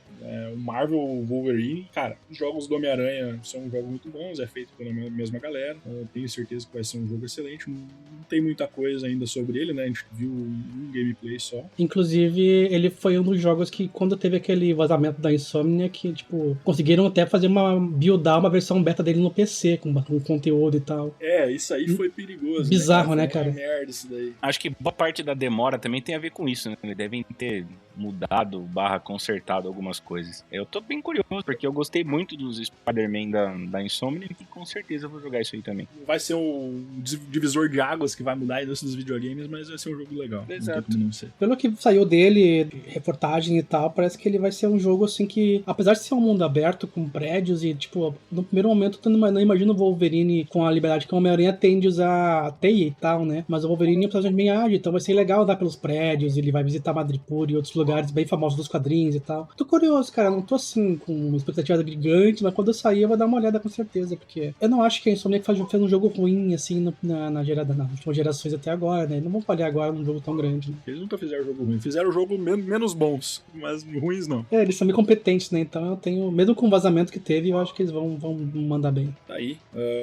O Marvel Wolverine. Cara, os jogos do Homem-Aranha são jogos muito bons, é feito pela mesma galera. Eu tenho certeza que vai ser um jogo excelente. Não tem muita coisa ainda sobre ele, né? A gente viu um gameplay só. Inclusive, ele foi um dos jogos que, quando teve aquele vazamento da Insomnia, que, tipo, conseguiram até fazer buildar uma versão beta dele no PC, com conteúdo e tal. Isso aí foi perigoso. Bizarro, né, cara? Foi uma merda isso daí. Acho que boa parte da demora também tem a ver com isso, né? Eles devem ter mudado / consertado algumas coisas. Eu tô bem curioso, porque eu gostei muito dos Spider-Man da Insomnia e com certeza eu vou jogar isso aí também. Vai ser um divisor de águas que vai mudar a indústria dos videogames, mas vai ser um jogo legal. Exato. Não ser. Pelo que saiu dele, reportagem e tal, parece que ele vai ser um jogo assim que, apesar de ser um mundo aberto com prédios e, tipo, no primeiro momento tu não imagina o Wolverine com a liberdade que o Homem-Aranha tem de usar a teia e tal, né? Mas o Wolverine é um personagem bem ágil, então vai ser legal andar pelos prédios, ele vai visitar Madripoor e outros lugares bem famosos dos quadrinhos e tal. Tô curioso, cara, não tô assim com uma expectativa gigante, mas quando eu sair eu vou dar uma olhada com certeza, porque eu não acho que a Insomniac fez um jogo ruim, assim, nas últimas gerações até agora, né? Não vão falhar agora num jogo tão grande, né? Eles nunca fizeram jogo ruim, fizeram jogo menos bons, mas ruins não. Eles são bem competentes, né? Então eu tenho, mesmo com o vazamento que teve, eu acho que eles vão mandar bem. Tá aí.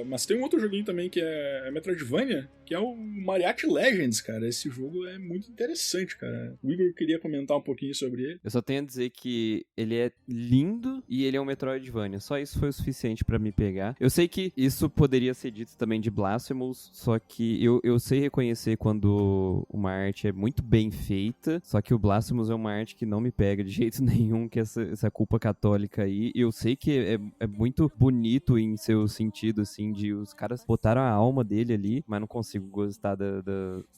Mas tem um outro joguinho também que é Metroidvania, que é o Mariachi Legends, cara. Esse jogo é muito interessante, cara. O Igor queria comentar um pouquinho sobre ele. Eu só tenho a dizer que ele é lindo e ele é um Metroidvania. Só isso foi o suficiente pra me pegar. Eu sei que isso poderia ser dito também de Blasphemous, só que eu sei reconhecer quando uma arte é muito bem feita, só que o Blasphemous é uma arte que não me pega de jeito nenhum, que essa culpa católica aí. Eu sei que é muito bonito em seu sentido, assim, de os caras botaram a alma dele ali, mas não consigo gostar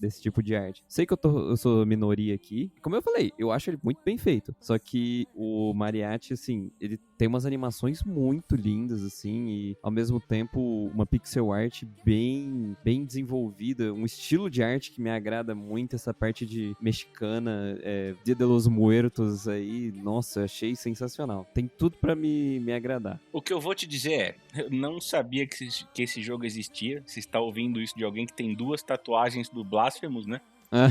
desse tipo de arte. Sei que eu sou minoria aqui. Como eu falei, eu acho ele muito bem feito. Só que o Mariachi, assim, ele tem umas animações muito lindas, assim, e ao mesmo tempo uma pixel art bem desenvolvida, um estilo de arte que me agrada muito, essa parte de mexicana, Dia de los Muertos aí, nossa, eu achei sensacional. Tem tudo pra me agradar. O que eu vou te dizer é, eu não sabia que esse jogo existia. Você está ouvindo isso de alguém que tem 2 tatuagens do Blasphemous, né?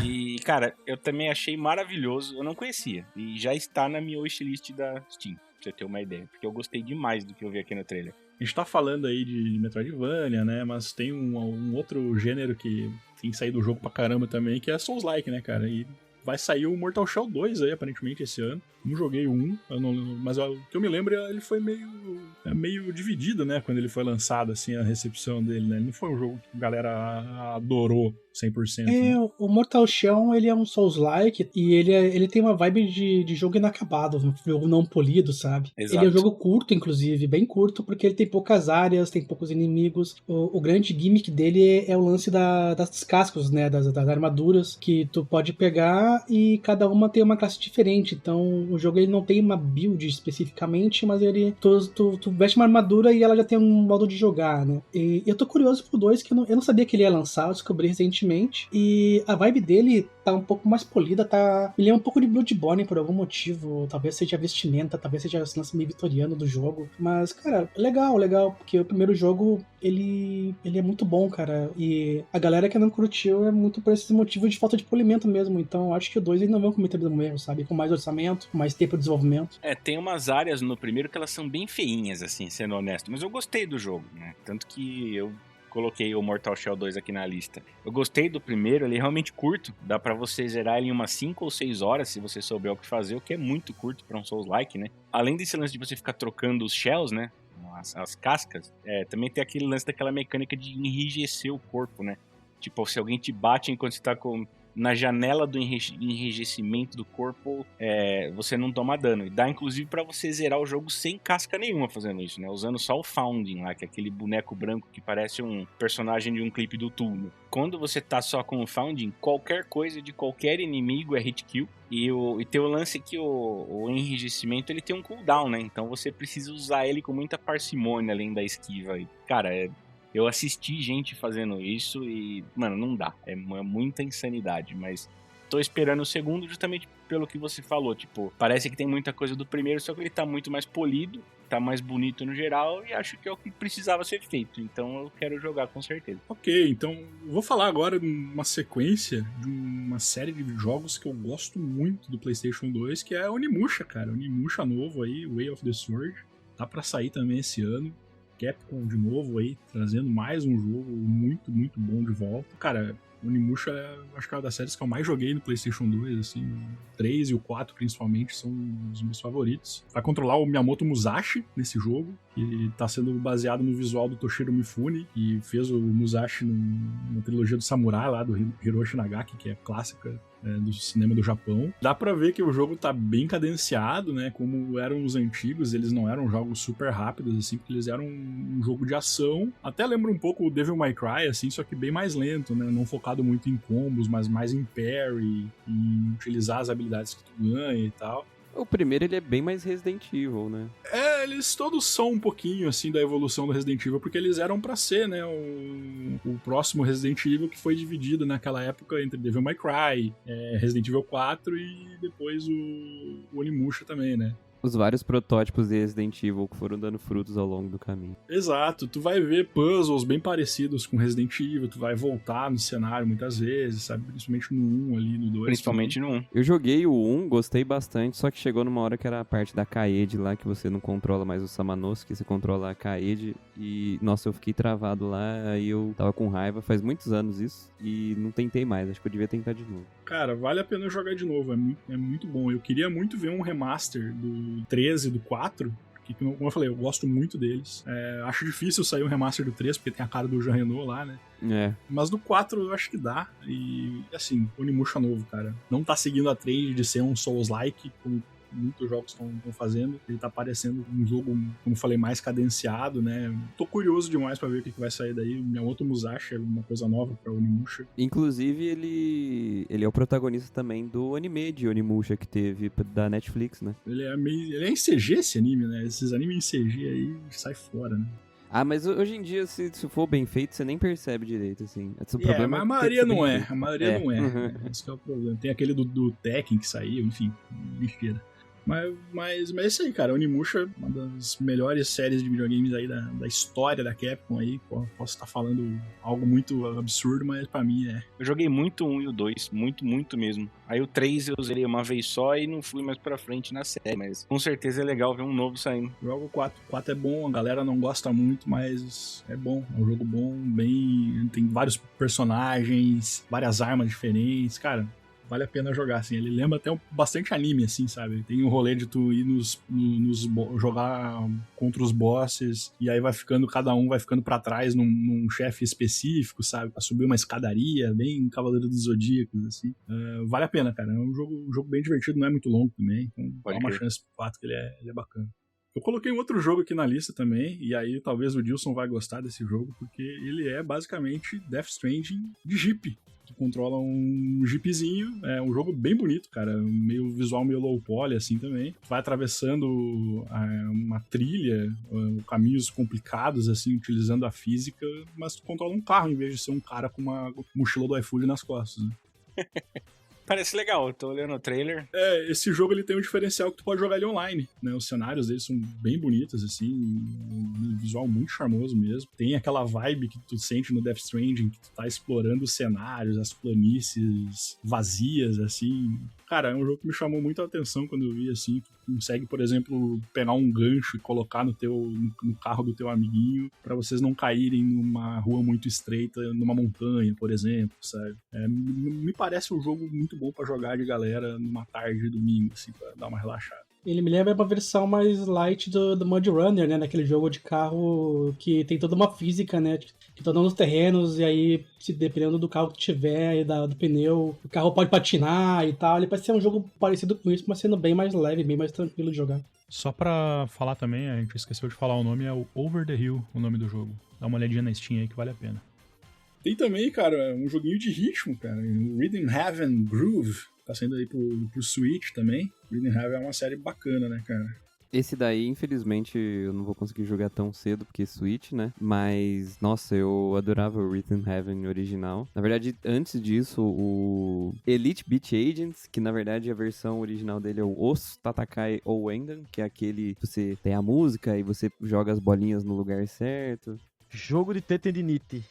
E, cara, eu também achei maravilhoso. Eu não conhecia. E já está na minha wishlist da Steam, pra você ter uma ideia. Porque eu gostei demais do que eu vi aqui no trailer. A gente tá falando aí de Metroidvania, né? Mas tem um outro gênero que tem saído do jogo pra caramba também, que é Souls-like, né, cara? E vai sair o Mortal Shell 2 aí, aparentemente, esse ano. Não joguei um, mas o que eu me lembro, ele foi meio dividido, né? Quando ele foi lançado, assim, a recepção dele, né? Ele não foi um jogo que a galera adorou 100%. Né? O Mortal Shell, ele é um Souls-like e ele tem uma vibe de jogo inacabado, um jogo não polido, sabe? Exato. Ele é um jogo curto, inclusive, bem curto, porque ele tem poucas áreas, tem poucos inimigos. O grande gimmick dele é o lance das cascos, né? Das armaduras, que tu pode pegar e cada uma tem uma classe diferente. Então, o jogo ele não tem uma build especificamente, mas tu veste uma armadura e ela já tem um modo de jogar, né? E eu tô curioso pro 2, que eu não sabia que ele ia lançar, eu descobri recentemente, e a vibe dele tá um pouco mais polida, ele é um pouco de Bloodborne por algum motivo, talvez seja a vestimenta, talvez seja o lance meio vitoriano do jogo, mas, cara, legal, porque o primeiro jogo, ele é muito bom, cara, e a galera que não curtiu é muito por esse motivo de falta de polimento mesmo, então eu acho que o 2 eles não vão cometer o mesmo erro, sabe, com mais orçamento, com mais tempo de desenvolvimento. Tem umas áreas no primeiro que elas são bem feinhas, assim, sendo honesto, mas eu gostei do jogo, né, tanto que eu coloquei o Mortal Shell 2 aqui na lista. Eu gostei do primeiro, ele é realmente curto, dá pra você zerar ele em umas 5 ou 6 horas, se você souber o que fazer, o que é muito curto pra um Souls-like, né? Além desse lance de você ficar trocando os shells, né? as cascas, também tem aquele lance daquela mecânica de enrijecer o corpo, né? Tipo, se alguém te bate enquanto você tá na janela do enrijecimento do corpo, você não toma dano. E dá, inclusive, pra você zerar o jogo sem casca nenhuma fazendo isso, né? Usando só o Founding lá, que é aquele boneco branco que parece um personagem de um clipe do Tool. Quando você tá só com o Founding, qualquer coisa de qualquer inimigo é hit kill. E tem o lance que o enrijecimento, ele tem um cooldown, né? Então você precisa usar ele com muita parcimônia, além da esquiva. E, cara, eu assisti gente fazendo isso e, mano, não dá. É muita insanidade, mas tô esperando o segundo justamente pelo que você falou. Tipo, parece que tem muita coisa do primeiro, só que ele tá muito mais polido, tá mais bonito no geral e acho que é o que precisava ser feito. Então eu quero jogar com certeza. Ok, então vou falar agora uma sequência de uma série de jogos que eu gosto muito do PlayStation 2, que é Onimusha, cara. Onimusha novo aí, Way of the Sword. Tá pra sair também esse ano. Capcom de novo aí, trazendo mais um jogo muito, muito bom de volta. Cara, Onimusha acho que é uma das séries que eu mais joguei no PlayStation 2, assim, o 3 e o 4 principalmente são os meus favoritos. Vai controlar o Miyamoto Musashi nesse jogo, que tá sendo baseado no visual do Toshiro Mifune, que fez o Musashi na trilogia do Samurai lá, do Hiroshi Nagaki, que é clássica do cinema do Japão. Dá pra ver que o jogo tá bem cadenciado, né, como eram os antigos. Eles não eram jogos super rápidos, assim, porque eles eram um jogo de ação. Até lembra um pouco o Devil May Cry, assim, só que bem mais lento, né, não focado muito em combos, mas mais em parry, em utilizar as habilidades que tu ganha e tal. O primeiro, ele é bem mais Resident Evil, né? Eles todos são um pouquinho, assim, da evolução do Resident Evil, porque eles eram pra ser, né, o próximo Resident Evil, que foi dividido naquela época entre Devil May Cry, Resident Evil 4 e depois o Onimusha também, né? Os vários protótipos de Resident Evil que foram dando frutos ao longo do caminho. Exato, tu vai ver puzzles bem parecidos com Resident Evil, tu vai voltar no cenário muitas vezes, sabe? Principalmente no 1 ali, no 2. Principalmente no 1. Eu joguei o 1, gostei bastante, só que chegou numa hora que era a parte da Kaede lá, que você não controla mais o Samanosuke, você controla a Kaede, e nossa, eu fiquei travado lá, aí eu tava com raiva, faz muitos anos isso, e não tentei mais, acho que eu devia tentar de novo. Cara, vale a pena jogar de novo, é muito bom. Eu queria muito ver um remaster do 13 e do 4, porque, como eu falei, eu gosto muito deles. Acho difícil sair um remaster do 3, porque tem a cara do Jean Reno lá, né? Mas do 4 eu acho que dá. E, assim, Onimusha novo, cara. Não tá seguindo a trend de ser um Souls-like, como muitos jogos estão fazendo. Ele tá parecendo um jogo, como eu falei, mais cadenciado, né? Tô curioso demais pra ver o que vai sair daí. Miyamoto Musashi é uma coisa nova pra Onimusha. Inclusive, ele é o protagonista também do anime de Onimusha que teve da Netflix, né? Ele é em CG esse anime, né? Esses animes em CG aí sai fora, né? Ah, mas hoje em dia, se for bem feito, você nem percebe direito, assim. O problema mas a maioria não é. feito. A maioria não é. Esse que é o problema. Tem aquele do Tekken que saiu, enfim, besteira. Mas é isso aí, cara. Onimusha, uma das melhores séries de videogames aí da história da Capcom aí. Posso estar falando algo muito absurdo, mas pra mim é. Eu joguei muito o 1 e o 2, muito, muito mesmo. Aí o 3 eu zerei uma vez só e não fui mais pra frente na série, mas com certeza é legal ver um novo saindo. Jogo 4. O 4 é bom, a galera não gosta muito, mas é bom. É um jogo bom, tem vários personagens, várias armas diferentes, cara. Vale a pena jogar, assim. Ele lembra até bastante anime, assim, sabe? Tem um rolê de tu ir jogar contra os bosses, e aí cada um vai ficando pra trás num chefe específico, sabe? Pra subir uma escadaria, bem Cavaleiro dos Zodíacos, assim. Vale a pena, cara. É um jogo bem divertido, não é muito longo também, então dá uma chance pro 4 que ele é bacana. Eu coloquei um outro jogo aqui na lista também, e aí talvez o Dilson vai gostar desse jogo, porque ele é basicamente Death Stranding de Jeep. Tu controla um jeepzinho, é um jogo bem bonito, cara, visual meio low poly assim também. Tu vai atravessando uma trilha, caminhos complicados assim, utilizando a física, mas tu controla um carro em vez de ser um cara com uma mochila do iFood nas costas, né? Parece legal, eu tô olhando o trailer. Esse jogo ele tem um diferencial que tu pode jogar ele online, né? Os cenários deles são bem bonitos, assim, um visual muito charmoso mesmo. Tem aquela vibe que tu sente no Death Stranding, que tu tá explorando os cenários, as planícies vazias, assim. Cara, é um jogo que me chamou muito a atenção quando eu vi, assim. Tu consegue, por exemplo, pegar um gancho e colocar no carro do teu amiguinho pra vocês não caírem numa rua muito estreita, numa montanha, por exemplo, sabe? Me parece um jogo muito bom pra jogar de galera numa tarde de domingo, assim, pra dar uma relaxada. Ele me lembra uma versão mais light do Mud Runner, né? Naquele jogo de carro que tem toda uma física, né? Que tá dando nos terrenos e aí, dependendo do carro que tiver e do pneu, o carro pode patinar e tal. Ele parece ser um jogo parecido com isso, mas sendo bem mais leve, bem mais tranquilo de jogar. Só pra falar também, a gente esqueceu de falar o nome, é o Over the Hill, o nome do jogo. Dá uma olhadinha na Steam aí que vale a pena. Tem também, cara, um joguinho de ritmo, cara, o Rhythm Heaven Groove. Tá saindo aí pro Switch também. Rhythm Heaven é uma série bacana, né, cara? Esse daí, infelizmente, eu não vou conseguir jogar tão cedo, porque é Switch, né? Mas, nossa, eu adorava o Rhythm Heaven original. Na verdade, antes disso, o Elite Beat Agents, que na verdade a versão original dele é o Os Tatakai Ouendan, que é aquele que você tem a música e você joga as bolinhas no lugar certo. Jogo de tendinite.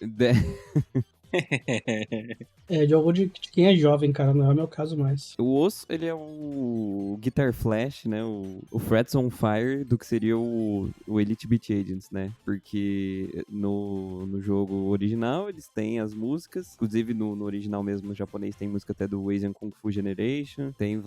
É jogo de quem é jovem, cara, não é o meu caso mais. O Osso, ele é o Guitar Flash, né? O Frets on Fire do que seria o Elite Beat Agents, né? Porque no jogo original eles têm as músicas, inclusive no original mesmo, no japonês, tem música até do Asian Kung Fu Generation, tem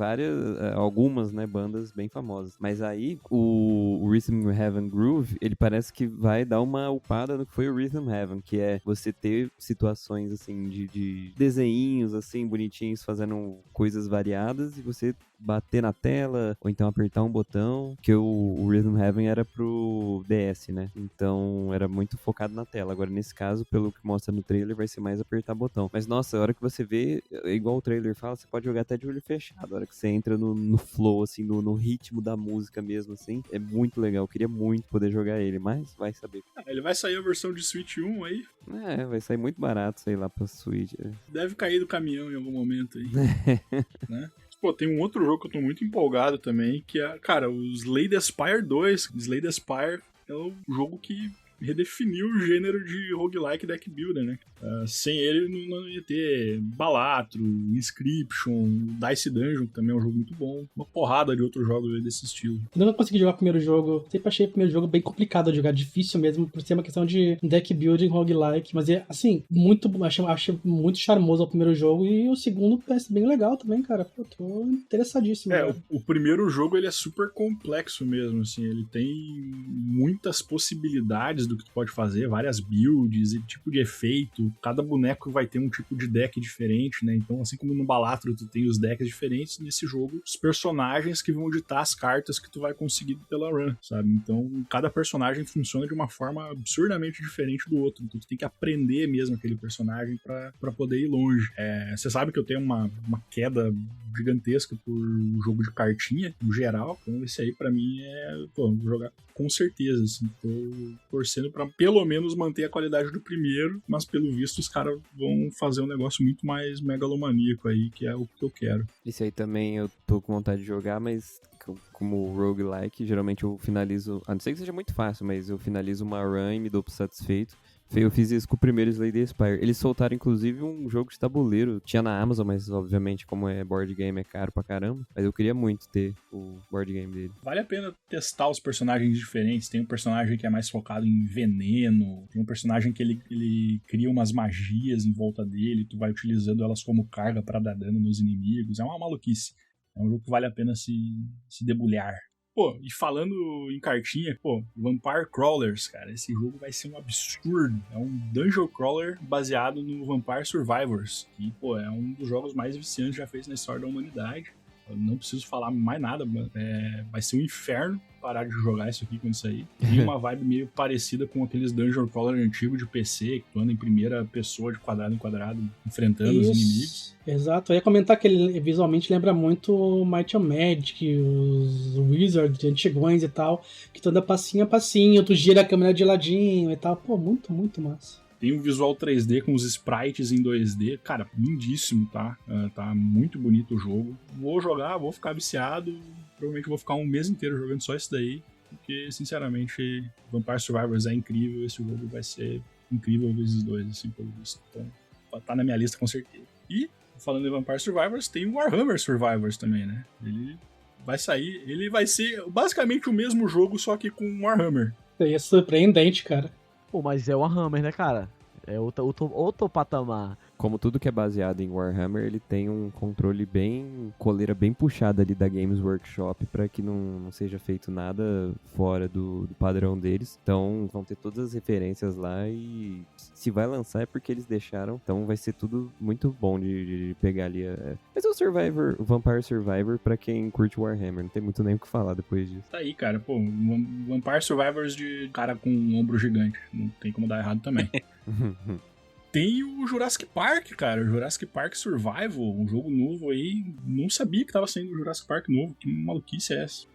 algumas, né, bandas bem famosas. Mas aí, o Rhythm Heaven Groove, ele parece que vai dar uma upada no que foi o Rhythm Heaven, que é você ter situações assim, de desenhinhos, assim, bonitinhos, fazendo coisas variadas, e você bater na tela, ou então apertar um botão, que o Rhythm Heaven era pro DS, né? Então, era muito focado na tela. Agora, nesse caso, pelo que mostra no trailer, vai ser mais apertar botão. Mas, nossa, a hora que você vê, igual o trailer fala, você pode jogar até de olho fechado. A hora que você entra no flow, assim, no ritmo da música mesmo, assim, é muito legal. Eu queria muito poder jogar ele, mas vai saber. Ele vai sair a versão de Switch 1 aí? Vai sair muito barato, sei lá, pra Switch. Deve cair do caminhão em algum momento aí. Né? Pô, tem um outro jogo que eu tô muito empolgado também, que é, cara, o Slay Spire 2. Slay Spire é o jogo que redefiniu o gênero de roguelike deck builder, né? Sem ele não ia ter Balatro, Inscription, Dice Dungeon, que também é um jogo muito bom. Uma porrada de outros jogos aí desse estilo. Eu não consegui jogar o primeiro jogo. Sempre achei o primeiro jogo bem complicado de jogar, difícil mesmo, por ser uma questão de deck building roguelike. Mas é, assim, achei muito charmoso o primeiro jogo, e o segundo parece bem legal também, cara. Pô, tô interessadíssimo. O primeiro jogo, ele é super complexo mesmo, assim. Ele tem muitas possibilidades do que tu pode fazer, várias builds e tipo de efeito. Cada boneco vai ter um tipo de deck diferente, né? Então, assim como no Balatro tu tem os decks diferentes, nesse jogo, os personagens que vão ditar as cartas que tu vai conseguir pela run, sabe? Então, cada personagem funciona de uma forma absurdamente diferente do outro. Então, tu tem que aprender mesmo aquele personagem pra poder ir longe. Você sabe que eu tenho uma queda gigantesca por jogo de cartinha, no geral. Então, esse aí, pra mim, vou jogar com certeza, assim. Tô torcendo pra pelo menos manter a qualidade do primeiro, mas pelo visto os caras vão fazer um negócio muito mais megalomaníaco aí, que é o que eu quero. Esse aí também eu tô com vontade de jogar, mas como roguelike, geralmente eu finalizo, a não ser que seja muito fácil, mas eu finalizo uma run e me dou por satisfeito. Eu fiz isso com o primeiro Slay the Spire. Eles soltaram, inclusive, um jogo de tabuleiro. Tinha na Amazon, mas, obviamente, como é board game, é caro pra caramba. Mas eu queria muito ter o board game dele. Vale a pena testar os personagens diferentes. Tem um personagem que é mais focado em veneno. Tem um personagem que ele cria umas magias em volta dele. Tu vai utilizando elas como carga pra dar dano nos inimigos. É uma maluquice. É um jogo que vale a pena se debulhar. Pô, e falando em cartinha, Vampire Crawlers, cara, esse jogo vai ser um absurdo. É um dungeon crawler baseado no Vampire Survivors, que, é um dos jogos mais viciantes já feitos na história da humanidade. Eu não preciso falar mais nada, vai ser um inferno parar de jogar isso aqui quando sair. Tem uma vibe meio parecida com aqueles dungeon crawler antigos de PC, que tu anda em primeira pessoa, de quadrado em quadrado, enfrentando os inimigos. Exato, eu ia comentar que ele visualmente lembra muito Might and Magic, os Wizards antigões e tal, que tu anda passinho a passinho, tu gira a câmera de ladinho e tal. Pô, muito, muito massa. Tem um visual 3D com os sprites em 2D. Cara, lindíssimo, tá? Tá muito bonito o jogo. Vou jogar, vou ficar viciado. Provavelmente vou ficar um mês inteiro jogando só isso daí. Porque, sinceramente, Vampire Survivors é incrível. Esse jogo vai ser incrível vezes 2, assim, pelo visto. Então, tá na minha lista com certeza. E, falando em Vampire Survivors, tem o Warhammer Survivors também, né? Ele vai sair, ele vai ser basicamente o mesmo jogo, só que com Warhammer. Isso aí é surpreendente, cara. Pô, mas é uma Hammer, né, cara? É outro patamar. como tudo que é baseado em Warhammer, ele tem um controle bem, coleira bem puxada ali da Games Workshop para que não seja feito nada fora do padrão deles. Então vão ter todas as referências lá e se vai lançar é porque eles deixaram. Então vai ser tudo muito bom de pegar ali. Mas é o Vampire Survivor pra quem curte Warhammer, não tem muito nem o que falar depois disso. Tá aí, cara, pô, Vampire Survivors de cara com um ombro gigante, não tem como dar errado também. Tem o Jurassic Park, cara, o Jurassic Park Survival, um jogo novo aí, não sabia que tava saindo o Jurassic Park novo, que maluquice é essa?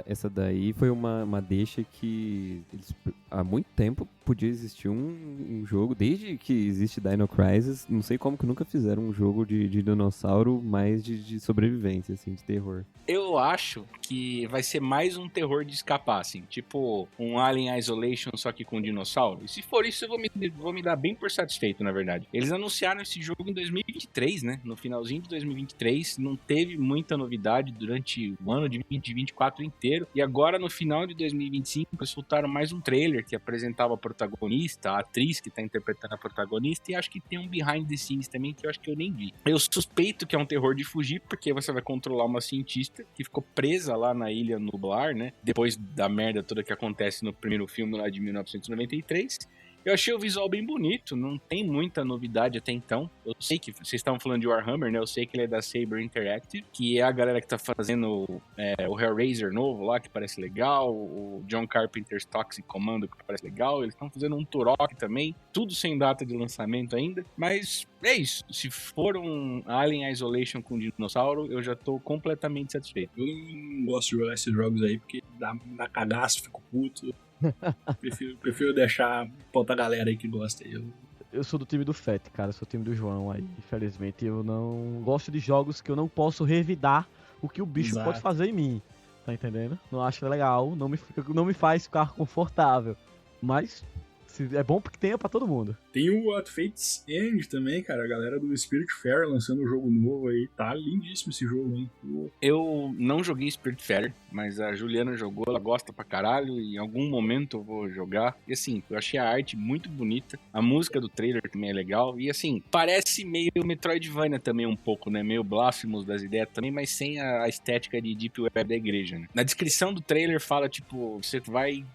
Essa daí foi uma deixa que eles, há muito tempo podia existir um jogo, desde que existe Dino Crisis, não sei como que nunca fizeram um jogo de dinossauro mais de sobrevivência, assim, de terror. Eu acho que vai ser mais um terror de escapar, assim, tipo um Alien Isolation, só que com dinossauro. E se for isso, eu vou me dar bem por satisfeito, na verdade. Eles anunciaram esse jogo em 2023, né? No finalzinho de 2023, não teve muita novidade durante o ano de 2024 inteiro. E agora, no final de 2025, eles soltaram mais um trailer que apresentava a protagonista, a atriz que tá interpretando a protagonista, e acho que tem um behind the scenes também que eu acho que eu nem vi. Eu suspeito que é um terror de fugir, porque você vai controlar uma cientista que ficou presa lá na Ilha Nublar, né? Depois da merda toda que acontece no primeiro filme lá de 1993. Eu achei o visual bem bonito, não tem muita novidade até então. Eu sei que vocês estavam falando de Warhammer, né? Eu sei que ele é da Saber Interactive, que é a galera que tá fazendo o Hellraiser novo lá, que parece legal, o John Carpenter's Toxic Commando, que parece legal. Eles estão fazendo um Turok também, tudo sem data de lançamento ainda. Mas é isso, se for um Alien Isolation com dinossauro, eu já tô completamente satisfeito. Eu não gosto de jogar esses jogos aí, porque dá cagaço, fico puto. Prefiro deixar pra outra galera aí que gosta. Eu sou do time do Fett, cara. Eu sou do time do João aí. Infelizmente, eu não gosto de jogos que eu não posso revidar o que o bicho Exato. pode fazer em mim. Tá entendendo? Não acho legal, não me faz ficar confortável. Mas é bom porque tenha pra todo mundo. Tem o At Fate's End também, cara. A galera do Spiritfarer lançando um jogo novo aí. Tá lindíssimo esse jogo, hein? Eu não joguei Spiritfarer, mas a Juliana jogou, ela gosta pra caralho, e em algum momento eu vou jogar. E assim, eu achei a arte muito bonita, a música do trailer também é legal, e assim, parece meio Metroidvania também um pouco, né? Meio Blasphemous das ideias também, mas sem a estética de Deep Web da igreja, né? Na descrição do trailer fala, tipo,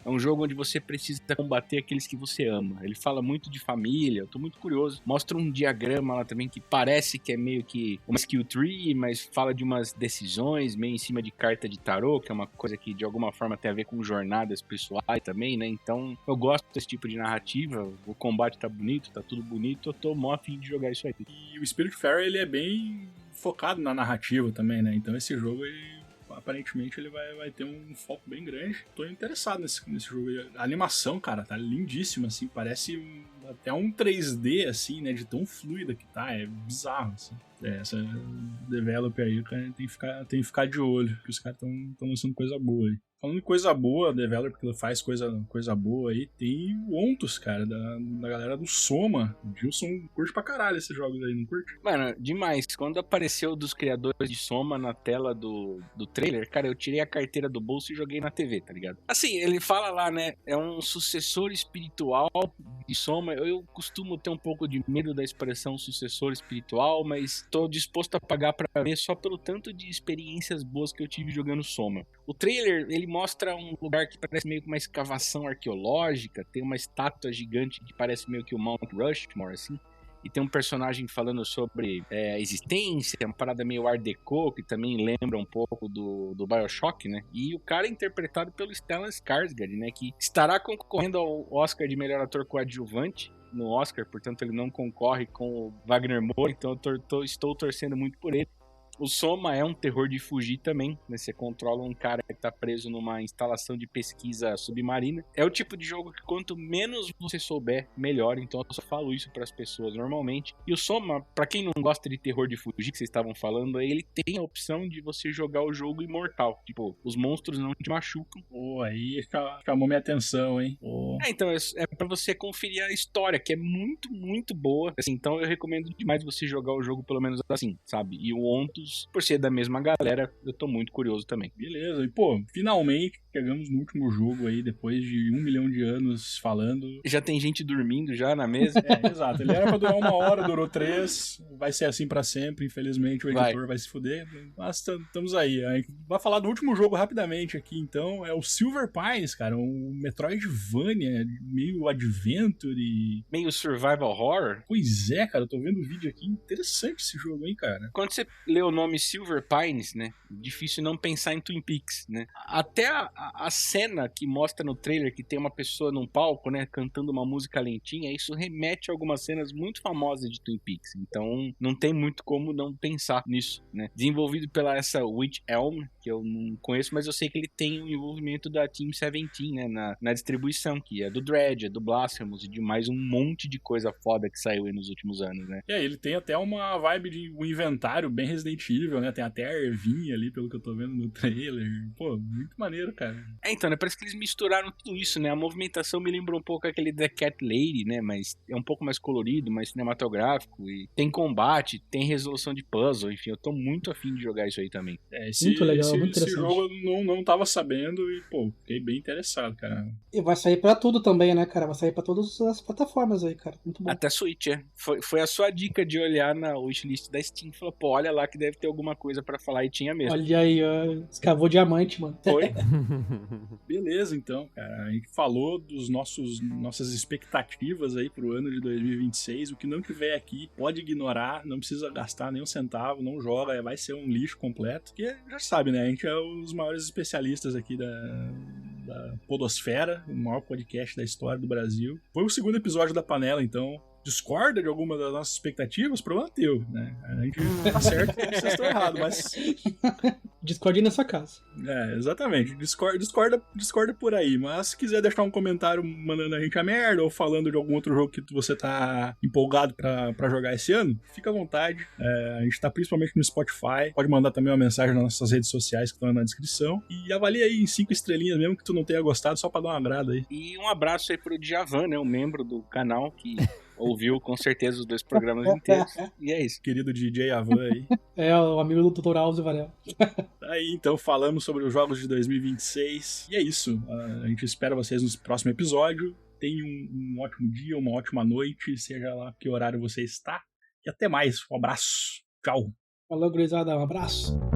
é um jogo onde você precisa combater aqueles que você ama. Ele fala muito de família, eu tô muito curioso. Mostra um diagrama lá também que parece que é meio que uma skill tree, mas fala de umas decisões meio em cima de carta de tarô, que é uma coisa que de alguma forma tem a ver com jornadas pessoais também, né? Então eu gosto desse tipo de narrativa, o combate tá bonito, tá tudo bonito, eu tô mó afim de jogar isso aí. E o Spiritfarer, ele é bem focado na narrativa também, né? Então esse jogo, aparentemente, ele vai ter um foco bem grande. Tô interessado nesse jogo aí. A animação, cara, tá lindíssima, assim, parece até um 3D, assim, né? De tão fluida que tá, é bizarro, assim. Essa developer aí, o cara tem que ficar de olho, que os caras estão lançando coisa boa aí. Falando em coisa boa, developer que faz coisa boa aí, tem o Ontos, cara, da galera do Soma. O Gilson curte pra caralho esses jogos aí, não curte? Mano, demais. Quando apareceu dos criadores de Soma na tela do trailer, cara, eu tirei a carteira do bolso e joguei na TV, tá ligado? Assim, ele fala lá, né, é um sucessor espiritual de Soma. Eu costumo ter um pouco de medo da expressão sucessor espiritual, mas tô disposto a pagar pra ver só pelo tanto de experiências boas que eu tive jogando Soma. O trailer, ele mostra um lugar que parece meio que uma escavação arqueológica, tem uma estátua gigante que parece meio que o Mount Rushmore, assim, e tem um personagem falando sobre a existência, uma parada meio Art Deco, que também lembra um pouco do BioShock, né? E o cara é interpretado pelo Stellan Skarsgård, né? Que estará concorrendo ao Oscar de melhor ator coadjuvante no Oscar, portanto ele não concorre com o Wagner Moura, então eu estou torcendo muito por ele. O Soma é um terror de fugir também, né? Você controla um cara que tá preso numa instalação de pesquisa submarina. É o tipo de jogo que quanto menos você souber, melhor. Então eu só falo isso pras pessoas normalmente. E o Soma, pra quem não gosta de terror de fugir, que vocês estavam falando, ele tem a opção de você jogar o jogo imortal. Tipo, os monstros não te machucam. Pô, aí chamou minha atenção, hein? Pô. Então é pra você conferir a história, que é muito, muito boa. Assim, então eu recomendo demais você jogar o jogo pelo menos assim, sabe? E o Ontos todos, por ser da mesma galera, eu tô muito curioso também. Beleza, e pô, finalmente chegamos no último jogo aí, depois de 1 milhão de anos falando. Já tem gente dormindo já na mesa? Exato, ele era pra durar 1 hora, durou 3, vai ser assim pra sempre, infelizmente o editor vai se fuder, mas estamos aí. A gente vai falar do último jogo rapidamente aqui, então, é o Silver Pines, cara, um Metroidvania, meio Adventure. Meio survival horror? Pois é, cara, eu tô vendo o vídeo aqui, interessante esse jogo, hein, cara. Quando você lê o nome Silver Pines, né, difícil não pensar em Twin Peaks, né. Até a cena que mostra no trailer que tem uma pessoa num palco, né, cantando uma música lentinha, isso remete a algumas cenas muito famosas de Twin Peaks, então não tem muito como não pensar nisso, né. Desenvolvido pela essa Witch Elm, que eu não conheço, mas eu sei que ele tem o envolvimento da Team 17, né, na distribuição, que é do Dread, é do Blasphemous e de mais um monte de coisa foda que saiu aí nos últimos anos, né. Ele tem até uma vibe de um inventário bem Resident Evil, né, tem até a ervinha ali, pelo que eu tô vendo no trailer, pô, muito maneiro, cara. Então, né, parece que eles misturaram tudo isso, né, a movimentação me lembrou um pouco aquele The Cat Lady, né, mas é um pouco mais colorido, mais cinematográfico, e tem combate, tem resolução de puzzle, enfim, eu tô muito afim de jogar isso aí também. Muito legal, muito esse interessante. jogo eu não tava sabendo e, pô, fiquei bem interessado, cara. E vai sair pra tudo também, né, cara? Vai sair pra todas as plataformas aí, cara. Muito bom. Até Switch, foi a sua dica de olhar na wishlist da Steam, falou, pô, olha lá que deve ter alguma coisa pra falar, e tinha mesmo. Olha aí, ó, escavou diamante, mano. Foi? Beleza, então, cara. A gente falou dos nossas expectativas aí pro ano de 2026. O que não tiver aqui, pode ignorar, não precisa gastar nem um centavo, não joga, vai ser um lixo completo. Porque já sabe, né? A gente é os maiores especialistas aqui da podosfera, o maior podcast da história do Brasil. Foi o segundo episódio da Panela, então discorda de alguma das nossas expectativas, problema teu, né? A gente tá certo e vocês estão errados, mas... Discorde nessa casa. Exatamente. Discorda por aí, mas se quiser deixar um comentário mandando a gente a merda ou falando de algum outro jogo que você tá empolgado pra jogar esse ano, fica à vontade. A gente tá principalmente no Spotify, pode mandar também uma mensagem nas nossas redes sociais que estão na descrição e avalia aí em 5 estrelinhas mesmo que tu não tenha gostado, só pra dar um agrado aí. E um abraço aí pro Djavan, né, um membro do canal que... ouviu com certeza os 2 programas inteiros. E é isso. Querido DJ Avan aí. O amigo do Dr. Alves e Varela. Aí, então, falamos sobre os jogos de 2026. E é isso. A gente espera vocês no próximo episódio. Tenham um ótimo dia, uma ótima noite, seja lá que horário você está. E até mais. Um abraço. Tchau. Falou, gurizada. Um abraço.